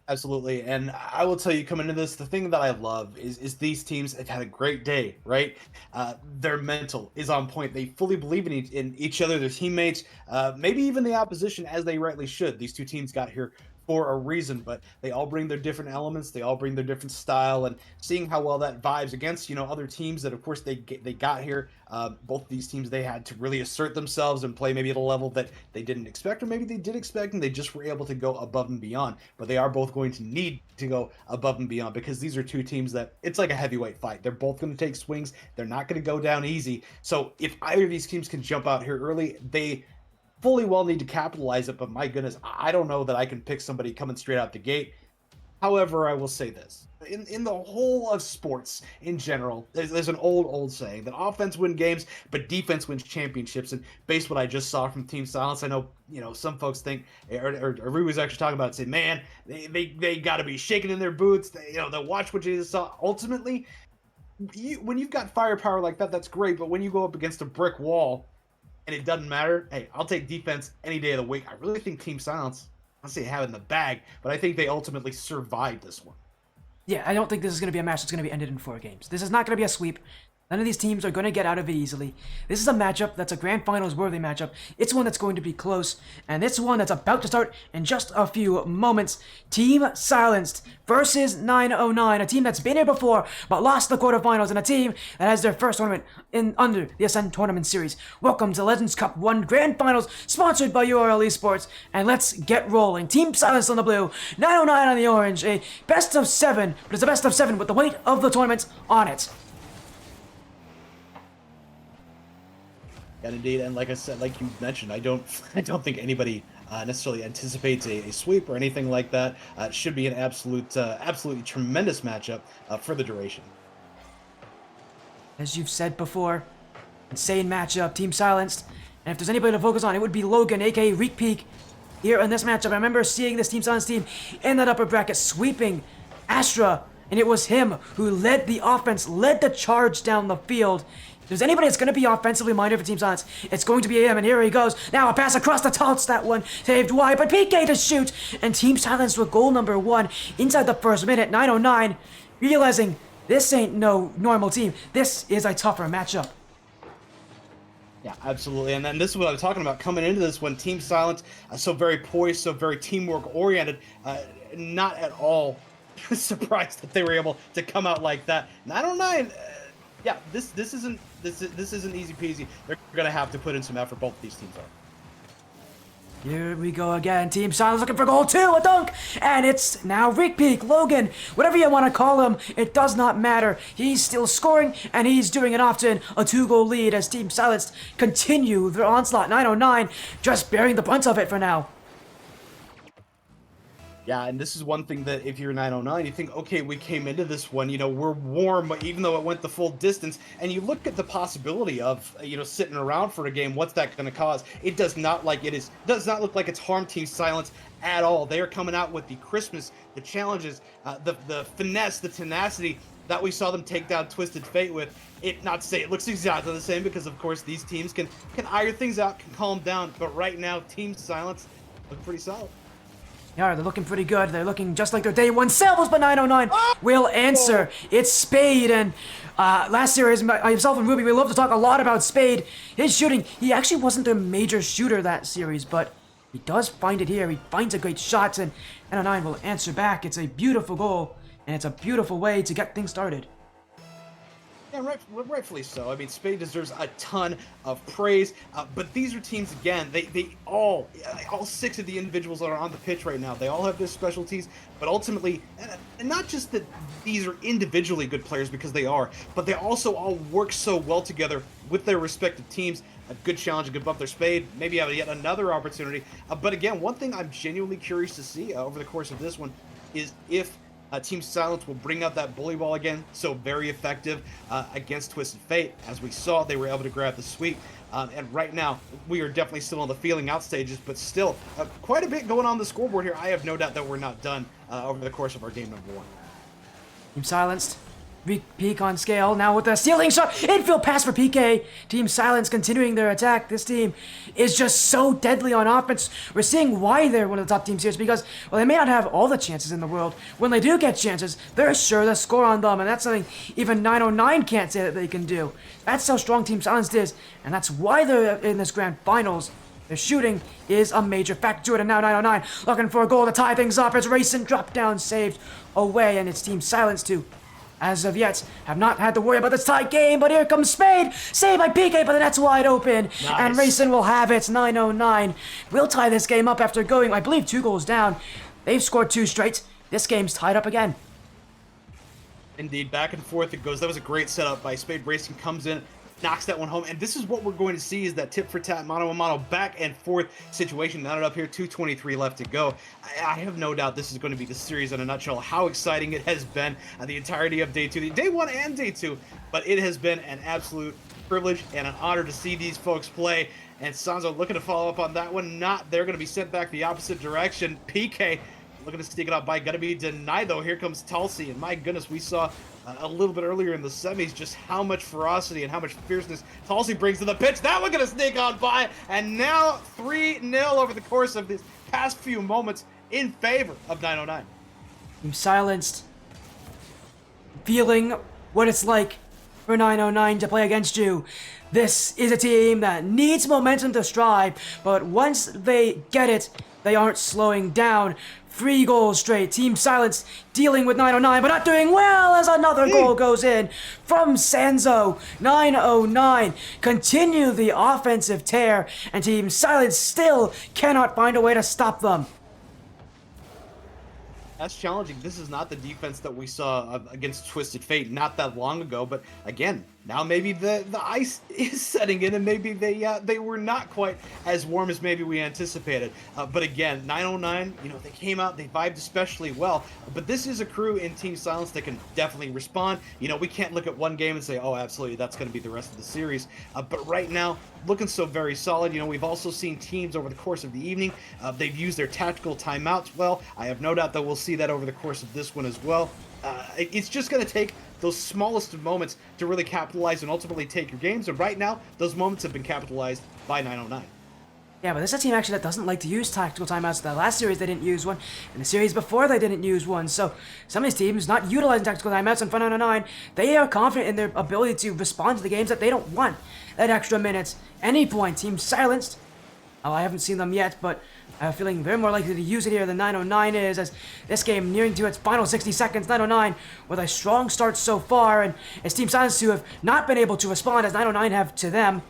Absolutely. And I will tell you, coming into this, the thing that I love is these teams have had a great day, right? Their mental is on point. They fully believe in each other, their teammates, maybe even the opposition, as they rightly should. These two teams got here for a reason, but they all bring their different elements. They all bring their different style, and seeing how well that vibes against other teams that, of course, they got here. Both of these teams, they had to really assert themselves and play maybe at a level that they didn't expect, or maybe they did expect, and they just were able to go above and beyond. But they are both going to need to go above and beyond, because these are two teams that it's like a heavyweight fight. They're both going to take swings. They're not going to go down easy. So if either of these teams can jump out here early, they fully well need to capitalize it. But my goodness, I don't know that I can pick somebody coming straight out the gate. However, I will say this. In the whole of sports in general, there's an old saying that offense wins games, but defense wins championships. And based on what I just saw from Team Silence, I know some folks think, or Rui was actually talking about it, say, man, they got to be shaking in their boots. They'll watch what you just saw. Ultimately, when you've got firepower like that, that's great. But when you go up against a brick wall and it doesn't matter, hey, I'll take defense any day of the week. I really think Team Silence, I say have it in the bag, but I think they ultimately survived this one. Yeah, I don't think this is going to be a match that's going to be ended in 4 games. This is not going to be a sweep. None of these teams are going to get out of it easily. This is a matchup that's a grand finals worthy matchup. It's one that's going to be close, and it's one that's about to start in just a few moments. Team Silenced versus 909, a team that's been here before but lost the quarterfinals, and a team that has their first tournament under the Ascent Tournament Series. Welcome to Legends Cup 1 Grand Finals, sponsored by URL Esports, and let's get rolling. Team Silenced on the blue, 909 on the orange, a best of 7, but it's a best of 7 with the weight of the tournament on it. And indeed, and like I said, like you mentioned, I don't think anybody necessarily anticipates a sweep or anything like that. It should be an absolutely tremendous matchup for the duration. As you've said before, insane matchup, Team Silenced. And if there's anybody to focus on, it would be Logan, aka Reek Peak, here in this matchup. I remember seeing this Team Silenced team in that upper bracket sweeping Astra, and it was him who led the offense, led the charge down the field. If there's anybody that's going to be offensively minded for Team Silence, it's going to be him, and here he goes. Now a pass across the touch, that one saved wide, but PK to shoot, and Team Silence with goal number 1 inside the first minute, 909, realizing this ain't no normal team. This is a tougher matchup. Yeah, absolutely. And then this is what I was talking about coming into this one. Team Silence, so very poised, so very teamwork oriented, not at all surprised that they were able to come out like that. 909, yeah, this isn't easy peasy. They're gonna have to put in some effort. Both of these teams are. Here we go again. Team Silence looking for goal 2, a dunk, and it's now Rick Peak, Logan, whatever you want to call him, it does not matter. He's still scoring, and he's doing it often. A 2-goal lead as Team Silence continue their onslaught. 909 just bearing the brunt of it for now. Yeah, and this is one thing that if you're 909, you think, okay, we came into this one, we're warm, even though it went the full distance, and you look at the possibility of, sitting around for a game, what's that going to cause? It does not does not look like it's harmed Team Silence at all. They are coming out with the crispness, the challenges, the finesse, the tenacity that we saw them take down Twisted Fate with. Not to say it looks exactly the same, because of course these teams can iron things out, can calm down, but right now Team Silence look pretty solid. Yeah, they're looking pretty good. They're looking just like their day 1 selves, but 909 will answer. It's Spade, and last series, myself and Ruby, we love to talk a lot about Spade. His shooting, he actually wasn't a major shooter that series, but he does find it here. He finds a great shot, and 909 will answer back. It's a beautiful goal, and it's a beautiful way to get things started. Yeah, rightfully so. I mean, Spade deserves a ton of praise, but these are teams, again, they all 6 of the individuals that are on the pitch right now, they all have their specialties, but ultimately, and not just that these are individually good players, because they are, but they also all work so well together with their respective teams. A good challenge, a good bump their Spade, maybe have yet another opportunity. But again, one thing I'm genuinely curious to see over the course of this one is if Team Silence will bring out that bully ball again, so very effective against Twisted Fate. As we saw, they were able to grab the sweep. And right now, we are definitely still on the feeling out stages, but still quite a bit going on the scoreboard here. I have no doubt that we're not done over the course of our game number 1. Team Silenced Peak on scale now with the stealing shot. Infield pass for PK. Team Silence continuing their attack. This team is just so deadly on offense. We're seeing why they're one of the top teams here. It's because, well, they may not have all the chances in the world. When they do get chances, they're sure to score on them. And that's something even 909 can't say that they can do. That's how strong Team Silence is. And that's why they're in this grand finals. Their shooting is a major factor to it, and now 909 looking for a goal to tie things up as Racing drop down saved away, and it's Team Silence too. As of yet, have not had to worry about this tie game, but here comes Spade, saved by PK, but the net's wide open, and Racing will have it. 909 will tie this game up after going, I believe, 2 goals down. They've scored 2 straight. This game's tied up again. Indeed, back and forth it goes. That was a great setup by Spade. Racing comes in, knocks that one home, and this is what we're going to see is that tip for tap, mano a mano, back and forth situation. Knotted up here, 2:23 left to go. I have no doubt this is going to be the series in a nutshell. How exciting it has been the entirety of day 2, day 1 and day 2, but it has been an absolute privilege and an honor to see these folks play. And Sanzo looking to follow up on that one. Not, they're going to be sent back the opposite direction. PK looking to sneak it out by, gonna be denied though. Here comes Tulsi, and my goodness, we saw a little bit earlier in the semis just how much ferocity and how much fierceness Tulsi brings to the pitch. That one gonna sneak on by, and now 3-0 over the course of these past few moments in favor of 909. Team Silenced, feeling what it's like for 909 to play against you. This is a team that needs momentum to strive, but once they get it, they aren't slowing down. 3 goals straight. Team Silence dealing with 909, but not doing well as another goal goes in from Sanzo. 909 continue the offensive tear, and Team Silence still cannot find a way to stop them. That's challenging. This is not the defense that we saw against Twisted Fate not that long ago, but again, now maybe the ice is setting in, and maybe they were not quite as warm as maybe we anticipated. But again, 909, they came out, they vibed especially well. But this is a crew in Team Silence that can definitely respond. We can't look at one game and say, oh, absolutely, that's going to be the rest of the series. But right now, looking so very solid. We've also seen teams over the course of the evening. They've used their tactical timeouts well. I have no doubt that we'll see that over the course of this one as well. It's just going to take those smallest of moments to really capitalize and ultimately take your games. And right now, those moments have been capitalized by 909. Yeah, but this is a team actually that doesn't like to use tactical timeouts. The last series they didn't use one, and the series before they didn't use one. So some of these teams not utilizing tactical timeouts in front of 909, they are confident in their ability to respond to the games that they don't want that extra minutes. Any point, Team Silenced. I haven't seen them yet, but I have a feeling they're more likely to use it here than 909 is, as this game nearing to its final 60 seconds. 909 with a strong start so far, and it's Team Silence who have not been able to respond as 909 have to them.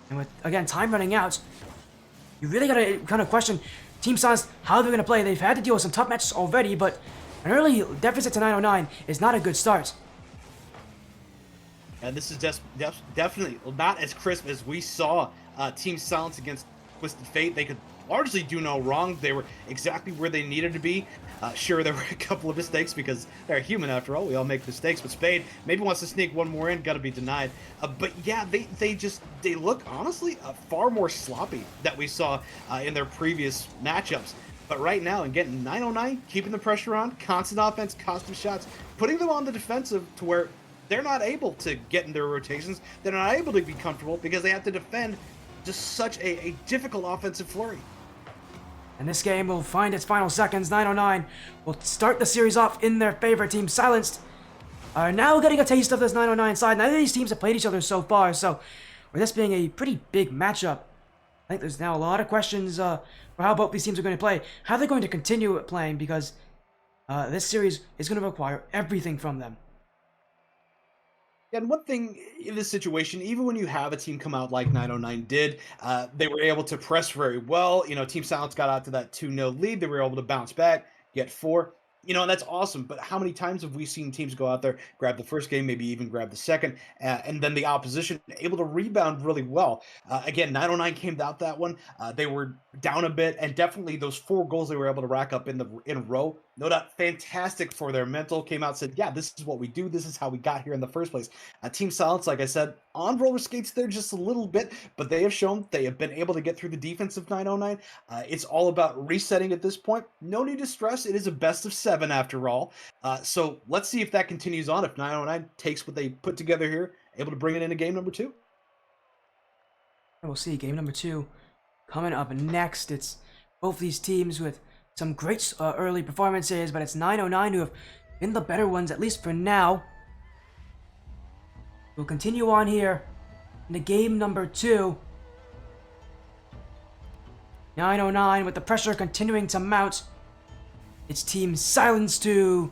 And with, again, time running out, you really gotta kind of question Team Silence, how they're gonna play. They've had to deal with some tough matches already, but an early deficit to 909 is not a good start. And this is definitely not as crisp as we saw Team Silence against Twisted Fate. They could largely do no wrong. They were exactly where they needed to be. Sure, there were a couple of mistakes because they're human after all. We all make mistakes. But Spade maybe wants to sneak one more in. Got to be denied. But yeah, they look honestly far more sloppy that we saw in their previous matchups. But right now, and getting 909, keeping the pressure on, constant offense, constant shots, putting them on the defensive to where they're not able to get in their rotations. They're not able to be comfortable because they have to defend just such a difficult offensive flurry. And this game will find its final seconds. 909 will start the series off in their favor. Team Silenced are now getting a taste of this 909 side. Neither of these teams have played each other so far, so with this being a pretty big matchup, I think there's now a lot of questions for how both these teams are going to play. How they're going to continue playing, because this series is going to require everything from them. And one thing in this situation, even when you have a team come out like 909 did, they were able to press very well. Team Silence got out to that 2-0 lead. They were able to bounce back, get 4. And that's awesome. But how many times have we seen teams go out there, grab the first game, maybe even grab the second, and then the opposition able to rebound really well? Again, 909 came out that one. They were down a bit, and definitely those 4 goals they were able to rack up in a row No doubt, fantastic for their mental. Came out, said, "Yeah, this is what we do. This is how we got here in the first place." Team Silence, like I said, on roller skates there just a little bit, but they have shown they have been able to get through the defense of 909. It's all about resetting at this point. No need to stress. It is a best of 7 after all. So let's see if that continues on. If 909 takes what they put together here, able to bring it into game number 2. And we'll see game number 2 coming up next. It's both these teams with some great early performances, but it's 909 who have been the better ones, at least for now. We'll continue on here into game number 2. 909 with the pressure continuing to mount. It's Team Silence 2.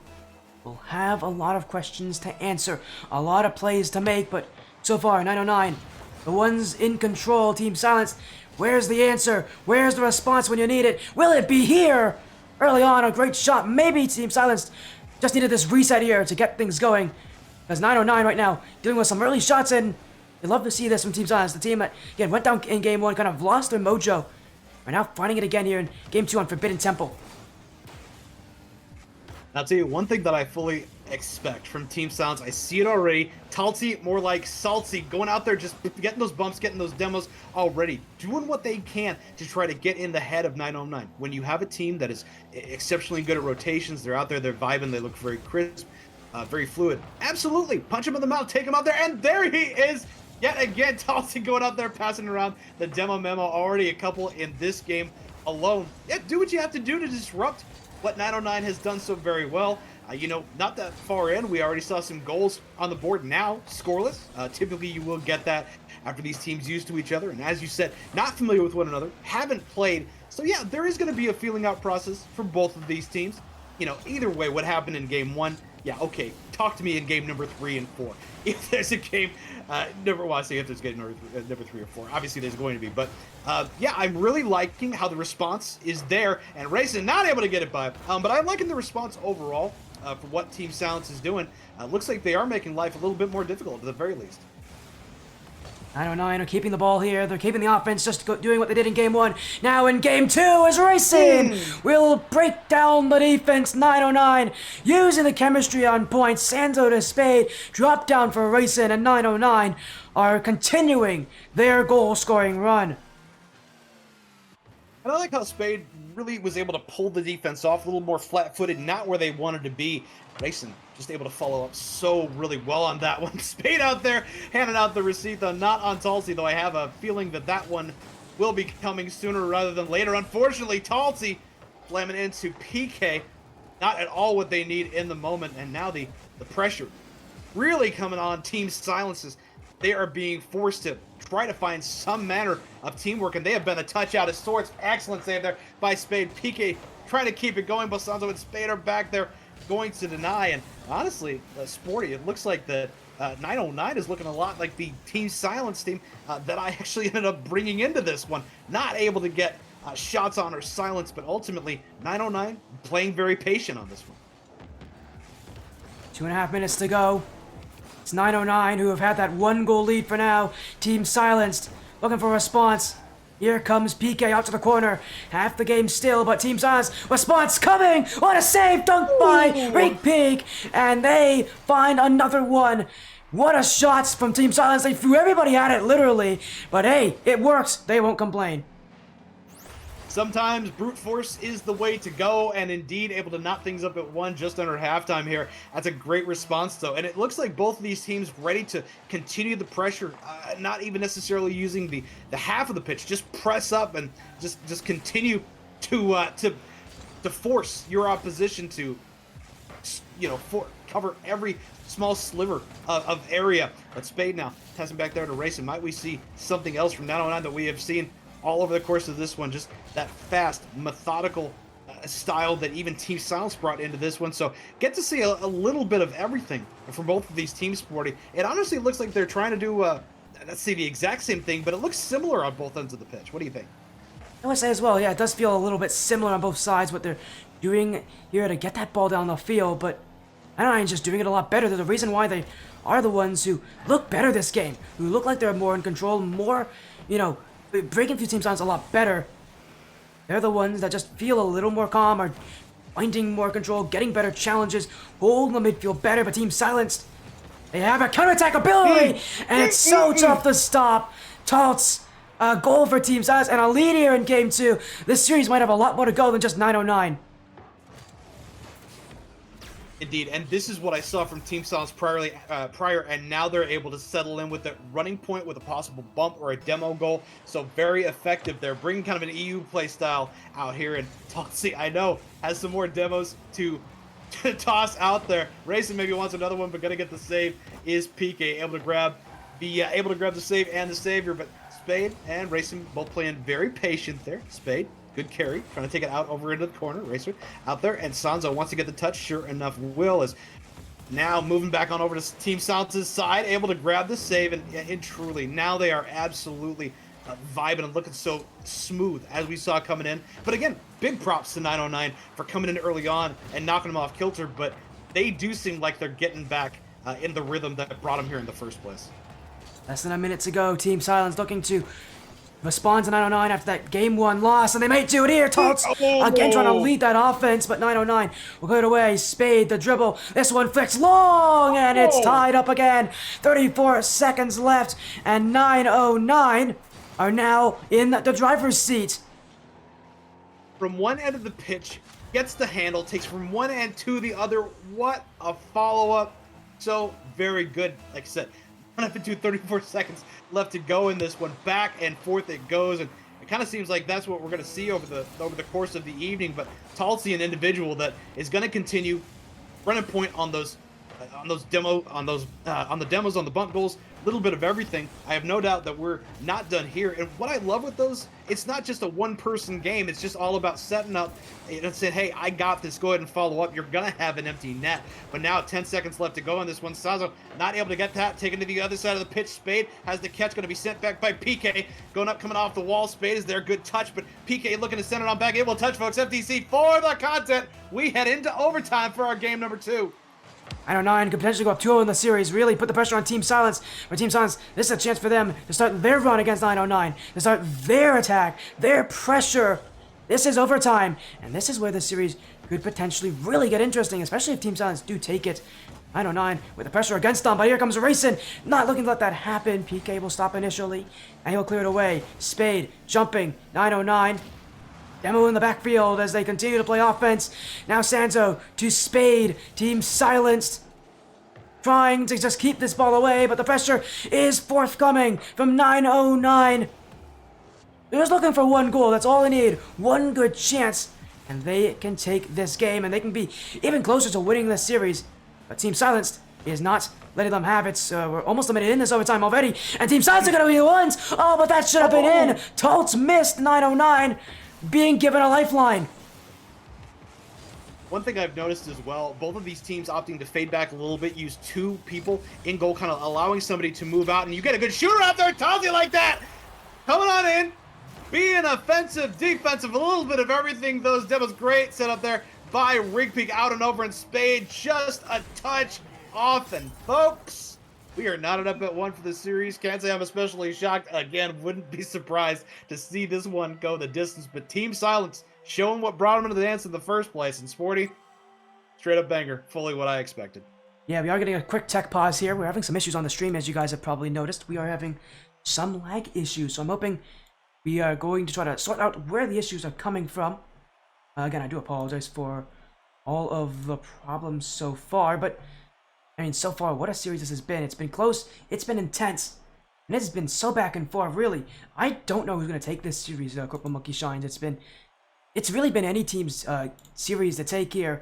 Will have a lot of questions to answer, a lot of plays to make, but so far 909, the ones in control. Team Silence, where's the answer? Where's the response when you need it? Will it be here? Early on, a great shot. Maybe Team Silence just needed this reset here to get things going. Because 909 right now, dealing with some early shots, and you love to see this from Team Silence. The team that, again, went down in game 1, kind of lost their mojo. Are now finding it again here in game 2 on Forbidden Temple. I'll tell you one thing that I fully expect from Team Silence. I see it already. Talty, more like Salty, going out there just getting those bumps, getting those demos already, doing what they can to try to get in the head of 909. When you have a team that is exceptionally good at rotations, they're out there, they're vibing, they look very crisp, very fluid. Absolutely, punch him in the mouth, take him out there, and there he is. Yet again, Talty going out there, passing around the demo memo. Already a couple in this game alone. Yeah, do what you have to do to disrupt what 909 has done so very well. Not that far in, we already saw some goals on the board now, scoreless. Typically, you will get that after these teams used to each other. And as you said, not familiar with one another, haven't played. So yeah, there is going to be a feeling out process for both of these teams. Either way, what happened in game 1, yeah, okay, talk to me in game number 3 and 4. If there's a game, if there's game number 3 or 4, obviously there's going to be. But yeah, I'm really liking how the response is there, and Racing not able to get it by. But I'm liking the response overall for what Team Silence is doing. Looks like they are making life a little bit more difficult at the very least. 909 are keeping the ball here. They're keeping the offense, just doing what they did in game 1. Now in game 2 is Racing. Will break down the defense. 909 using the chemistry on point. Santo to Spade. Drop down for Racing, and 909 are continuing their goal-scoring run. And I like how Spade really was able to pull the defense off a little more flat-footed, not where they wanted to be. Racing just able to follow up so really well on that one. Spade out there handing out the receipt, though not on Talty, though I have a feeling that one will be coming sooner rather than later. Unfortunately, Talty slamming into PK. Not at all what they need in the moment, and now the pressure really coming on Team Silences. They are being forced to try to find some manner of teamwork, and they have been a touch out of sorts. Excellent save there by Spade. PK trying to keep it going. Bosanzo and Spade are back there going to deny, and honestly, Sporty, it looks like the 909 is looking a lot like the Team Silence team that I actually ended up bringing into this one. Not able to get shots on or silence, but ultimately 909 playing very patient on this one. 2.5 minutes to go. It's 909 who have had that 1-goal lead for now. Team Silenced, looking for a response. Here comes PK out to the corner. Half the game still, but Team Silence, response coming! What a save! Dunk by Reek Peak! And they find another one. What a shots from Team Silence. They threw everybody at it, literally. But hey, it works. They won't complain. Sometimes brute force is the way to go, and indeed able to knot things up at 1 just under halftime here. That's a great response, though. And it looks like both of these teams ready to continue the pressure, not even necessarily using the half of the pitch. Just press up and just continue to force your opposition to, cover every small sliver of area. But Spade now passing back there to Racing. Might we see something else from 909 that we have seen all over the course of this one? Just that fast, methodical style that even Team Silence brought into this one. So get to see a little bit of everything from both of these teams, Sporty. It honestly looks like they're trying to do, let's say, the exact same thing, but it looks similar on both ends of the pitch. What do you think? I would say as well, yeah, it does feel a little bit similar on both sides, what they're doing here to get that ball down the field, but 909 just doing it a lot better. There's a reason why they are the ones who look better this game, who look like they're more in control, more, breaking through Team Silence a lot better. They're the ones that just feel a little more calm, are finding more control, getting better challenges, holding the midfield better, but Team Silenced, they have a counterattack ability, and it's so tough to stop. Taltz, a goal for Team Silenced, and a lead here in Game 2. This series might have a lot more to go than just 909. Indeed, and this is what I saw from Team Silence prior, and now they're able to settle in with a running point with a possible bump or a demo goal. So very effective. They're bringing kind of an EU play style out here, and Totsy, I know, has some more demos to toss out there. Racing maybe wants another one, but gonna get the save is PK, able to grab the save and the savior, but Spade and Racing both playing very patient there. Spade, good carry, trying to take it out over into the corner. Racer out there, and Sanzo wants to get the touch. Sure enough, will is now moving back on over to Team Silence's side, able to grab the save, and truly, now they are absolutely vibing and looking so smooth as we saw coming in. But again, big props to 909 for coming in early on and knocking them off kilter, but they do seem like they're getting back in the rhythm that brought them here in the first place. Less than a minute to go. Team Silence looking to respond to 909 after that Game 1 loss, and they may do it here. Taltz again trying to lead that offense, but 909 will put it away. Spade, the dribble. This one flicks long, and it's tied up again. 34 seconds left, and 909 are now in the driver's seat. From one end of the pitch, gets the handle, takes from one end to the other. What a follow-up. So very good. Like I said, 34 seconds left to go in this one. Back and forth it goes, and it kind of seems like that's what we're going to see over the course of the evening. But Taltzy, an individual that is going to continue running point on the demos, on the bump goals, a little bit of everything. I have no doubt that we're not done here. And what I love with those, it's not just a one-person game. It's just all about setting up and saying, hey, I got this. Go ahead and follow up. You're going to have an empty net. But now 10 seconds left to go in this one. Sazo not able to get that. Taken to the other side of the pitch. Spade has the catch. Going to be sent back by PK. Going up, coming off the wall. Spade is there. Good touch. But PK looking to send it on back. Able to touch, folks. FTC for the content. We head into overtime for our game number 2. 909 could potentially go up 2-0 in the series, really put the pressure on Team Silence. For Team Silence, this is a chance for them to start their run against 909, to start their attack, their pressure. This is overtime, and this is where the series could potentially really get interesting, especially if Team Silence do take it. 909 with the pressure against them, but here comes Racing, not looking to let that happen. PK will stop initially, and he'll clear it away. Spade jumping, 909. Demo in the backfield as they continue to play offense. Now Sanzo to Spade. Team Silenced. Trying to just keep this ball away, but the pressure is forthcoming from 909. They're just looking for one goal. That's all they need. One good chance. And they can take this game, and they can be even closer to winning this series. But Team Silenced is not letting them have it. We're almost limited in this overtime already. And Team Silenced are going to be the ones. Oh, but that should have been in. Taltz missed 909. Being given a lifeline. One thing I've noticed as well, both of these teams opting to fade back a little bit, use 2 people in goal, kind of allowing somebody to move out, and you get a good shooter out there, Taltzy, like that! Coming on in, being offensive, defensive, a little bit of everything. Those demos great set up there by Rigpeak, out and over, and Spade just a touch off. And folks, we are knotted up at 1 for the series. Can't say I'm especially shocked. Again, wouldn't be surprised to see this one go the distance. But Team Silence showing what brought them into the dance in the first place. And Sporty, straight up banger. Fully what I expected. Yeah, we are getting a quick tech pause here. We're having some issues on the stream, as you guys have probably noticed. We are having some lag issues. So I'm hoping we are going to try to sort out where the issues are coming from. Again, I do apologize for all of the problems so far. But I mean, so far, what a series this has been. It's been close, it's been intense, and it's been so back and forth, really. I don't know who's going to take this series, CplMonkeyshines. It's really been any team's series to take here.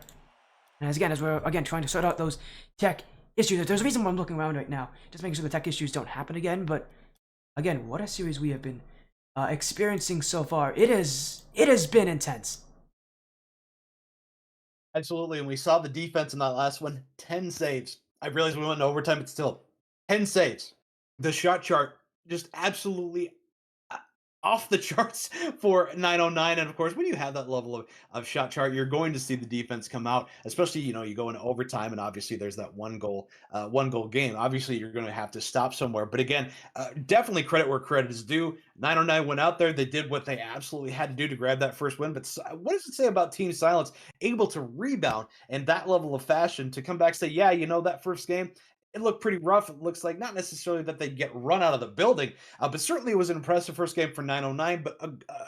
And as we're, trying to sort out those tech issues. There's a reason why I'm looking around right now, just making sure the tech issues don't happen again. But, again, what a series we have been experiencing so far. It has been intense. Absolutely, and we saw the defense in that last one. 10 saves. I realize we went into overtime, but still, 10 saves. The shot chart just absolutely off the charts for 909. And of course, when you have that level of shot chart, you're going to see the defense come out, especially, you go into overtime and obviously there's that one goal game. Obviously, you're going to have to stop somewhere. But again, definitely credit where credit is due. 909 went out there. They did what they absolutely had to do to grab that first win. But what does it say about Team Silence able to rebound in that level of fashion to come back and say, yeah, that first game, it looked pretty rough. It looks like not necessarily that they get run out of the building, but certainly it was an impressive first game for 909. But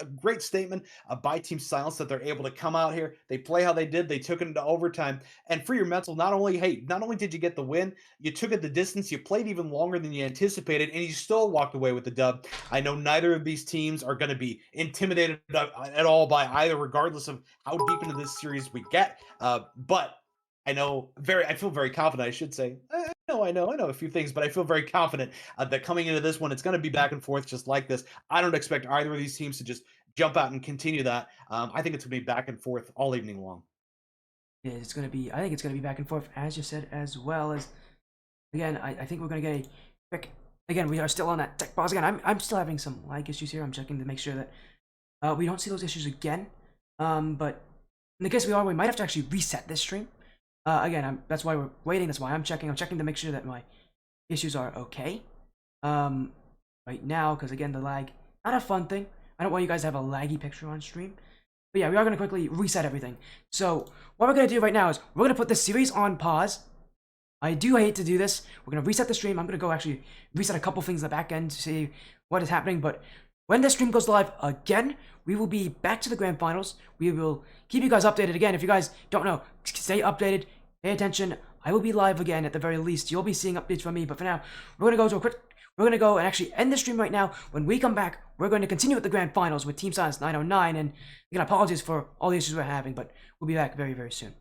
a great statement by Team Silence that they're able to come out here. They play how they did. They took it into overtime. And for your mental, not only did you get the win, you took it the distance. You played even longer than you anticipated, and you still walked away with the dub. I know neither of these teams are going to be intimidated at all by either, regardless of how deep into this series we get. But I feel very confident, I should say. I know a few things, but I feel very confident that coming into this one, it's going to be back and forth just like this. I don't expect either of these teams to just jump out and continue that. I think it's going to be back and forth all evening long. Yeah, it's gonna be. I think it's gonna be back and forth, as you said, as well as. Again, I think we're gonna get a quick. Again, we are still on that tech pause. Again, I'm still having some lag issues here. I'm checking to make sure that we don't see those issues again. But in the case we are, we might have to actually reset this stream. Again, that's why we're waiting. That's why I'm checking. I'm checking to make sure that my issues are okay. Right now, because again, the lag, not a fun thing. I don't want you guys to have a laggy picture on stream. But yeah, we are going to quickly reset everything. So what we're going to do right now is we're going to put this series on pause. I do hate to do this. We're going to reset the stream. I'm going to go actually reset a couple things in the back end to see what is happening. But when the stream goes live again, we will be back to the grand finals. We will keep you guys updated again. If you guys don't know, stay updated, pay attention. I will be live again at the very least. You'll be seeing updates from me. But for now, we're going to go and actually end the stream right now. When we come back, we're going to continue with the grand finals with Team Silence 909. And again, apologies for all the issues we're having, but we'll be back very, very soon.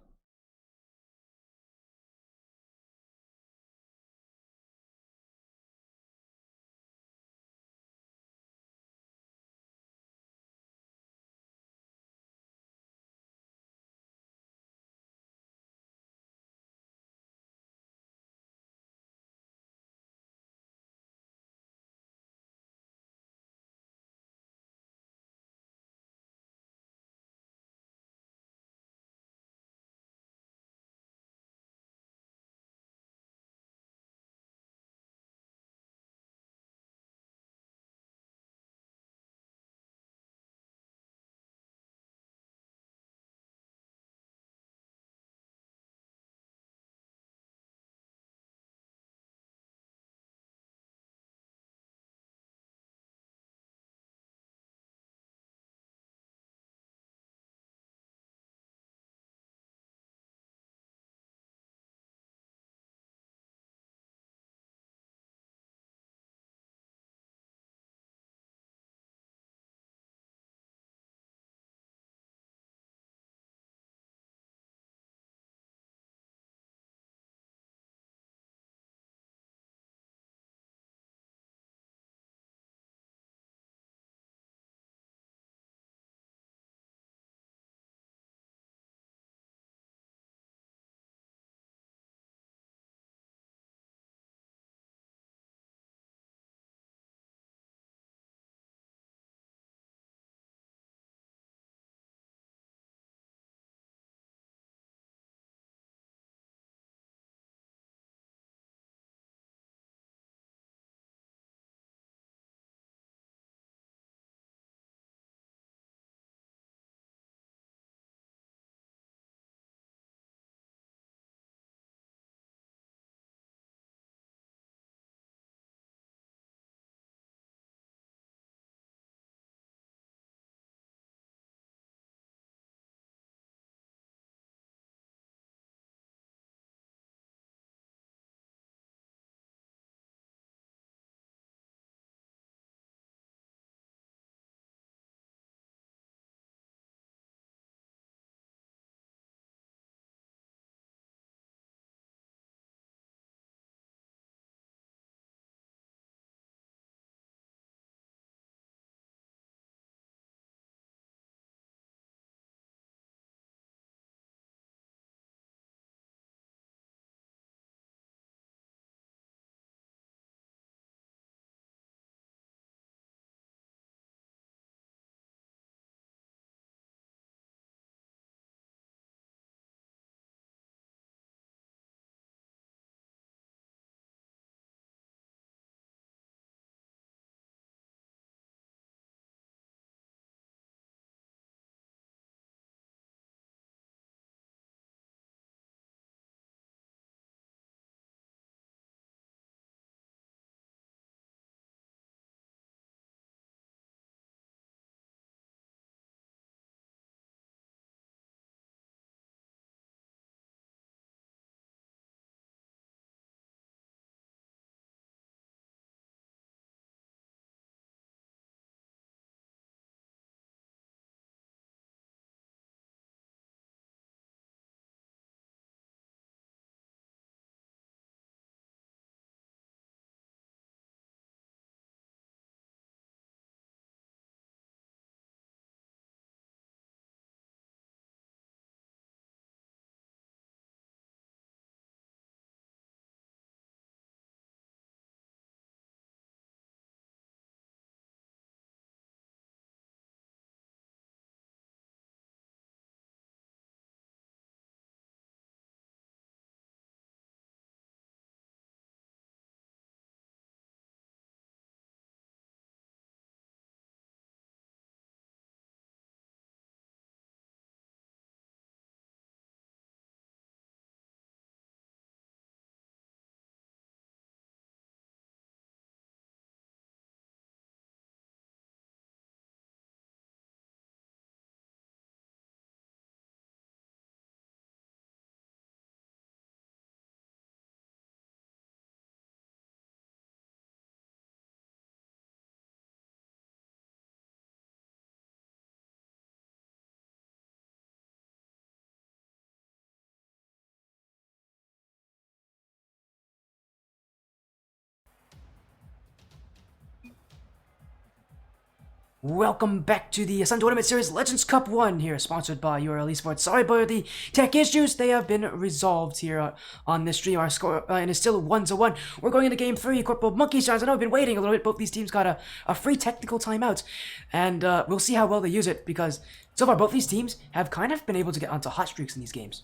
Welcome back to the Sun Tournament Series Legends Cup 1 here, sponsored by URL Esports. Sorry about the tech issues, they have been resolved here on this stream. Our score and is still 1-1. We're going into Game 3, CplMonkeyshines. I know I've been waiting a little bit, both these teams got a free technical timeout, and we'll see how well they use it, because so far both these teams have kind of been able to get onto hot streaks in these games.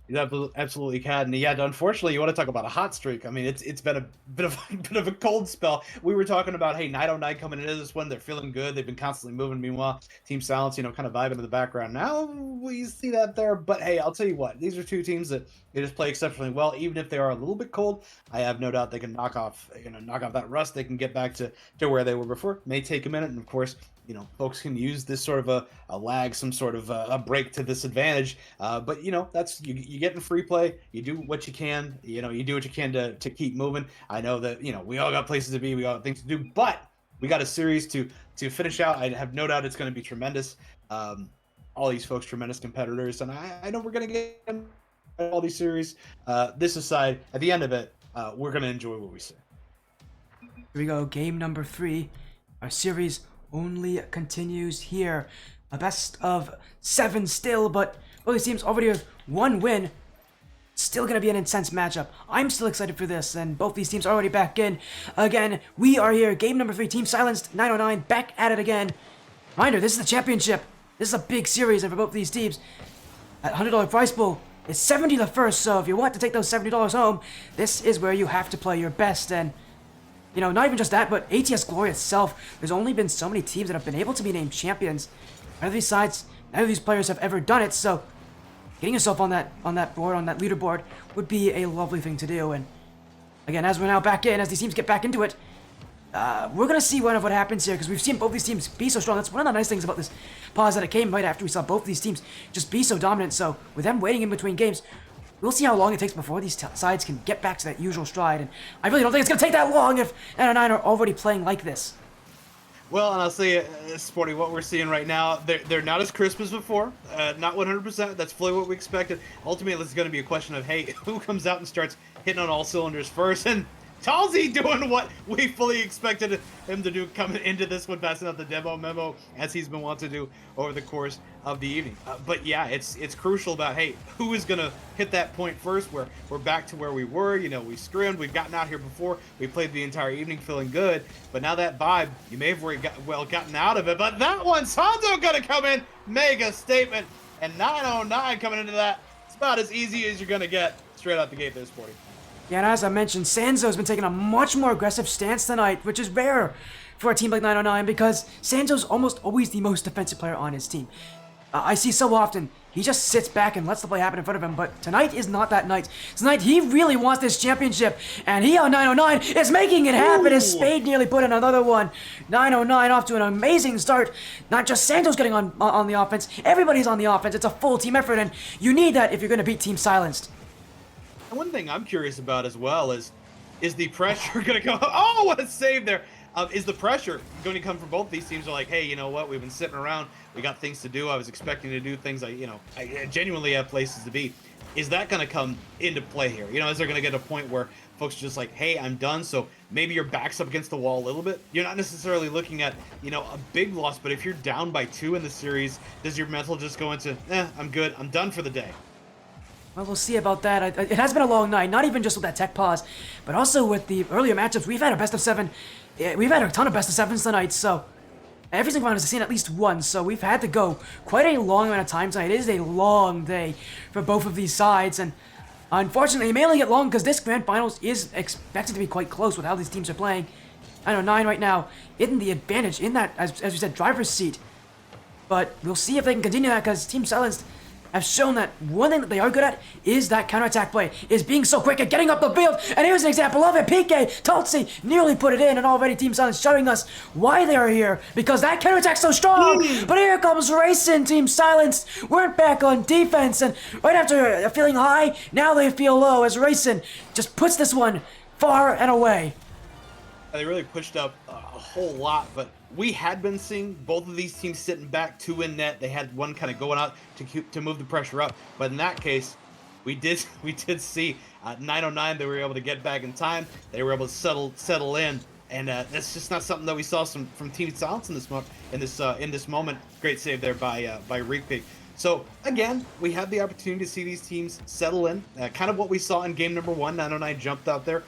You absolutely can. And yeah, unfortunately, you want to talk about a hot streak. I mean, it's been a bit of a cold spell. We were talking about, hey, 909 coming into this one, they're feeling good. They've been constantly moving. Meanwhile, Team Silence, kind of vibing in the background. Now we see that there, but hey, I'll tell you what, these are two teams that they just play exceptionally well. Even if they are a little bit cold, I have no doubt they can knock off that rust. They can get back to where they were before. May take a minute, and of course, folks can use this sort of a lag, some sort of a break to this advantage. But that's you get in free play. You do what you can. You do what you can to keep moving. I know that we all got places to be, we all got things to do, but we got a series to finish out. I have no doubt it's going to be tremendous. All these folks, tremendous competitors, and I know we're going to get all these series. This aside, at the end of it, we're going to enjoy what we see. Here we go, game number 3. Our series only continues here. A best of 7 still, but both these teams already have 1 win. Still gonna be an intense matchup. I'm still excited for this, and both these teams are already back in. Again, we are here, game number 3, Team Silenced, 909, back at it again. Reminder, this is the championship. This is a big series, and for both these teams, at $100 prize pool, it's 70 the first, so if you want to take those $70 home, this is where you have to play your best. And not even just that, but ATS Glory itself, there's only been so many teams that have been able to be named champions. None of these sides, none of these players have ever done it, so getting yourself on that leaderboard would be a lovely thing to do. And again, as we're now back in, as these teams get back into it, we're gonna see what happens here, because we've seen both these teams be so strong. That's one of the nice things about this pause, that it came right after we saw both these teams just be so dominant. So with them waiting in between games, we'll see how long it takes before these sides can get back to that usual stride, and I really don't think it's going to take that long if 909 are already playing like this. Well, and I'll say, Sporty, what we're seeing right now, they're not as crisp as before. Not 100%. That's fully what we expected. Ultimately, it's going to be a question of, hey, who comes out and starts hitting on all cylinders first? And Talzi doing what we fully expected him to do coming into this one, passing out the demo memo, as he's been wanting to do over the course of the evening. But yeah, it's crucial about, hey, who is going to hit that point first, where we're back to where we were. We scrimmed, we've gotten out here before, we played the entire evening feeling good, but now that vibe, you may have gotten out of it, but that one, Sanzo going to come in, mega statement, and 909 coming into that, it's about as easy as you're going to get straight out the gate there, Sporty. Yeah, and as I mentioned, Sanzo's been taking a much more aggressive stance tonight, which is rare for a team like 909, because Sanzo's almost always the most defensive player on his team. I see so often, he just sits back and lets the play happen in front of him, but tonight is not that night. Tonight, he really wants this championship, and he on 909 is making it happen. His spade nearly put in another one. 909 off to an amazing start. Not just Sanzo's getting on the offense, everybody's on the offense. It's a full team effort, and you need that if you're going to beat Team Silenced. One thing I'm curious about as well is the pressure going to go? Oh, what a save there! Is the pressure going to come from both these teams? Are like, hey, you know what? We've been sitting around. We got things to do. I was expecting to do things. I genuinely have places to be. Is that going to come into play here? Is there going to get a point where folks are just like, hey, I'm done? So maybe your back's up against the wall a little bit. You're not necessarily looking at, a big loss, but if you're down by 2 in the series, does your mental just go into, I'm good. I'm done for the day? Well, we'll see about that. It has been a long night, not even just with that tech pause, but also with the earlier matchups. We've had a best of 7. We've had a ton of best of 7s tonight, so every single round has seen at least one, so we've had to go quite a long amount of time tonight. It is a long day for both of these sides, and unfortunately, it may only get long because this Grand Finals is expected to be quite close with how these teams are playing. I know 9 right now in the advantage in that, as we said, driver's seat. But we'll see if they can continue that, because Team Silenced have shown that one thing that they are good at is that counterattack play, is being so quick at getting up the field. And here's an example of it. PK, Talzi nearly put it in, and already Team Silence showing us why they are here, because that counterattack's so strong. But here comes Racing. Team Silence weren't back on defense, and right after feeling high, now they feel low, as Racing just puts this one far and away. They really pushed up a whole lot, but we had been seeing both of these teams sitting back, 2 in net. They had one kind of going out to move the pressure up, but in that case, we did see 909. They were able to get back in time. They were able to settle in. and that's just not something that we saw from Team Silence in this moment. Great save there by rubii. So again, we had the opportunity to see these teams settle in, kind of what we saw in game number 1. 909 jumped out there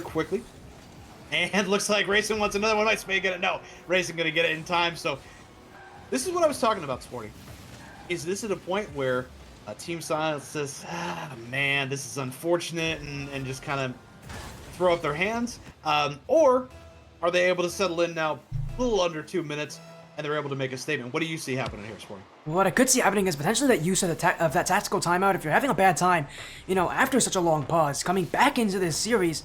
quickly, and looks like Racing wants another one. Might Spade get it? No, Racing gonna get it in time. So this is what I was talking about, Sporty. Is this at a point where Team Silence says, man, this is unfortunate, and just kind of throw up their hands? Or are they able to settle in now a little under 2 minutes, and they're able to make a statement? What do you see happening here, Sporty? What I could see happening is potentially that use of, of that tactical timeout. If you're having a bad time, you know, after such a long pause, coming back into this series,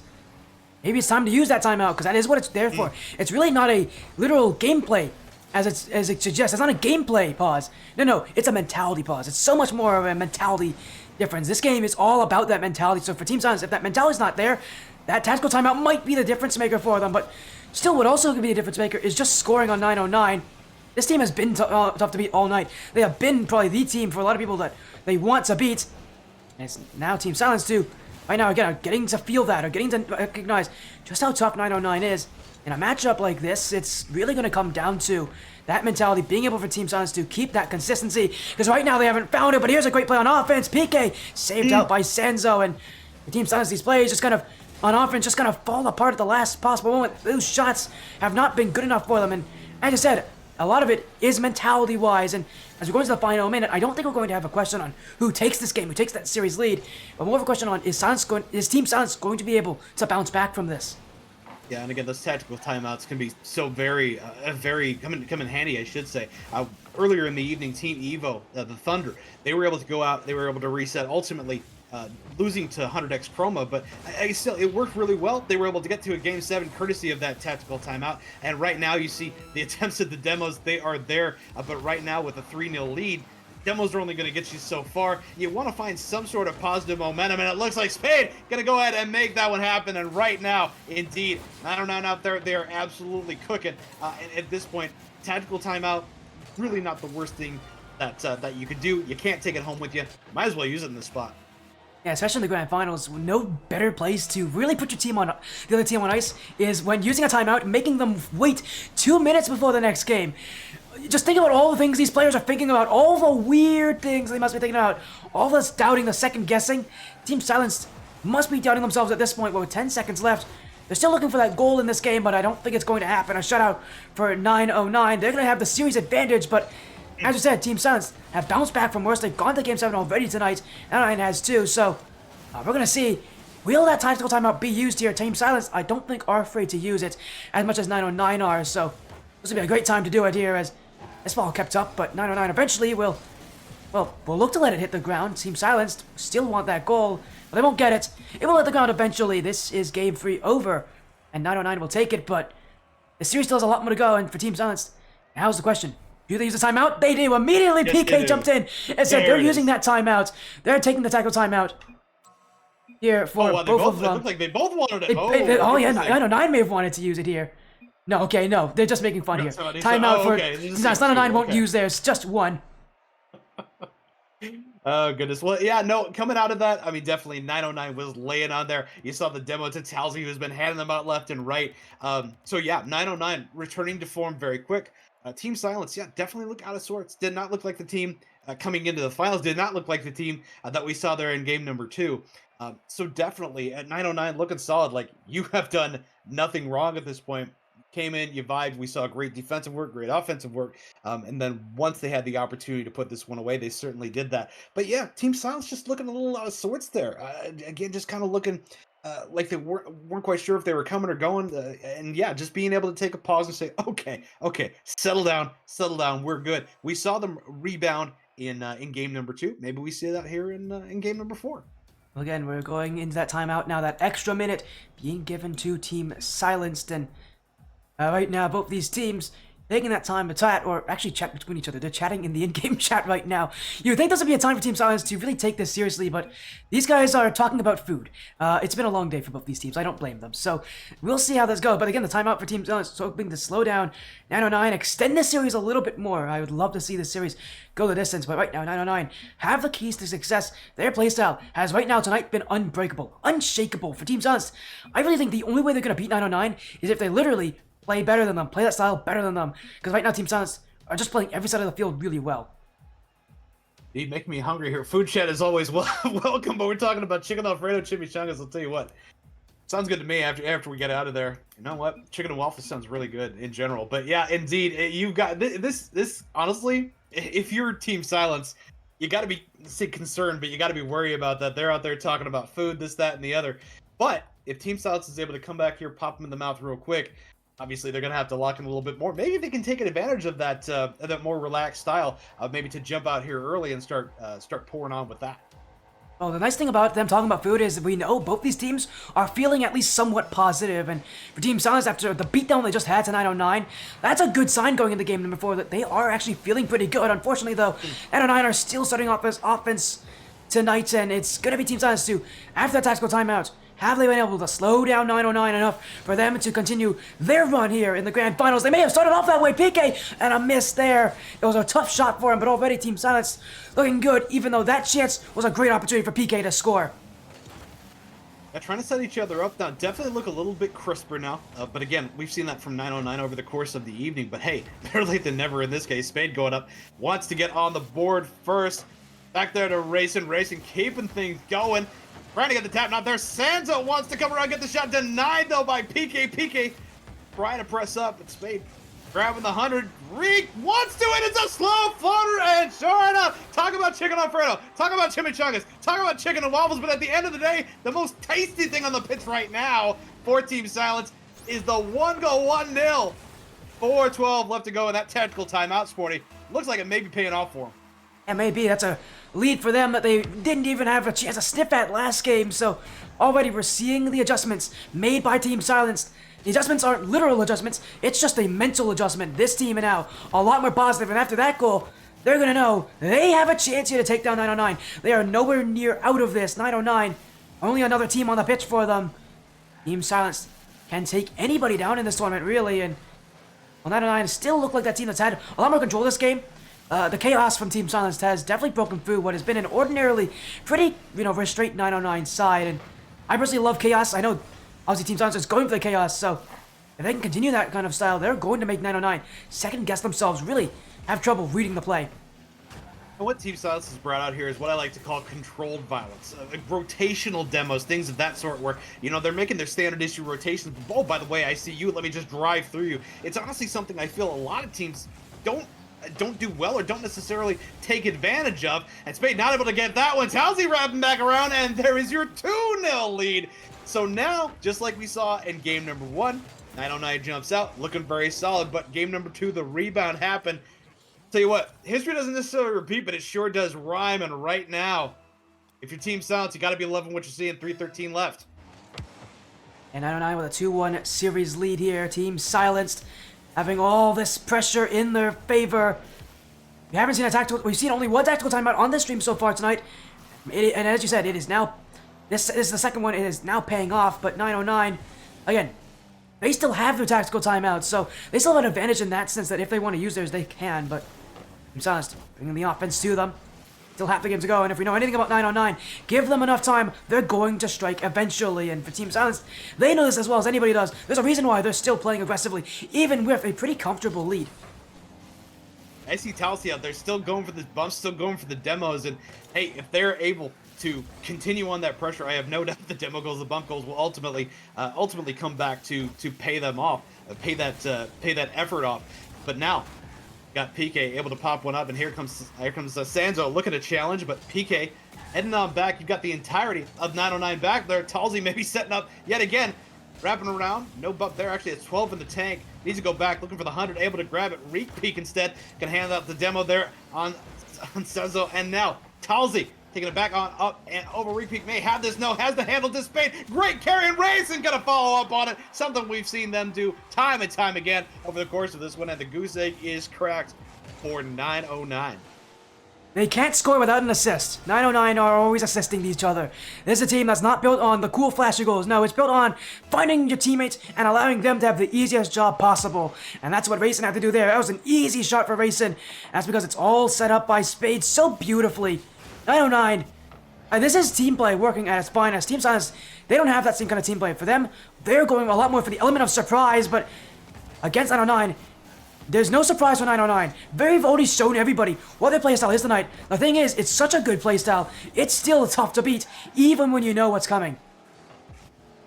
maybe it's time to use that timeout, because that is what it's there for. It's really not a literal gameplay as it suggests. It's not a gameplay pause. No, it's a mentality pause. It's so much more of a mentality difference. This game is all about that mentality. So for Team Silence, if that mentality's not there, that tactical timeout might be the difference maker for them. But still, what also could be a difference maker is just scoring on 909. This team has been tough to beat all night. They have been probably the team for a lot of people that they want to beat. And it's now Team Silence too. Right now, again, are getting to feel that, or getting to recognize just how tough 909 is. In a matchup like this, it's really going to come down to that mentality, being able for Team Silence to keep that consistency. Because right now they haven't found it, but here's a great play on offense. PK saved out by Senzo, and the Team Silence, these plays just kind of, on offense, just kind of fall apart at the last possible moment. Those shots have not been good enough for them, and as I said, a lot of it is mentality-wise, and as we go into the final minute, I don't think we're going to have a question on who takes this game, who takes that series lead, but more of a question on is Team Silence going to be able to bounce back from this? Yeah, and again, those tactical timeouts can be so very come in handy, I should say. Earlier in the evening, Team Evo, the Thunder, they were able to go out, they were able to reset, ultimately losing to 100x Chroma, but still, it worked really well. They were able to get to a Game 7 courtesy of that tactical timeout, and right now you see the attempts at the demos, they are there, but right now with a 3-0 lead, demos are only going to get you so far. You want to find some sort of positive momentum, and it looks like Spade going to go ahead and make that one happen, and right now, indeed, 909 out there, they are absolutely cooking. And at this point, tactical timeout, really not the worst thing that you could do. You can't take it home with you. Might as well use it in this spot. Yeah, especially in the grand finals, no better place to really put your team on, the other team on ice, is when using a timeout, making them wait 2 minutes before the next game. Just think about all the things these players are thinking about, all the weird things they must be thinking about, all this doubting, the second guessing. Team Silence must be doubting themselves at this point, with 10 seconds left. They're still looking for that goal in this game, but I don't think it's going to happen. A shutout for 909. They're going to have the series advantage, but as you said, Team Silence have bounced back from worse. They've gone to Game 7 already tonight. 909 has too, so we're going to see, will that tactical timeout be used here? Team Silence, I don't think are afraid to use it as much as 909 are, so this will be a great time to do it here as this ball kept up, but 909 eventually will look to let it hit the ground. Team Silence still want that goal, but they won't get it. It will hit the ground eventually. This is Game 3 over, and 909 will take it, but the series still has a lot more to go, and for Team Silence, now's the question. Do they use the timeout? They do. Immediately, yes, PK jumped in and said they're using that timeout. They're taking the tactical timeout here for both of them. It looked like they both wanted it. Oh yeah, 909 may have wanted to use it here. No, okay, no. They're just making fun here. Timeout for... No, 909 won't use theirs. Just one. Oh, goodness. Well, yeah, no, coming out of that, I mean, definitely 909 was laying on there. You saw the demo to Talzi, who's been handing them out left and right. So, yeah, 909 returning to form very quick. Team Silence, yeah, definitely look out of sorts. Did not look like the team coming into the finals. Did not look like the team that we saw there in game number 2. So definitely at 909 looking solid. Like, you have done nothing wrong at this point. Came in, you vibed. We saw great defensive work, great offensive work. And then once they had the opportunity to put this one away, they certainly did that. But yeah, Team Silence just looking a little out of sorts there. Again, just kind of looking like they weren't quite sure if they were coming or going. And yeah, just being able to take a pause and say, okay, settle down, we're good. We saw them rebound in game number 2. Maybe we see that here in game number 4. Well, again, we're going into that timeout now. That extra minute being given to Team Silence, and right now both these teams taking that time to chat, or actually chat between each other. They're chatting in the in-game chat right now. You would think this would be a time for Team Silence to really take this seriously, but these guys are talking about food. It's been a long day for both these teams. I don't blame them. So we'll see how this goes. But again, the timeout for Team Silence is hoping to slow down 909, extend this series a little bit more. I would love to see this series go the distance, but right now 909 have the keys to success. Their playstyle has right now tonight been unbreakable, unshakable for Team Silence. I really think the only way they're going to beat 909 is if they literally play better than them, play that style better than them. Because right now, Team Silence are just playing every side of the field really well. You make me hungry here. Food chat is always welcome, but we're talking about chicken Alfredo chimichangas. I'll tell you what, sounds good to me. After we get out of there, you know what? Chicken and waffles sounds really good in general. But yeah, indeed, you've got this. Honestly, if you're Team Silence, you got to be concerned, but you got to be worried about that. They're out there talking about food, this, that, and the other. But if Team Silence is able to come back here, pop them in the mouth real quick. Obviously, they're going to have to lock in a little bit more. Maybe they can take advantage of that more relaxed style, maybe to jump out here early and start pouring on with that. Well, the nice thing about them talking about food is we know both these teams are feeling at least somewhat positive, and for Team Silence, after the beatdown they just had to 909, that's a good sign going into game number 4 that they are actually feeling pretty good. Unfortunately, though, 909 are still starting off this offense tonight, and it's going to be Team Silence to, after that tactical timeout, have they been able to slow down 909 enough for them to continue their run here in the grand finals? They may have started off that way. PK and a miss there. It was a tough shot for him, but already Team Silence looking good, even though that chance was a great opportunity for PK to score. Yeah, trying to set each other up now. Definitely look a little bit crisper now. But again, we've seen that from 909 over the course of the evening. But hey, better late than never in this case. Spade going up. Wants to get on the board first. Back there to Racing, keeping things going. Trying to get the tap. Now there's Sanzo wants to come around, get the shot denied though by PK. PK trying to press up, but Spade grabbing the 100. Reek wants to it. It's a slow floater, and sure enough, talk about chicken Alfredo, talk about chimichangas, talk about chicken and waffles. But at the end of the day, the most tasty thing on the pitch right now for Team Silence is the 1-0. 4:12 left to go in that tactical timeout. Sporty looks like it may be paying off for him. And maybe that's a lead for them that they didn't even have a chance to sniff at last game. So already we're seeing the adjustments made by Team Silence. The adjustments aren't literal adjustments. It's just a mental adjustment. This team now a lot more positive. And after that goal, they're going to know they have a chance here to take down 909. They are nowhere near out of this. 909, only another team on the pitch for them. Team Silence can take anybody down in this tournament, really. And well, 909 still look like that team that's had a lot more control this game. The chaos from Team Silence has definitely broken through what has been an ordinarily pretty, restrained 909 side. And I personally love chaos. I know, obviously, Team Silence is going for the chaos. So if they can continue that kind of style, they're going to make 909 second guess themselves, really have trouble reading the play. And what Team Silence has brought out here is what I like to call controlled violence, rotational demos, things of that sort where, they're making their standard issue rotations. Oh, by the way, I see you. Let me just drive through you. It's honestly something I feel a lot of teams don't do well or don't necessarily take advantage of. And Spade not able to get that one. Towsy wrapping back around, and there is your 2-0 lead. So now, just like we saw in game number 1, 909 jumps out, looking very solid, but game number 2, the rebound happened. Tell you what, history doesn't necessarily repeat, but it sure does rhyme, and right now, if you're Team Silence, you got to be loving what you're seeing. 3:13 left. And 909 with a 2-1 series lead here. Team Silenced, having all this pressure in their favor. We haven't seen a tactical. We've seen only one tactical timeout on this stream so far tonight. And as you said, it is now. This is the second one. It is now paying off. But 909, again, they still have their tactical timeouts, so they still have an advantage in that sense that if they want to use theirs, they can. But I'm honest, bringing the offense to them. Still half the game to go, and if we know anything about 909, give them enough time, they're going to strike eventually. And for Team Silence, they know this as well as anybody does. There's a reason why they're still playing aggressively, even with a pretty comfortable lead. I see Talsi out there still going for the bumps, still going for the demos, and hey, if they're able to continue on that pressure, I have no doubt the demo goals, the bump goals will ultimately come back to pay them off, pay that effort off. But now, got PK able to pop one up, and here comes Sanzo looking to challenge, but PK heading on back. You've got the entirety of 909 back there. Talsi maybe setting up yet again, wrapping around. No bump there. Actually, it's 12 in the tank. Needs to go back, looking for the 100, able to grab it. Reek peek instead. Can hand out the demo there on Sanzo, and now Talsi taking it back on up and over. Repeat may have this, no, has the handle to Spain. Great carry, and Raisin gonna follow up on it. Something we've seen them do time and time again over the course of this one, and the goose egg is cracked for 909. They can't score without an assist. 909 are always assisting each other. This is a team that's not built on the cool flashy goals. No, it's built on finding your teammates and allowing them to have the easiest job possible. And that's what Raisin had to do there. That was an easy shot for Raisin. That's because it's all set up by Spade so beautifully. 909. This is team play working at its finest. Team Silence, they don't have that same kind of team play. For them, they're going a lot more for the element of surprise, but against 909, there's no surprise for 909. They've already shown everybody what their playstyle is tonight. The thing is, it's such a good playstyle, it's still tough to beat, even when you know what's coming.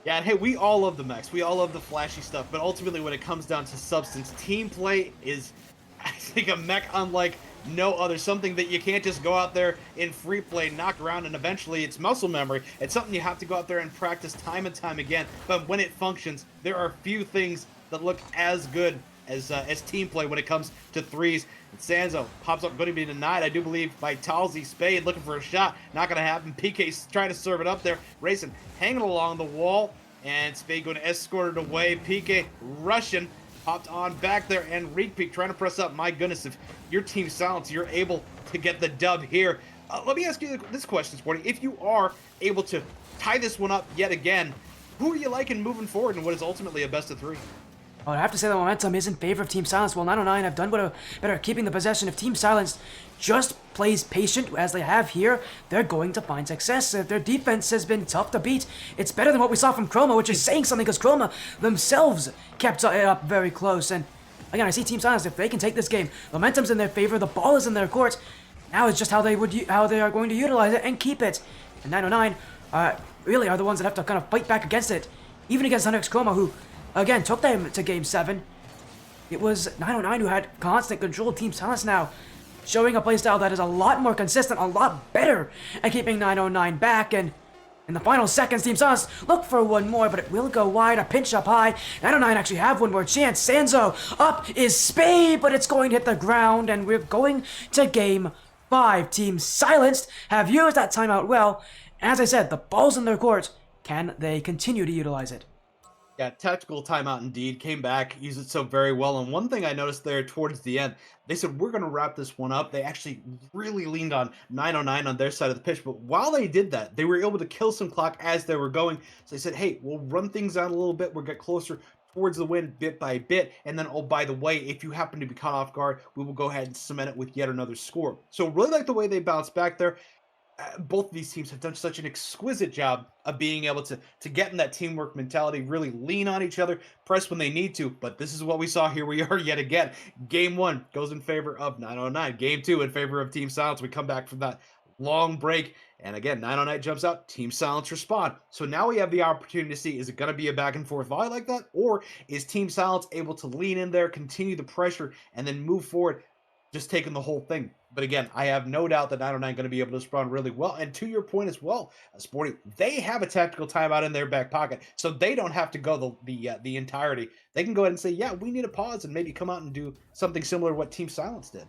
Yeah, and hey, we all love the mechs. We all love the flashy stuff, but ultimately when it comes down to substance, team play is, I think, a mech unlike no other. Something that you can't just go out there in free play, knock around, and eventually it's muscle memory. It's something you have to go out there and practice time and time again. But when it functions, there are few things that look as good as team play when it comes to threes. And Sanzo pops up, going to be denied, I do believe, by Talzi. Spade looking for a shot, not going to happen. PK's trying to serve it up there. Racing, hanging along the wall, and Spade going to escort it away. PK rushing, popped on back there, and Reek trying to press up. My goodness, if your team Silence, you're able to get the dub here. Let me ask you this question, Sporty. If you are able to tie this one up yet again, who are you liking moving forward in what is ultimately a best of three? I would have to say the momentum is in favor of Team Silence. Well, 909 have done better at keeping the possession. If Team Silence just plays patient as they have here, they're going to find success. If their defense has been tough to beat, it's better than what we saw from Chroma, which is saying something because Chroma themselves kept it up very close. And again, I see Team Silence, if they can take this game, momentum's in their favor, the ball is in their court. Now it's just how they are going to utilize it and keep it. And 909 really are the ones that have to kind of fight back against it, even against 100x Chroma, who again took them to game 7. It was 909 who had constant control of Team Silence now, showing a playstyle that is a lot more consistent, a lot better at keeping 909 back. And in the final seconds, Team Silence look for one more, but it will go wide, a pinch up high. 909 actually have one more chance. Sanzo up is Spade, but it's going to hit the ground, and we're going to game 5. Team Silenced have used that timeout well. As I said, the ball's in their court. Can they continue to utilize it? Yeah, tactical timeout indeed. Came back, used it so very well. And one thing I noticed there towards the end, they said, we're going to wrap this one up. They actually really leaned on 909 on their side of the pitch. But while they did that, they were able to kill some clock as they were going. So they said, hey, we'll run things out a little bit. We'll get closer towards the win bit by bit. And then, oh, by the way, if you happen to be caught off guard, we will go ahead and cement it with yet another score. So really like the way they bounced back there. Both of these teams have done such an exquisite job of being able to get in that teamwork mentality, really lean on each other, press when they need to. But this is what we saw. Here we are yet again. Game 1 goes in favor of 909. Game 2 in favor of Team Silence. We come back from that long break. And again, 909 jumps out. Team Silence respond. So now we have the opportunity to see, is it going to be a back and forth volley like that? Or is Team Silence able to lean in there, continue the pressure, and then move forward, just taking the whole thing? But again, I have no doubt that 909 going to be able to respond really well. And to your point as well, Sporty, they have a tactical timeout in their back pocket, so they don't have to go the entirety. They can go ahead and say, yeah, we need a pause, and maybe come out and do something similar to what Team Silence did.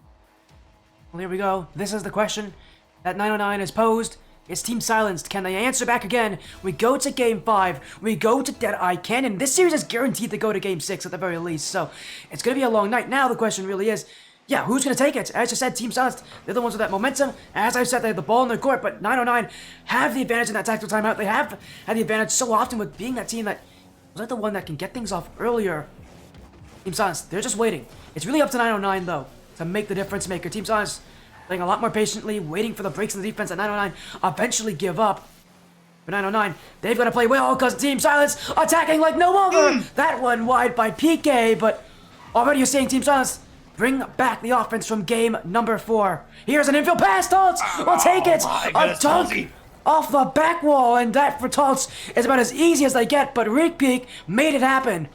Well, here we go. This is the question that 909 has posed. It's Team Silenced. Can they answer back again? We go to Game 5. We go to Deadeye Cannon. This series is guaranteed to go to Game 6 at the very least, so it's going to be a long night. Now the question really is, yeah, who's going to take it? As I said, Team Silence, they're the ones with that momentum. As I said, they have the ball in their court, but 909 have the advantage in that tactical timeout. They have had the advantage so often with being that team that was like the one that can get things off earlier. Team Silence, they're just waiting. It's really up to 909, though, to make the difference maker. Team Silence playing a lot more patiently, waiting for the breaks in the defense, and 909 eventually give up. But 909, they've got to play well because Team Silence attacking like no other. That one wide by PK, but already you're seeing Team Silence bring back the offense from game number 4. Here's an infield pass, Taltz will take it. A dunk off the back wall, and that for Taltz is about as easy as they get, but Rick Peak made it happen.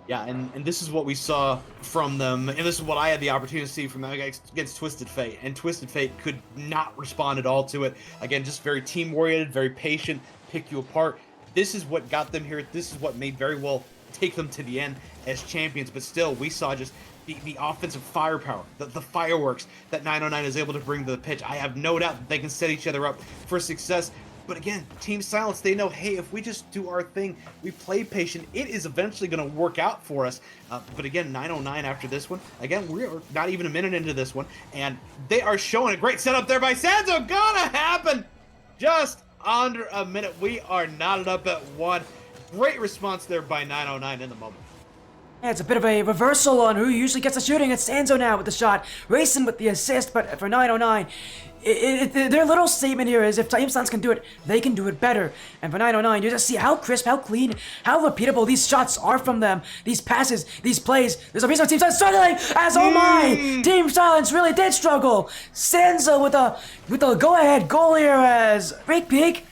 Yeah, and this is what we saw from them, and this is what I had the opportunity to see from them against Twisted Fate, and Twisted Fate could not respond at all to it. Again, just very team-oriented, very patient, pick you apart. This is what got them here. This is what made very well take them to the end as champions. But still, we saw just the offensive firepower, the fireworks that 909 is able to bring to the pitch. I have no doubt that they can set each other up for success. But again, Team Silence, they know, hey, if we just do our thing, we play patient, it is eventually going to work out for us. But again, 909 after this one, again, we're not even a minute into this one, and they are showing a great setup there by Sanzo. Gonna happen just under a minute. We are knotted up at 1. Great response there by 909 in the moment. Yeah, it's a bit of a reversal on who usually gets the shooting. It's Sanzo now with the shot, racing with the assist, but for 909, their little statement here is if Team Silence can do it, they can do it better. And for 909, you just see how crisp, how clean, how repeatable these shots are from them. These passes, these plays. There's a reason Team Silence struggling, as oh my! Team Silence really did struggle. Sanzo with a go-ahead goal here as rubii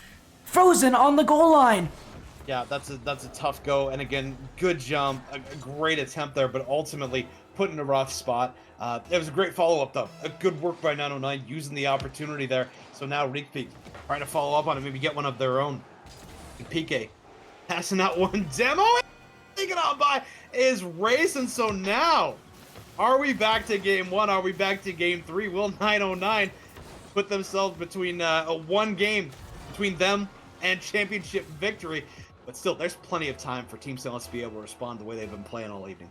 frozen on the goal line. Yeah, that's a tough go, and again, good jump, a great attempt there, but ultimately put in a rough spot. It was a great follow-up, though. A good work by 909, using the opportunity there. So now rubii trying to follow up on it, maybe get one of their own. And PK passing out one demo, and taking on by is racing. So now, are we back to game 1? Are we back to game 3? Will 909 put themselves between one game between them and championship victory? But still, there's plenty of time for Team Silence to be able to respond the way they've been playing all evening.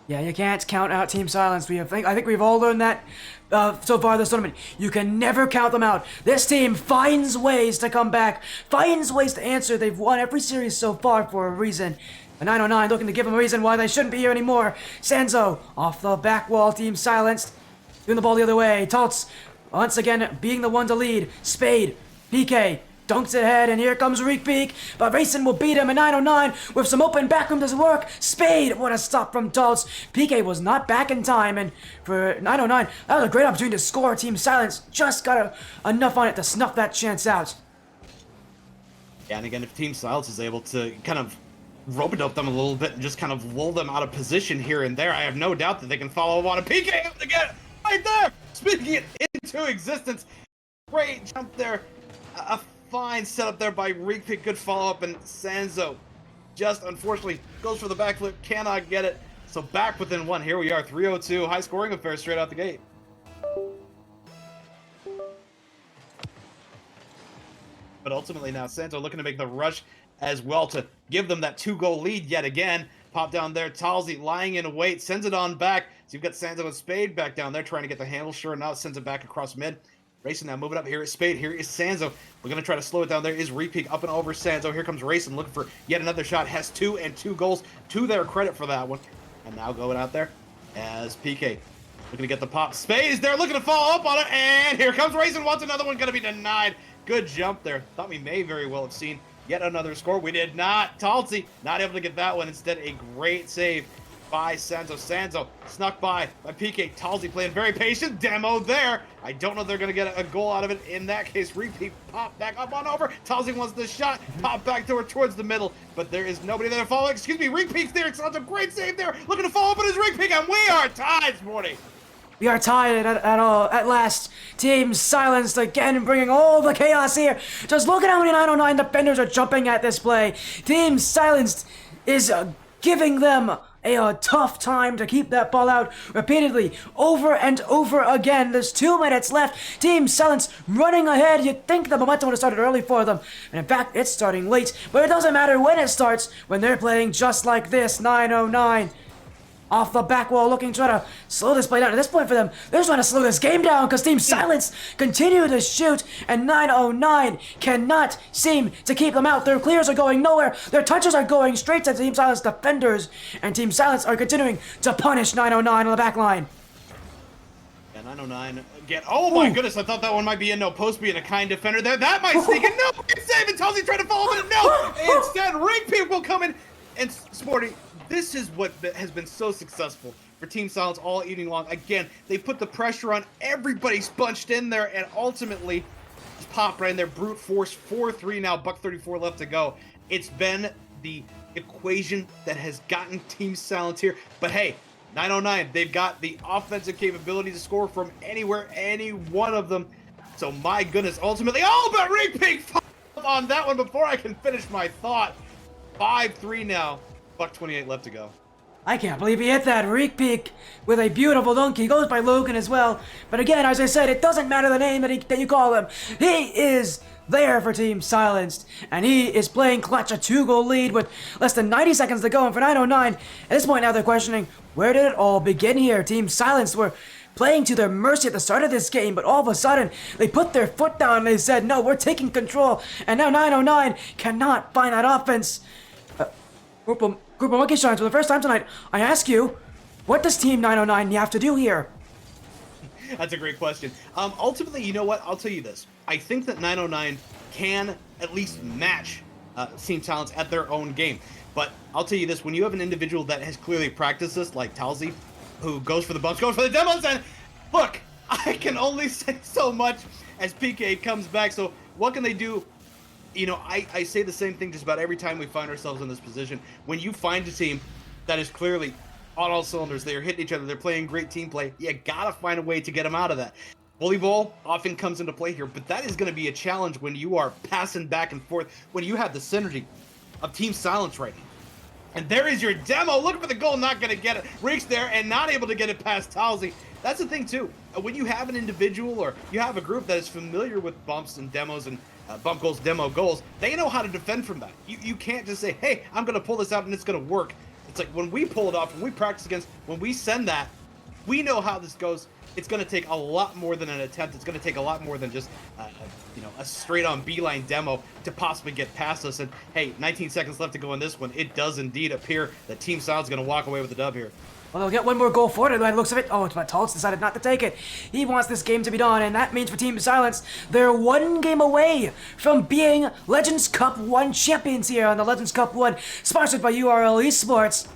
Yeah, you can't count out Team Silence. I think we've all learned that so far this tournament. You can never count them out. This team finds ways to come back, finds ways to answer. They've won every series so far for a reason. And 909 looking to give them a reason why they shouldn't be here anymore. Sanzo off the back wall, Team Silenced. Doing the ball the other way. Taltz once again being the one to lead. Spade, PK. Dunks it ahead, and here comes rubii, but Racing will beat him, and 909 with some open backroom doesn't work. Spade, what a stop from Taltz. PK was not back in time, and for 909, that was a great opportunity to score. Team Silence just got enough on it to snuff that chance out. Yeah, and again, if Team Silence is able to kind of rope-a-dope them a little bit and just kind of lull them out of position here and there, I have no doubt that they can follow up on a PK able to get it right there, speaking it into existence. Great jump there. A fine setup there by rubii, good follow-up, and Sanzo just unfortunately goes for the backflip, cannot get it. So back within 1. Here we are, 302, high scoring affair straight out the gate. But ultimately now Sanzo looking to make the rush as well to give them that 2-goal lead yet again. Pop down there, Talzi lying in wait, sends it on back. So you've got Sanzo and Spade back down there trying to get the handle. Sure enough, sends it back across mid. Racing now moving up. Here is Spade. Here is Sanzo. We're going to try to slow it down. There is rubii up and over Sanzo. Here comes Racing looking for yet another shot. Has 2 and 2 goals to their credit for that one. And now going out there as PK looking to get the pop. Spade is there looking to follow up on it. And here comes Racing. Wants another one. Going to be denied. Good jump there. Thought we may very well have seen yet another score. We did not. Talzi not able to get that one. Instead, a great save by Sanzo. Sanzo snuck by PK. Talzi playing very patient. Demo there. I don't know if they're going to get a goal out of it. In that case, rubii pop back up on over. Talzi wants the shot. Pop back towards the middle. But there is nobody there to follow. Excuse me. rubii's there. Sanzo, great save there. Looking to follow up on his rubii. And we are tied, Morty. We are tied at last. Team Silenced again, bringing all the chaos here. Just look at how many 909 defenders are jumping at this play. Team Silenced is giving them a tough time to keep that ball out repeatedly, over and over again. There's 2 minutes left. Team Silence running ahead. You'd think the momentum would have started early for them. And in fact, it's starting late. But it doesn't matter when it starts, when they're playing just like this. 909 off the back wall, looking to try to slow this play down. At this point for them, they're trying to slow this game down because Team Silence continue to shoot, and 909 cannot seem to keep them out. Their clears are going nowhere. Their touches are going straight to Team Silence defenders, and Team Silence are continuing to punish 909 on the back line. And 909 again. Oh my goodness, I thought that one might be in. No, Post being a kind defender there. That might sneak in. No, it's saving. Talzi trying to follow it. No, instead, rubii will come in. And Sporty, this is what has been so successful for Team Silence all evening long. Again, they put the pressure on. Everybody's bunched in there, and ultimately, pop right in there. Brute force 4-3 now. $1.34 left to go. It's been the equation that has gotten Team Silence here. But hey, 909, they've got the offensive capability to score from anywhere, any one of them. So my goodness, ultimately, oh, but rubii on that one before I can finish my thought. 5-3 now Buck 28 left to go. I can't believe he hit that reek peak with a beautiful dunk. He goes by Logan as well. But again, as I said, it doesn't matter the name that you call him. He is there for Team Silenced. And he is playing clutch, a 2-goal lead with less than 90 seconds to go. And for 909, at this point now they're questioning, where did it all begin here? Team Silenced were playing to their mercy at the start of this game, but all of a sudden, they put their foot down and they said, no, we're taking control. And now 909 cannot find that offense. CplMonkeyshines, for the first time tonight, I ask you, what does Team 909 have to do here? That's a great question. Ultimately, you know what? I'll tell you this. I think that 909 can at least match Team Talents at their own game. But I'll tell you this, when you have an individual that has clearly practiced this, like Talzi, who goes for the bumps, goes for the demos, and look, I can only say so much as PK comes back. So what can they do? You know, I say the same thing just about every time we find ourselves in this position. When you find a team that is clearly on all cylinders, they're hitting each other, they're playing great team play, you gotta find a way to get them out of that. Bully ball often comes into play here, but that is going to be a challenge when you are passing back and forth, when you have the synergy of Team Silence right now. And there is your demo, looking for the goal, not going to get it. Reeks there and not able to get it past Talzi. That's the thing too. When you have an individual or you have a group that is familiar with bumps and demos and bump goals, demo goals, they know how to defend from that. You can't just say, hey, I'm going to pull this out and it's going to work. It's like when we pull it off, when we practice against, when we send that, we know how this goes. It's going to take a lot more than an attempt. It's going to take a lot more than just, a straight-on beeline demo to possibly get past us. And hey, 19 seconds left to go in this one. It does indeed appear that Team Silence is going to walk away with the dub here. Well, they'll get one more goal for it, and by the looks of it, but Taltz decided not to take it. He wants this game to be done, and that means for Team Silence, they're one game away from being Legends Cup 1 champions here on the Legends Cup 1, sponsored by URL Esports.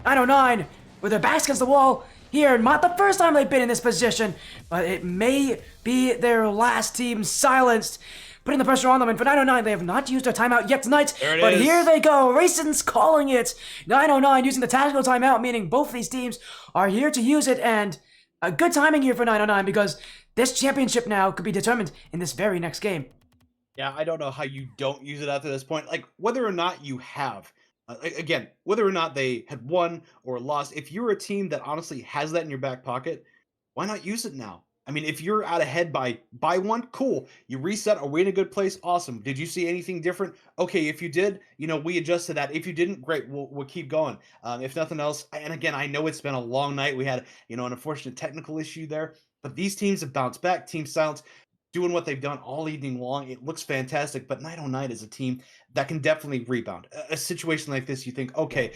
909, with their backs against the wall here, not the first time they've been in this position, but it may be their last. Team Silenced, putting the pressure on them, and for 909, they have not used their timeout yet tonight, but here they go. Rayson's calling it. 909 using the tactical timeout, meaning both these teams are here to use it, and a good timing here for 909 because this championship now could be determined in this very next game. Yeah, I don't know how you don't use it after this point. Like, whether or not you have, again, whether or not they had won or lost, if you're a team that honestly has that in your back pocket, why not use it now? I mean, if you're out ahead by one, cool. You reset, are we in a good place? Awesome. Did you see anything different? Okay, if you did, we adjust to that. If you didn't, great, we'll keep going. If nothing else, and again, I know it's been a long night. We had, an unfortunate technical issue there, but these teams have bounced back. Team Silence doing what they've done all evening long. It looks fantastic, but 909 is a team that can definitely rebound. A situation like this, you think, okay,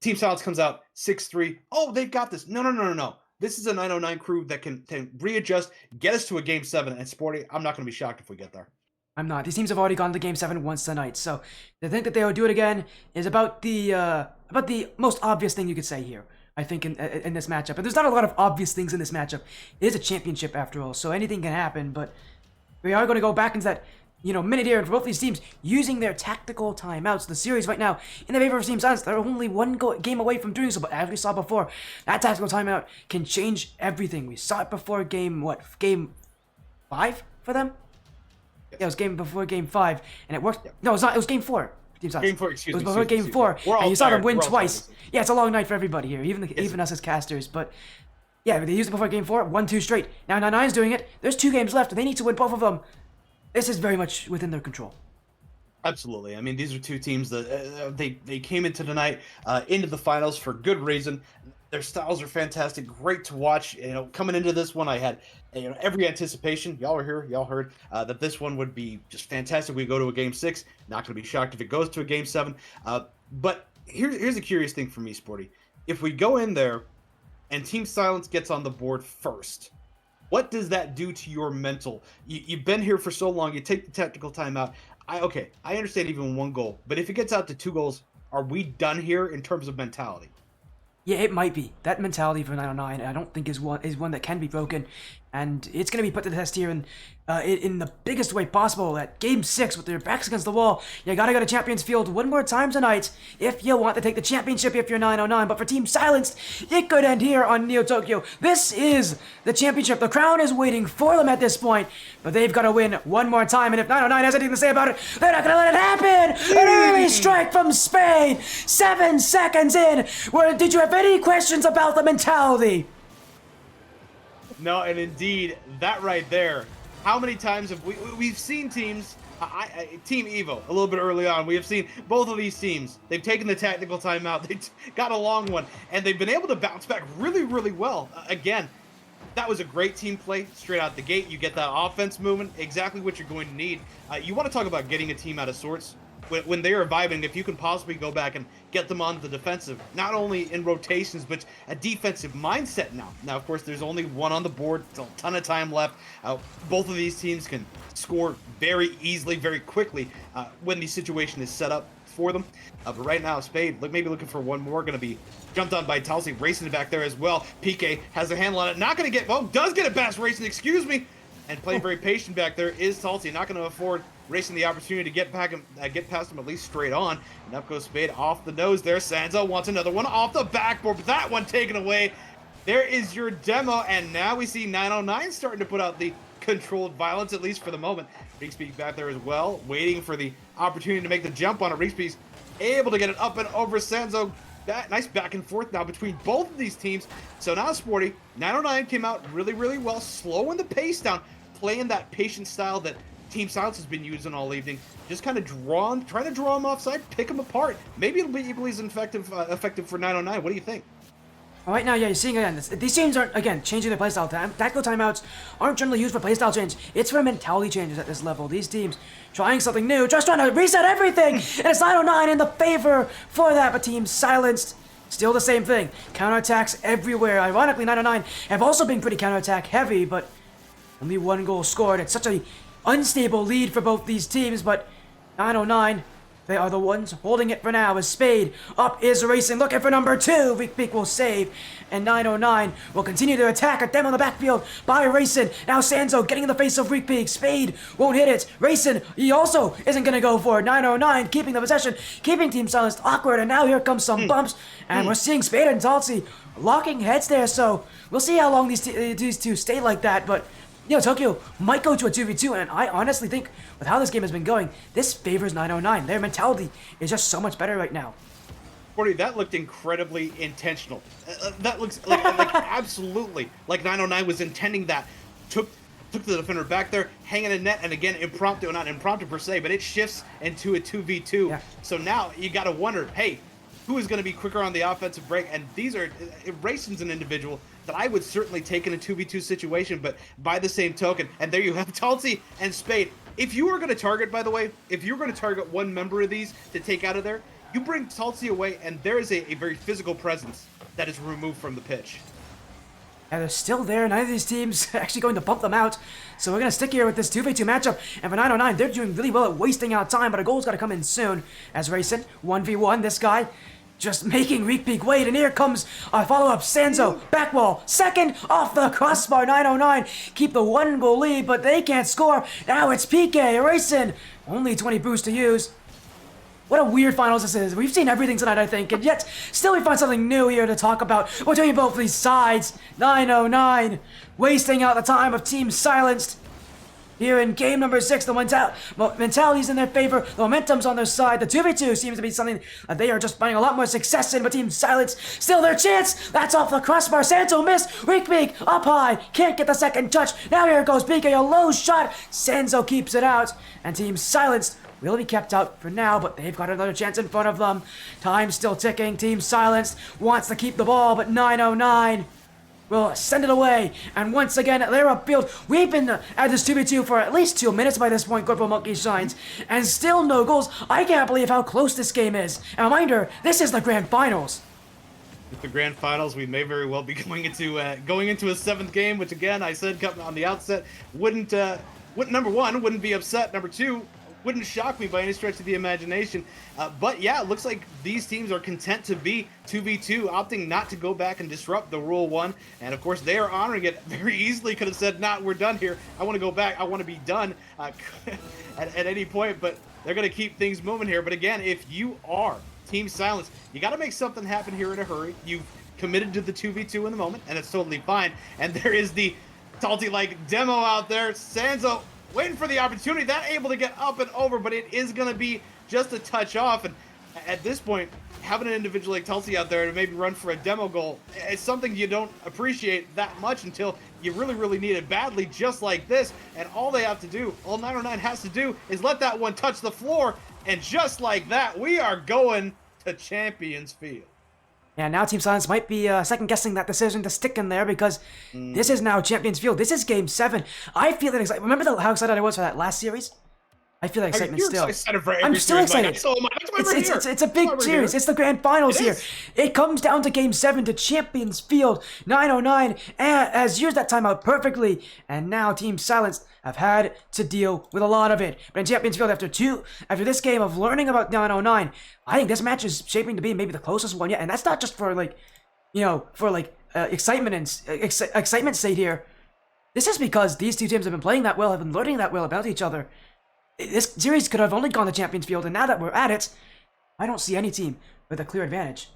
Team Silence comes out 6-3. Oh, they've got this. No. This is a 909 crew that can readjust, get us to a Game 7, and Sporty, I'm not going to be shocked if we get there. I'm not. These teams have already gone to Game 7 once tonight, so to think that they would do it again is about the most obvious thing you could say here, I think, in this matchup. But there's not a lot of obvious things in this matchup. It is a championship after all, so anything can happen, but we are going to go back into that minute here, and for both these teams using their tactical timeouts. The series right now in the favor of Team Silence. They're only one game away from doing so, but as we saw before, that tactical timeout can change everything. We saw it before game 5 for them? Yeah, it was before game 5, and it worked. No, it was not. It was game 4. Team Silence. Game 4, excuse me. It was before game 4, and you saw them win twice. Yeah, it's a long night for everybody here, even us as casters, but yeah, they used it before game 4, 1-2 straight. Now 9-9's doing it. There's 2 games left, and they need to win both of them. This is very much within their control. Absolutely. I mean, these are two teams that they came into tonight, into the finals for good reason. Their styles are fantastic, great to watch. Coming into this one, I had every anticipation. Y'all were here, y'all heard that this one would be just fantastic. We go to a Game 6. Not going to be shocked if it goes to a Game 7. But here's a curious thing for me, Sporty. If we go in there and Team Silence gets on the board first, what does that do to your mental? You've been here for so long. You take the technical timeout. I understand even 1 goal, but if it gets out to 2 goals, are we done here in terms of mentality? Yeah, it might be. That mentality for 909, I don't think is one that can be broken, and it's going to be put to the test here in in the biggest way possible at Game 6 with their backs against the wall. You gotta go to Champions Field one more time tonight if you want to take the championship if you're 909. But for Team Silenced, it could end here on Neo Tokyo. This is the championship. The crown is waiting for them at this point, but they've got to win one more time. And if 909 has anything to say about it, they're not gonna let it happen. An early strike from Spade, 7 seconds in. Did you have any questions about the mentality? No, and indeed, that right there. How many times have we've seen teams, Team Evo, a little bit early on, we have seen both of these teams. They've taken the tactical timeout, they got a long one, and they've been able to bounce back really, really well. Again, that was a great team play straight out the gate. You get that offense movement, exactly what you're going to need. You want to talk about getting a team out of sorts. When they are vibing, if you can possibly go back and get them on the defensive, not only in rotations, but a defensive mindset now. Now, of course, there's only one on the board. There's a ton of time left. Both of these teams can score very easily, very quickly when the situation is set up for them. But right now, Spade, maybe looking for one more, going to be jumped on by Tulsi, racing it back there as well. PK has a handle on it. Not going to get, does get it past racing, excuse me. And playing very patient back there is Tulsi, not going to afford racing the opportunity to get past him at least straight on. And up goes Spade off the nose there. Sanzo wants another one off the backboard, but that one taken away. There is your demo, and now we see 909 starting to put out the controlled violence, at least for the moment. Rigsby's back there as well, waiting for the opportunity to make the jump on it. Rigsby's able to get it up and over Sanzo. Nice back and forth now between both of these teams. So now Sporty, 909 came out really, really well, slowing the pace down, playing that patient style that Team Silence has been using all evening. Just kind of trying to draw them offside, pick them apart. Maybe it'll be equally as effective for 909. What do you think? Right now, yeah, you're seeing again, these teams aren't, again, changing their playstyle. Tactical timeouts aren't generally used for playstyle change. It's for mentality changes at this level. These teams trying something new, just trying to reset everything, and it's 909 in the favor for that, but Team Silenced, still the same thing. Counterattacks everywhere. Ironically, 909 have also been pretty counterattack heavy, but only one goal scored. It's such a unstable lead for both these teams, but 909, they are the ones holding it for now as Spade up is racing, looking for number 2. Peak will save, and 909 will continue to attack at them on the backfield by Racing. Now Sanzo getting in the face of Peak. Spade won't hit it. Racing, he also isn't going to go for it. 909 keeping the possession, keeping Team Silenced awkward, and now here comes some bumps, and we're seeing Spade and Tulsi locking heads there, so we'll see how long these two stay like that, but you know, Tokyo might go to a 2v2, and I honestly think with how this game has been going, this favors 909. Their mentality is just so much better right now. Forty, that looked incredibly intentional. That looks like absolutely like 909 was intending that. Took the defender back there, hanging in net, and again, not impromptu per se, but it shifts into a 2v2. Yeah. So now you got to wonder, hey, who is going to be quicker on the offensive break? And these are, Racing's an individual that I would certainly take in a 2v2 situation, but by the same token, and there you have Tulsi and Spade. If you were going to target, by the way, if you're going to target one member of these to take out of there, you bring Tulsi away, and there is a very physical presence that is removed from the pitch. Yeah, they're still there. Neither of these teams are actually going to bump them out. So we're going to stick here with this 2v2 matchup. And for 909, they're doing really well at wasting out time, but a goal's got to come in soon. As Racing, 1v1, this guy just making Peak wait, and here comes a follow-up. Sanzo, back wall, second off the crossbar. 909 keep the 1-goal lead, but they can't score. Now it's PK Racing, only 20 boosts to use. What a weird finals this is. We've seen everything tonight, I think, and yet still we find something new here to talk about between both these sides. 909 wasting out the time of Team Silenced. Here in game number 6, the mentality's in their favor, the momentum's on their side. The 2v2 seems to be something that they are just finding a lot more success in, but Team Silence, still their chance! That's off the crossbar, Sanzo missed, Peak up high, can't get the second touch, now here goes PK, a low shot, Sanzo keeps it out, and Team Silence will be kept out for now, but they've got another chance in front of them. Time's still ticking, Team Silence wants to keep the ball, but 909 will send it away, and once again, they're upfield. We've been at this 2v2 for at least 2 minutes by this point, CplMonkeyshines, and still no goals. I can't believe how close this game is. And reminder, this is the Grand Finals. With the Grand Finals, we may very well be going into a 7th game, which again, I said on the outset, wouldn't number one, wouldn't be upset. Number two, Wouldn't shock me by any stretch of the imagination. But yeah, it looks like these teams are content to be 2v2, opting not to go back and disrupt the Rule 1. And of course, they are honoring it very easily. Could have said, nah, we're done here. I want to go back. I want to be done at any point. But they're going to keep things moving here. But again, if you are Team Silence, you got to make something happen here in a hurry. You've committed to the 2v2 in the moment, and it's totally fine. And there is the Talty-like demo out there. Sanzo waiting for the opportunity, that able to get up and over, but it is going to be just a touch off. And at this point, having an individual like Tulsi out there to maybe run for a demo goal, it's something you don't appreciate that much until you really, really need it badly, just like this. And all they have to do, all 909 has to do, is let that one touch the floor. And just like that, we are going to Champions Field. Yeah, now Team Silence might be second-guessing that decision to stick in there because this is now Champions Field. This is Game 7. I feel that excited. Remember how excited I was for that last series? I feel that excitement still. I'm still excited. It's a big series. It's the grand finals here. It comes down to Game 7 to Champions Field. 909 has used that timeout perfectly, and now Team Silence have had to deal with a lot of it. But in Champions Field, after this game of learning about 909, I think this match is shaping to be maybe the closest one yet. And that's not just for excitement and excitement's sake here. This is because these two teams have been playing that well, have been learning that well about each other. This series could have only gone to Champions Field, and now that we're at it, I don't see any team with a clear advantage.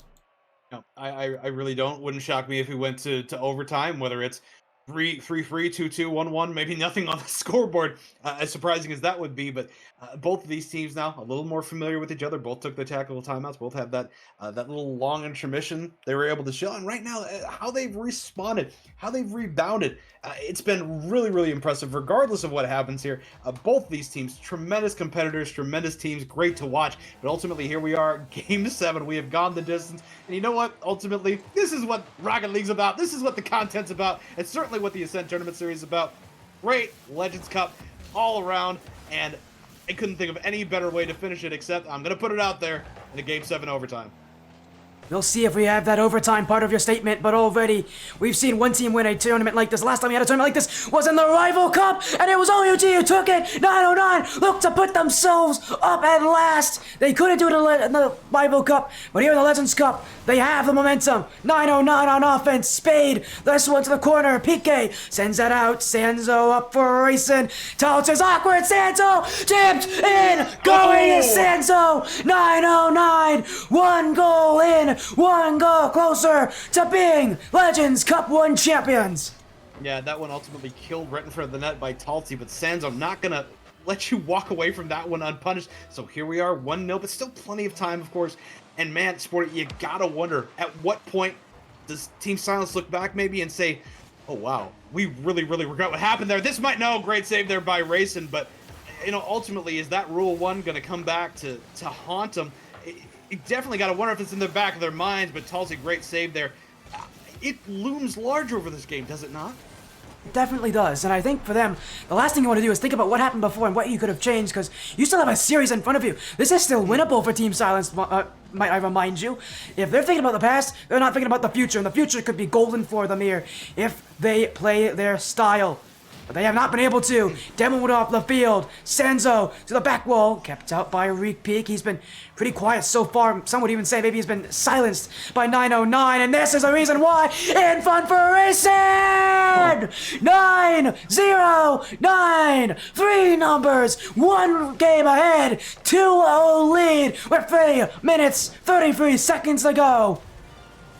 No, I really don't. Wouldn't shock me if we went to overtime, whether it's 3-3, 2-2, 1-1, maybe nothing on the scoreboard, as surprising as that would be. But both of these teams now a little more familiar with each other. Both took their tactical timeouts. Both have that little long intermission they were able to show. And right now, how they've responded, how they've rebounded, it's been really, really impressive, regardless of what happens here. Both these teams, tremendous competitors, tremendous teams, great to watch. But ultimately, here we are, Game 7. We have gone the distance. And you know what? Ultimately, this is what Rocket League's about. This is what the content's about. It's certainly what the Ascent Tournament Series is about. Great Legends Cup all around. And I couldn't think of any better way to finish it, except I'm going to put it out there in a Game 7 overtime. We'll see if we have that overtime part of your statement, but already we've seen one team win a tournament like this. Last time we had a tournament like this was in the Rival Cup, and it was OUG who took it. 909 looked to put themselves up at last. They couldn't do it in the Rival Cup, but here in the Legends Cup, they have the momentum. 909 on offense. Spade, this one to the corner. PK sends that out. Sanzo up for racing. Touches awkward. Sanzo tipped in. Going is Sanzo. 909. One goal in. One goal closer to being Legends Cup 1 champions. Yeah, that one ultimately killed right in front of the net by Talty, but Sanzo not going to let you walk away from that one unpunished. So here we are, 1-0, but still plenty of time, of course. And man, Sporty, you got to wonder, at what point does Team Silence look back maybe and say, oh, wow, we really, really regret what happened there. This might, no, great save there by Racing, but, you know, ultimately, is that Rule 1 going to come back to haunt them? You definitely got to wonder if it's in the back of their minds, but Tulsi, great save there. It looms large over this game, does it not? It definitely does, and I think for them, the last thing you want to do is think about what happened before and what you could have changed, because you still have a series in front of you. This is still winnable for Team Silence, might I remind you. If they're thinking about the past, they're not thinking about the future, and the future could be golden for them here if they play their style. But they have not been able to. Demoed off the field. Sanzo to the back wall. Kept out by Reek Peak. He's been pretty quiet so far. Some would even say maybe he's been silenced by 909. And this is the reason why. In front for Racing! 9-0-9. 3 numbers. 1 game ahead. 2-0 lead with 3 minutes, 33 seconds to go.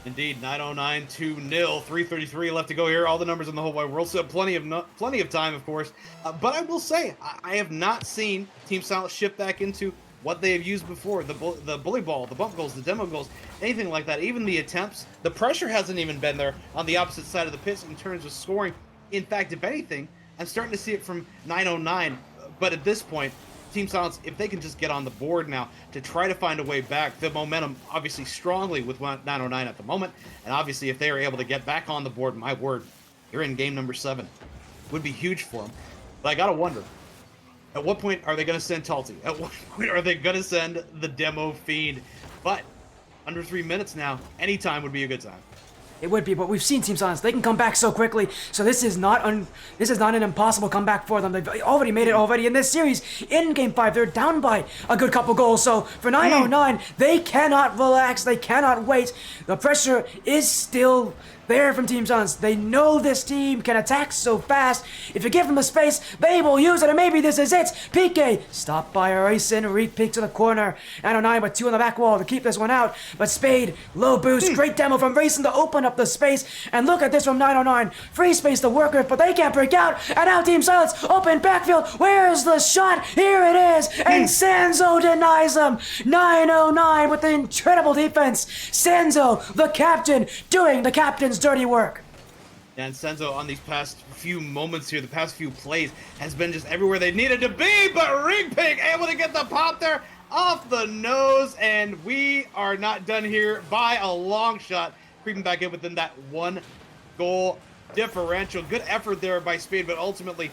Indeed, 909, 2-0, 3:33 left to go here. All the numbers in the whole wide world, so plenty of time, of course. But I will say, I have not seen Team Silence shift back into what they have used before. The bully ball, the bump goals, the demo goals, anything like that. Even the attempts, the pressure hasn't even been there on the opposite side of the pitch in terms of scoring. In fact, if anything, I'm starting to see it from 909. But at this point, Team Silence, if they can just get on the board now to try to find a way back, the momentum obviously strongly with 909 at the moment, and obviously if they are able to get back on the board, my word, you're in game number 7. Would be huge for them. But I gotta wonder, at what point are they going to send Talty? At what point are they going to send the demo fiend? But under 3 minutes now, any time would be a good time. It would be, but we've seen Team Silence. They can come back so quickly. So this is not an impossible comeback for them. They've already made it already in this series. In Game 5, they're down by a good couple goals. So for 909, they cannot relax. They cannot wait. The pressure is still there from Team Silence. They know this team can attack so fast. If you give them the space, they will use it, and maybe this is it. PK stopped by Racing. Re-peek to the corner. 909 with 2 on the back wall to keep this one out. But Spade, low boost, great demo from Racing to open up the space. And look at this from 909. Free space to work with, but they can't break out. And now Team Silence, open backfield. Where's the shot? Here it is. And Sanzo denies them. 909 with the incredible defense. Sanzo, the captain, doing the captain's dirty work. And Senzo on these past few moments here, the past few plays, has been just everywhere they needed to be, but Ring Pig able to get the pop there off the nose, and we are not done here by a long shot, creeping back in within that 1 goal differential. Good effort there by Spade, but ultimately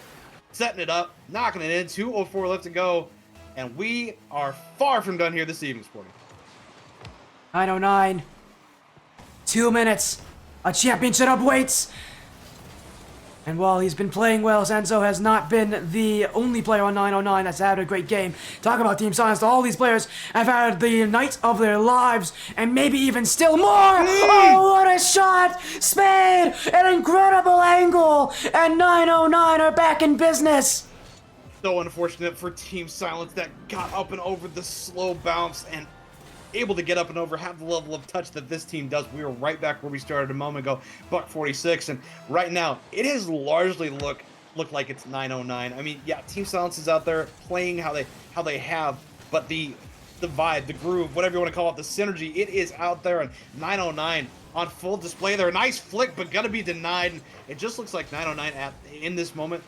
setting it up, knocking it in, 2:04 left to go, and we are far from done here this evening, Sporting. 909. 2 minutes. A championship awaits. And while he's been playing well, Sanzo has not been the only player on 909 that's had a great game. Talk about Team Silence. All these players have had the night of their lives, and maybe even still more. Oh, what a shot! Spade! An incredible angle! And 909 are back in business. So unfortunate for Team Silence that got up and over the slow bounce and able to get up and over, have the level of touch that this team does. We were right back where we started a moment ago, buck 46, and right now it has largely looked like it's 909. I mean, yeah, Team Silence is out there playing how they have, but the vibe, the groove, whatever you want to call it, the synergy, it is out there, and 909 on full display there. Nice flick, but gonna be denied, and it just looks like 909 in this moment,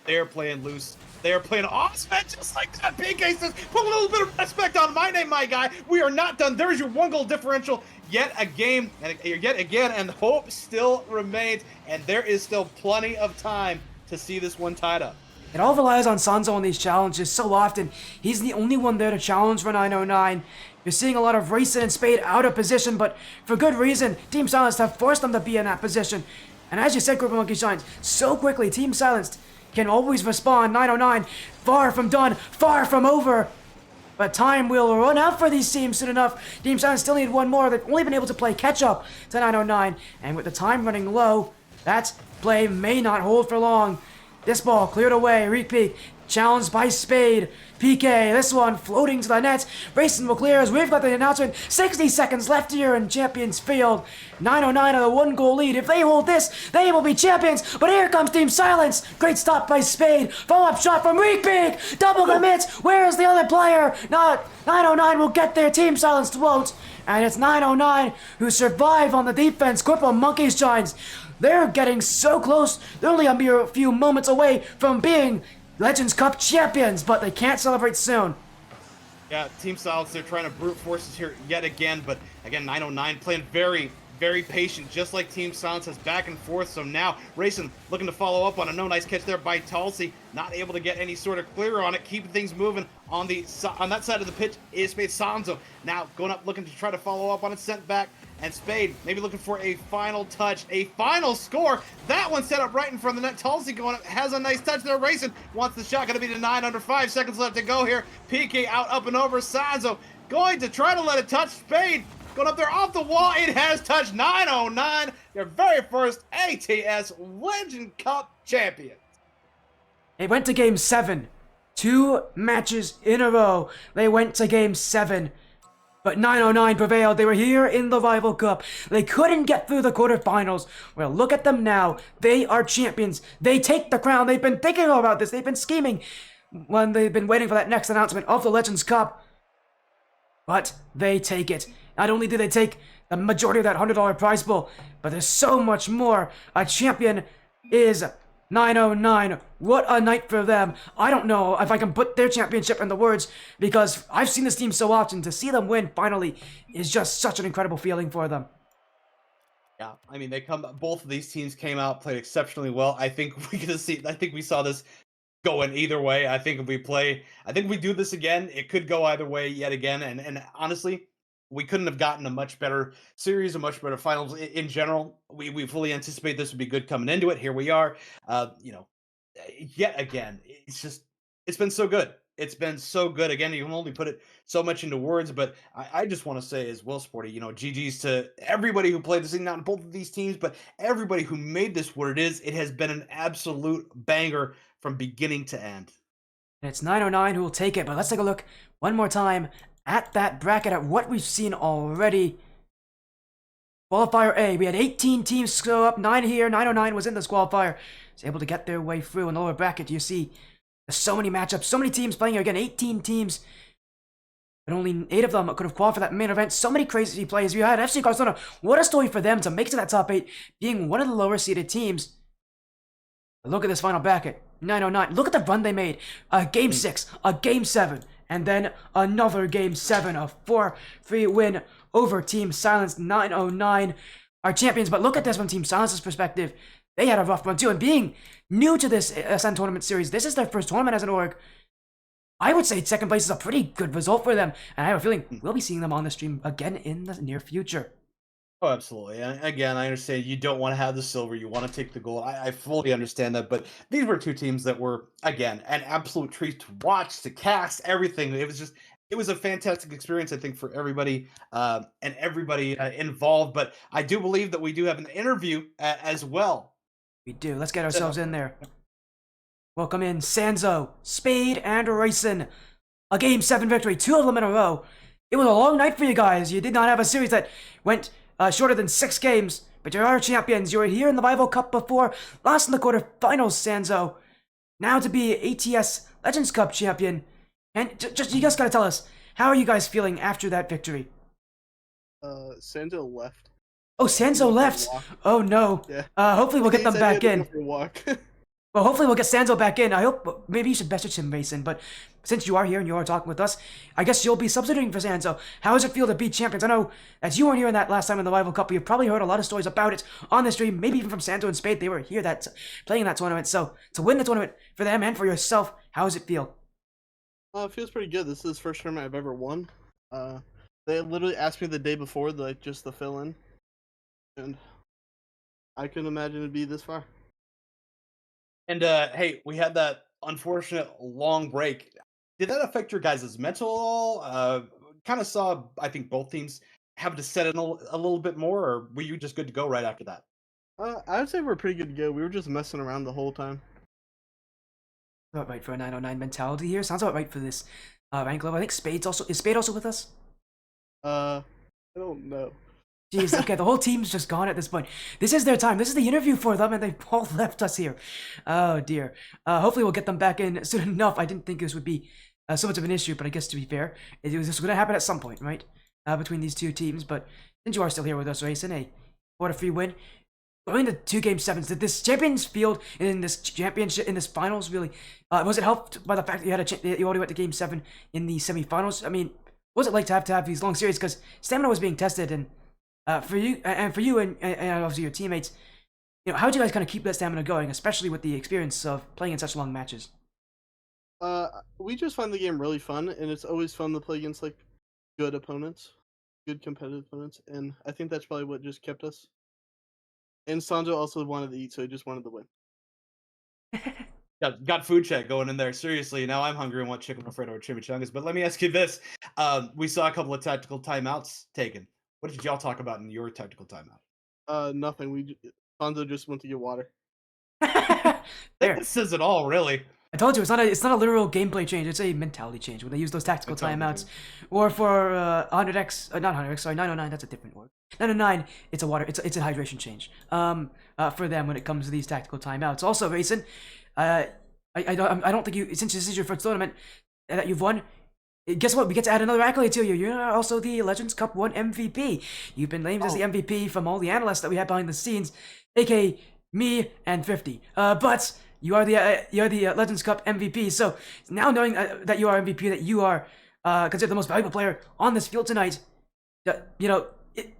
they're playing loose. They are playing awesome, just like that. PK says, put a little bit of respect on my name, my guy. We are not done. There's your 1 goal differential yet again, and hope still remains, and there is still plenty of time to see this one tied up. It all relies on Sanzo in these challenges so often. He's the only one there to challenge for 909. You're seeing a lot of Racing and Spade out of position, but for good reason. Team Silence have forced them to be in that position. And as you said, CplMonkeyshines, so quickly, Team Silence can always respond. 909, far from done, far from over. But time will run out for these teams soon enough. Team Silence still need 1 more. They've only been able to play catch-up to 909. And with the time running low, that play may not hold for long. This ball cleared away. Repeat. Challenged by Spade. PK, this one floating to the net. Racing will clear as we've got the announcement. 60 seconds left here in Champions Field. 909 on a 1 goal lead. If they hold this, they will be champions. But here comes Team Silence. Great stop by Spade. Follow-up shot from Repeat. Double commit. Where's the other player? Not 909 will get there. Team Silence won't. And it's 909 who survive on the defense. CplMonkeyshines. They're getting so close. They're only a mere few moments away from being Legends Cup champions, but they can't celebrate soon. Yeah, Team Silence, they're trying to brute force us here yet again, but again, 909 playing very, very patient, just like Team Silence has back and forth. So now, Racing looking to follow up on a nice catch there by Tulsi, not able to get any sort of clear on it, keeping things moving on that side of the pitch is Spade. Sanzo now going up, looking to try to follow up on it, sent back. And Spade maybe looking for a final touch, a final score. That one set up right in front of the net. Tulsi going up, has a nice touch there. Racing wants the shot, going to be denied under 5 seconds left to go here. PK out, up and over. Sanzo going to try to let it touch. Spade going up there off the wall. It has touched. 909, their very first ATS Legend Cup champion. They went to Game 7. 2 matches in a row. They went to Game 7. But 909 prevailed. They were here in the Rival Cup. They couldn't get through the quarterfinals. Well, look at them now. They are champions. They take the crown. They've been thinking about this. They've been scheming when they've been waiting for that next announcement of the Legends Cup. But they take it. Not only do they take the majority of that $100 prize pool, but there's so much more. A champion is 909. What a night for them. I don't know if I can put their championship into words because I've seen this team so often. To see them win finally is just such an incredible feeling for them. Yeah, I mean, both of these teams came out, played exceptionally well. I think we saw this going either way. I think if we do this again, it could go either way yet again. And honestly, we couldn't have gotten a much better series, a much better finals in general. We fully anticipate this would be good coming into it. Here we are. You know, yet again, it's been so good. It's been so good. Again, you can only put it so much into words, but I just want to say, as well, Sporty, you know, GG's to everybody who played this thing, not both of these teams, but everybody who made this what it is. It has been an absolute banger from beginning to end. And it's 909 who will take it, but let's take a look one more time at that bracket, at what we've seen already. Qualifier A, we had 18 teams go up, 9 here, 909 was in this qualifier. Was able to get their way through in the lower bracket. You see, there's so many matchups, so many teams playing here. Again, 18 teams, but only 8 of them could have qualified for that main event. So many crazy plays. You had FC Carcelona. What a story for them to make it to that top 8, being one of the lower seeded teams. But look at this final bracket. 909. Look at the run they made. Game 6, a Game 7, and then another Game 7. A 4-3 win over Team Silence. 909 are champions. But look at this from Team Silence's perspective. They had a rough run too. And being new to this Ascent Tournament Series, this is their first tournament as an org. I would say second place is a pretty good result for them. And I have a feeling we'll be seeing them on the stream again in the near future. Oh, absolutely. And again, I understand you don't want to have the silver. You want to take the gold. I fully understand that. But these were two teams that were, again, an absolute treat to watch, to cast, everything. It was a fantastic experience, I think, for everybody and everybody involved. But I do believe that we do have an interview as well. We do. Let's get ourselves in there. Welcome in Sanzo, Spade, and Racing. A Game 7 victory, 2 of them in a row. It was a long night for you guys. You did not have a series that went shorter than 6 games, but you are champions. You were here in the Vivo Cup before, lost in the quarterfinals, Sanzo. Now to be ATS Legends Cup champion. And just you guys gotta tell us, how are you guys feeling after that victory? Sanzo left. Oh, Sanzo left. Oh no. Yeah. Hopefully we'll get them back in. For a walk. Well, hopefully we'll get Sanzo back in. I hope maybe you should message him, Mason. But since you are here and you are talking with us, I guess you'll be substituting for Sanzo. How does it feel to be champions? I know as you weren't here in that last time in the Rival Cup, you've probably heard a lot of stories about it on the stream. Maybe even from Sanzo and Spade. They were here playing that tournament. So to win the tournament for them and for yourself, how does it feel? It feels pretty good. This is the first tournament I've ever won. They literally asked me the day before, just to fill in, and I couldn't imagine it'd be this far. And hey, we had that unfortunate long break. Did that affect your guys' mental at all? Kind of saw, I think, both teams have to set in a little bit more, or were you just good to go right after that? I would say we're pretty good to go. We were just messing around the whole time. About right for a 909 mentality here. Sounds about right for this rank level. I think is Spade also with us? I don't know. Jeez, okay, the whole team's just gone at this point. This is their time. This is the interview for them, and they've all left us here. Oh, dear. Hopefully we'll get them back in soon enough. I didn't think this would be so much of an issue, but I guess to be fair, this was going to happen at some point, right? Between these two teams, but since you are still here with us, Racing, a 4-3 win. Going to 2 Game 7s, did this Champions field in this championship, in this finals, really, was it helped by the fact that you already went to Game 7 in the semifinals? I mean, what was it like to have these long series? Because stamina was being tested, and for you and obviously your teammates, you know, how did you guys kind of keep that stamina going, especially with the experience of playing in such long matches? We just find the game really fun, and it's always fun to play against like good opponents, good competitive opponents, and I think that's probably what just kept us. And Sanjo also wanted to eat, so he just wanted to win. Got food chat going in there. Seriously, now I'm hungry and want chicken Alfredo or chimichangas. But let me ask you this: we saw a couple of tactical timeouts taken. What did y'all talk about in your tactical timeout? Nothing. Sanjo just went to get water. There. This says it all, really. I told you, it's not a literal gameplay change, it's a mentality change when they use those tactical timeouts. Or for 100x, not 100x, sorry, 909, that's a different word. 909, it's a hydration change. For them when it comes to these tactical timeouts. Also, Racing, I don't think you, since this is your first tournament that you've won, guess what? We get to add another accolade to you. You're also the Legends Cup 1 MVP. You've been named as the MVP from all the analysts that we had behind the scenes, aka me and 50. But you are the Legends Cup MVP. So now knowing that you are MVP, that you are considered the most valuable player on this field tonight, you know,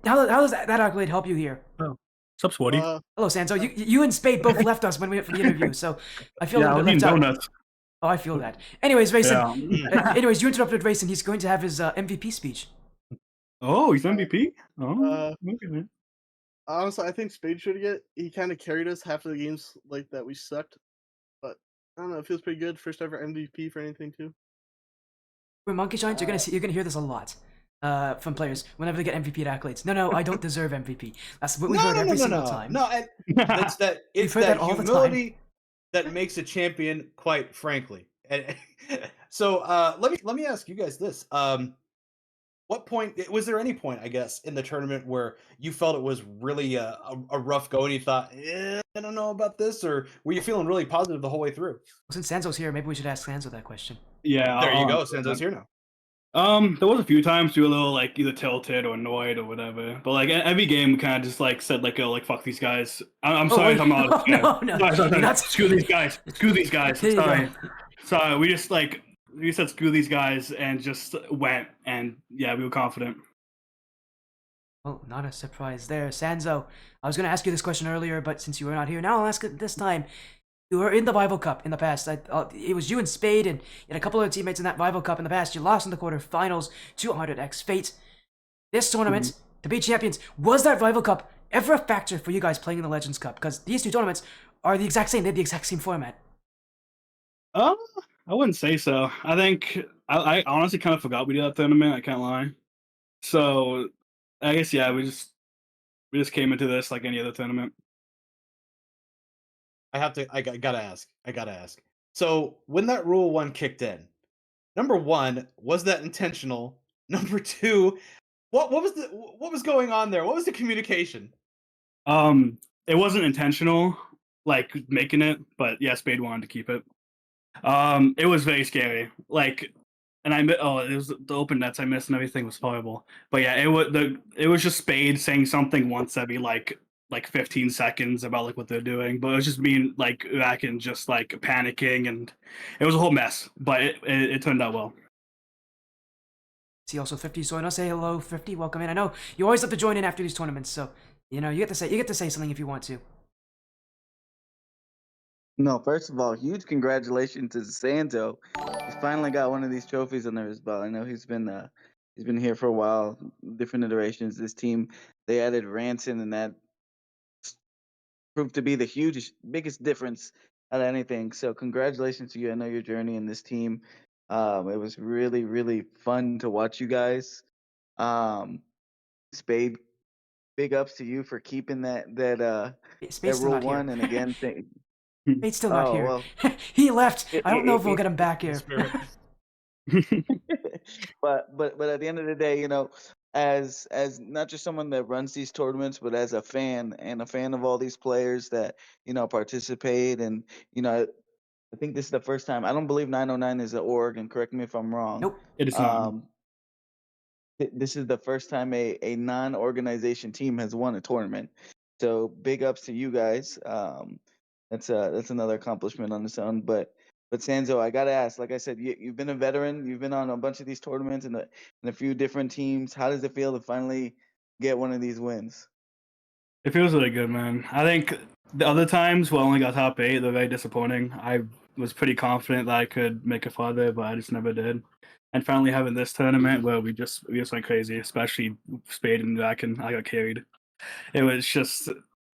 how does that accolade help you here? Oh, what's up, Swarty? Hello, Sanzo. You and Spade both left us when we went for the interview, so I feel yeah, a little bit left out. donuts. Oh, I feel that. Anyways, Racing. Yeah. Anyways, you interrupted Racing. He's going to have his MVP speech. Oh, he's MVP. Oh, Uh, okay, man. Honestly, I think Spade should get. He kind of carried us half of the games like that we sucked, but I don't know. It feels pretty good. First ever MVP for anything too. For Monkeyshines, you're gonna hear this a lot from players whenever they get MVP accolades. No, I don't deserve MVP. That's what we've No, heard no, no, every no, single no, time. no. And it's that We've it's heard that that all the time. humility that makes a champion, quite frankly. And so let me ask you guys this. What point was there any point, I guess, in the tournament where you felt it was really a rough go and you thought, I don't know about this, or were you feeling really positive the whole way through? Since Sanzo's here, maybe we should ask Sanzo that question. Yeah, There you I'll go. answer Sanzo's that. here now. There was a few times we were a little like either tilted or annoyed or whatever. But like every game, we kind of just like said like, "Oh, like fuck these guys." I'm Oh, sorry, wait. if I'm out of No, Sorry. you're not- Screw these guys. Screw these guys. There you Sorry. go. Sorry. We just like we said screw these guys and just went and yeah, we were confident. Well, not a surprise there. Sanzo, I was going to ask you this question earlier, but since you were not here, now I'll ask it this time. You were in the Rival Cup in the past. It was you and Spade and a couple other teammates in that Rival Cup in the past. You lost in the quarterfinals to 100x Fate. This tournament, to be champions, was that Rival Cup ever a factor for you guys playing in the Legends Cup? Because these two tournaments are the exact same. They have the exact same format. I wouldn't say so. I think I honestly kind of forgot we did that tournament. I can't lie. So I guess yeah, we just came into this like any other tournament. I gotta ask. I gotta ask. So when that rule one kicked in, number one, was that intentional? Number two, what what was going on there? What was the communication? It wasn't intentional, like making it, but yeah, Spade wanted to keep it. It was very scary. Like, and it was the open nets I missed and everything was horrible. But yeah, it was just Spade saying something once every like 15 seconds about like what they're doing. But it was just me like back and just like panicking, and it was a whole mess. But it turned out well. See also 50, so I know say hello, 50. Welcome in. I know you always love to join in after these tournaments, so you get to say something if you want to. No, first of all, huge congratulations to Santo. He's finally got one of these trophies under his belt. I know he's been here for a while, different iterations. This team, they added Ranson, and that proved to be the biggest difference out of anything. So congratulations to you. I know your journey in this team. It was really, really fun to watch you guys. Spade, big ups to you for keeping that Spade's still rule not here. one. And again, Spade's still not oh here. well. He left. I don't know if we'll get him back here. Spirit. but at the end of the day, as not just someone that runs these tournaments, but as a fan and a fan of all these players that participate, and I think this is the first time. I don't believe 909 is an org, and correct me if I'm wrong. Nope. It is not. This is the first time a non-organization team has won a tournament. So big ups to you guys. That's another accomplishment on its own. But Sanzo, I gotta ask. Like I said, you've been a veteran. You've been on a bunch of these tournaments and a few different teams. How does it feel to finally get one of these wins? It feels really good, man. I think the other times we only got top 8. They're very disappointing. I was pretty confident that I could make it farther, but I just never did. And finally having this tournament where we just went crazy, especially Spade and Zach, and I got carried. It was just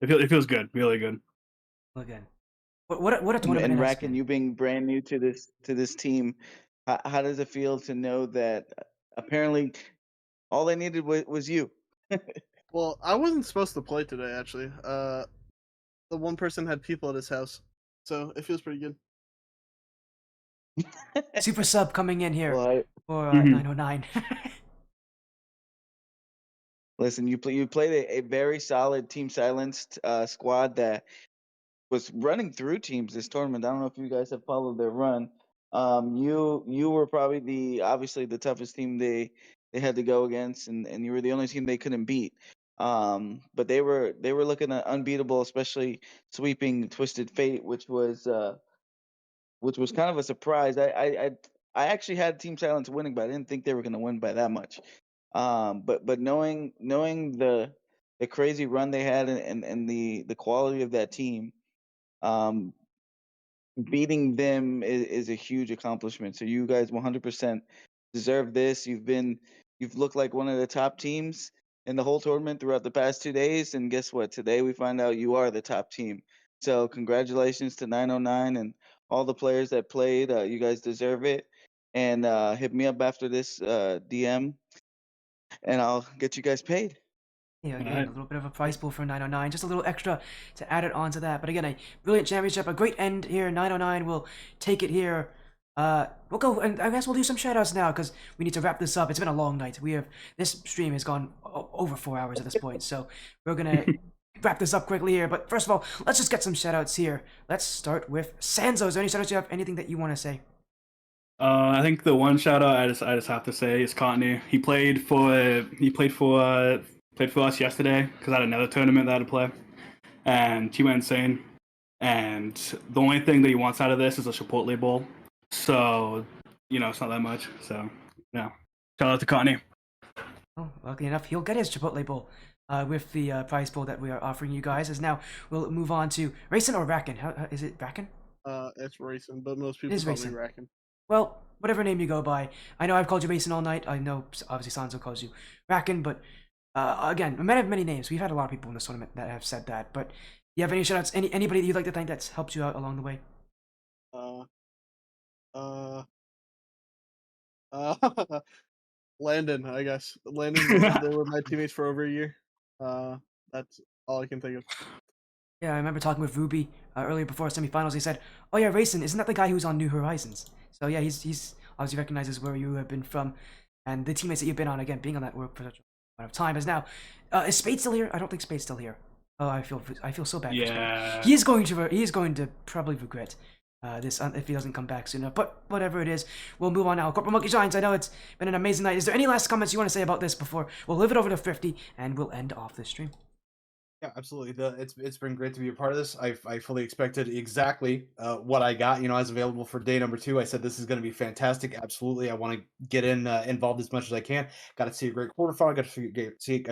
it feels good, really good. Again, what a tournament And it has Racken, been. you being brand new to this team, how does it feel to know that apparently all they needed was you? Well, I wasn't supposed to play today actually. The one person had people at his house, so it feels pretty good. Super sub coming in here Well, for Mhm. 909. listen, you played a very solid Team Silenced squad that was running through teams this tournament. I don't know if you guys have followed their run. You were probably obviously the toughest team they had to go against, and you were the only team they couldn't beat. But they were looking at unbeatable, especially sweeping Twisted Fate, which was kind of a surprise. I actually had Team Silence winning, but I didn't think they were going to win by that much. But knowing the crazy run they had and the quality of that team, um, beating them is a huge accomplishment. So you guys 100% deserve this. You've been You've looked like one of the top teams in the whole tournament throughout the past 2 days. And guess what? Today we find out you are the top team. So congratulations to 909 and all the players that played. You guys deserve it. And hit me up after this DM, and I'll get you guys paid. Yeah, again, Alright. a little bit of a prize pool for 909, just a little extra to add it onto that. But again, a brilliant championship, a great end here. 909 will take it here. We'll go, and I guess we'll do some shoutouts now because we need to wrap this up. It's been a long night. This stream has gone over 4 hours at this point, so we're gonna wrap this up quickly here. But first of all, let's just get some shoutouts here. Let's start with Sanzo. Is there any shoutouts you have? Anything that you want to say? I think the one shout out I just have to say is Courtney. He played for us yesterday because I had another tournament that I had to play, and he went insane. And the only thing that he wants out of this is a Chipotle bowl. So it's not that much. So yeah, shout out to Courtney. Oh, luckily enough, he'll get his Chipotle bowl with the prize pool that we are offering you guys. As now we'll move on to Racing or Racken. How is it Racken? It's racing, but most people is call racing. me Racken. Well, whatever name you go by. I know I've called you Mason all night. I know obviously Sanzo calls you Racken, but again, a man of many names. We've had a lot of people in this tournament that have said that. But you have any shoutouts? Anybody that you'd like to thank that's helped you out along the way? Landon, I guess. Landon, they were my teammates for over a year. That's all I can think of. Yeah, I remember talking with rubii earlier before semifinals. He said, "Oh yeah, Racing, isn't that the guy who's on New Horizons?" So yeah, he's obviously recognizes where you have been from, and the teammates that you've been on. Again, being on that work for such a amount of time. As now, is Spade still here? I don't think Spade's still here. Oh, I feel so bad. For Spade. Yeah. He is going to probably regret this if he doesn't come back sooner. But whatever it is, we'll move on now. CplMonkeyshines, I know it's been an amazing night. Is there any last comments you want to say about this before we'll live it over to 50 and we'll end off this stream? Yeah, absolutely. It's been great to be a part of this. I fully expected exactly what I got. As available for day number 2. I said this is going to be fantastic. Absolutely, I want to get involved as much as I can. Got to see a great quarterfinal. Got to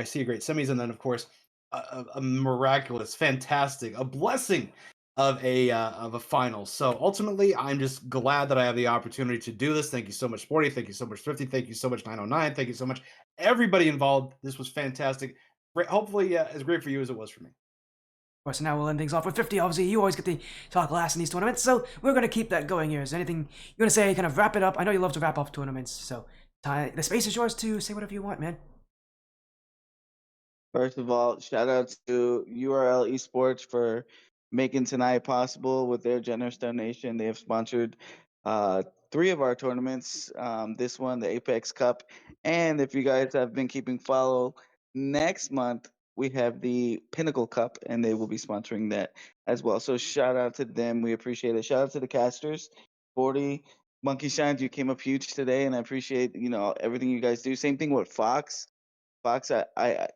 see a great semis, and then of course a miraculous, fantastic, a blessing of a final. So ultimately, I'm just glad that I have the opportunity to do this. Thank you so much, Sporty. Thank you so much, 50. Thank you so much, 909. Thank you so much, everybody involved. This was fantastic. Hopefully as great for you as it was for me. Of course, now we'll end things off with 50. Obviously, you always get to talk last in these tournaments, so we're going to keep that going here. Is there anything you want to say, kind of wrap it up? I know you love to wrap up tournaments, so the space is yours to say whatever you want, man. First of all, shout out to URL Esports for making tonight possible with their generous donation. They have sponsored 3 of our tournaments. This one, the Apex Cup, and if you guys have been keeping follow, next month we have the Pinnacle Cup, and they will be sponsoring that as well. So shout out to them. We appreciate it. Shout out to the casters. 40 CplMonkeyshines, you came up huge today, and I appreciate everything you guys do. Same thing with Fox. Fox, I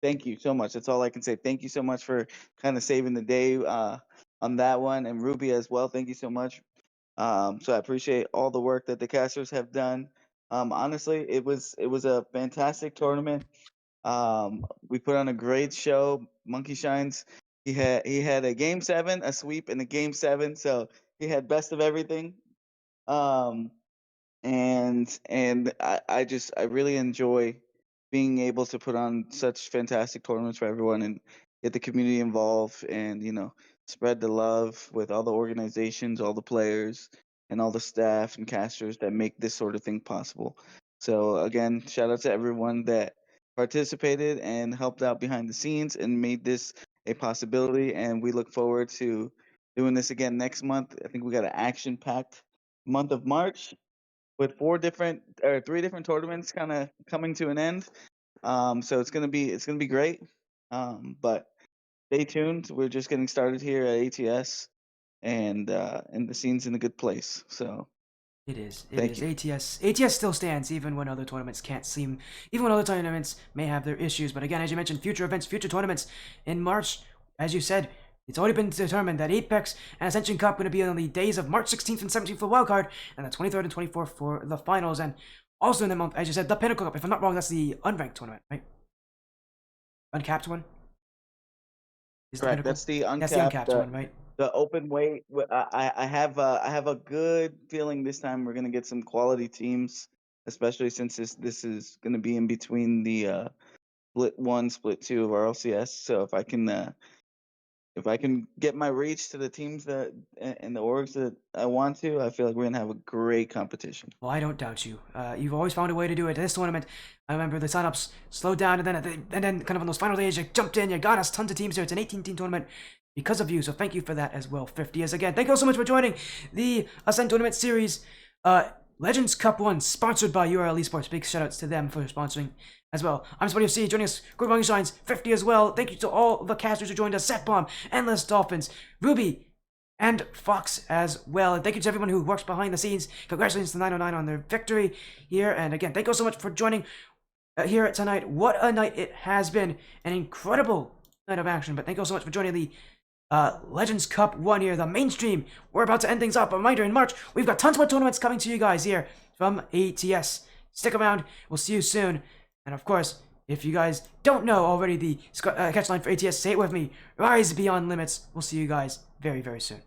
thank you so much. That's all I can say. Thank you so much for kind of saving the day on that one, and rubii as well. Thank you so much. So I appreciate all the work that the casters have done. Honestly, it was a fantastic tournament. We put on a great show. CplMonkeyshines, he had a game 7, a sweep, and a game 7, so he had best of everything. And I really enjoy being able to put on such fantastic tournaments for everyone and get the community involved and spread the love with all the organizations, all the players, and all the staff and casters that make this sort of thing possible. So again, shout out to everyone that participated and helped out behind the scenes and made this a possibility, and we look forward to doing this again next month. I think we got an action-packed month of March with 3 different tournaments kind of coming to an end. So it's gonna be great. But stay tuned. We're just getting started here at ATS, and the scene's in a good place. So It is. Thank you. ATS still stands even when other tournaments can't seem, even when other tournaments may have their issues. But again, as you mentioned, future events, future tournaments in March, as you said, it's already been determined that Apex and Ascension Cup going to be on the days of March 16th and 17th for the wildcard, and the 23rd and 24th for the finals. And also in the month, as you said, the Pinnacle Cup. If I'm not wrong, that's the unranked tournament, right? Uncapped one. Is the correct. Pinnacle? That's the That's the uncapped uncapped. one, right? The open weight. I have a good feeling this time we're gonna get some quality teams. especially since this is going to be in between the split 1, split 2 of our LCS. So if I can get my reach to the teams that and the orgs that I want to, I feel like we're gonna have a great competition. Well, I don't doubt you. You've always found a way to do it. This tournament, I remember the signups slowed down, and then kind of on those final days, you jumped in, you got us tons of teams here. It's an 18-team tournament because of you, so thank you for that as well. 50 is again. Thank you all so much for joining the Ascent Tournament Series. Legends Cup 1, sponsored by URL Esports. Big shoutouts to them for sponsoring as well. I'm SpottyFC, joining us, CplMonkeyshines, 50 as well. Thank you to all the casters who joined us, Setbomb, Endless Dolphins, rubii, and Fox as well. And thank you to everyone who works behind the scenes. Congratulations to 909 on their victory here. And again, thank you so much for joining here tonight. What a night it has been. An incredible night of action. But thank you all so much for joining the Legends Cup 1 here, the mainstream. We're about to end things up. A reminder, in March, we've got tons more tournaments coming to you guys here from ATS. Stick around. We'll see you soon. And of course, if you guys don't know already the catch line for ATS, say it with me. Rise beyond limits. We'll see you guys very, very soon.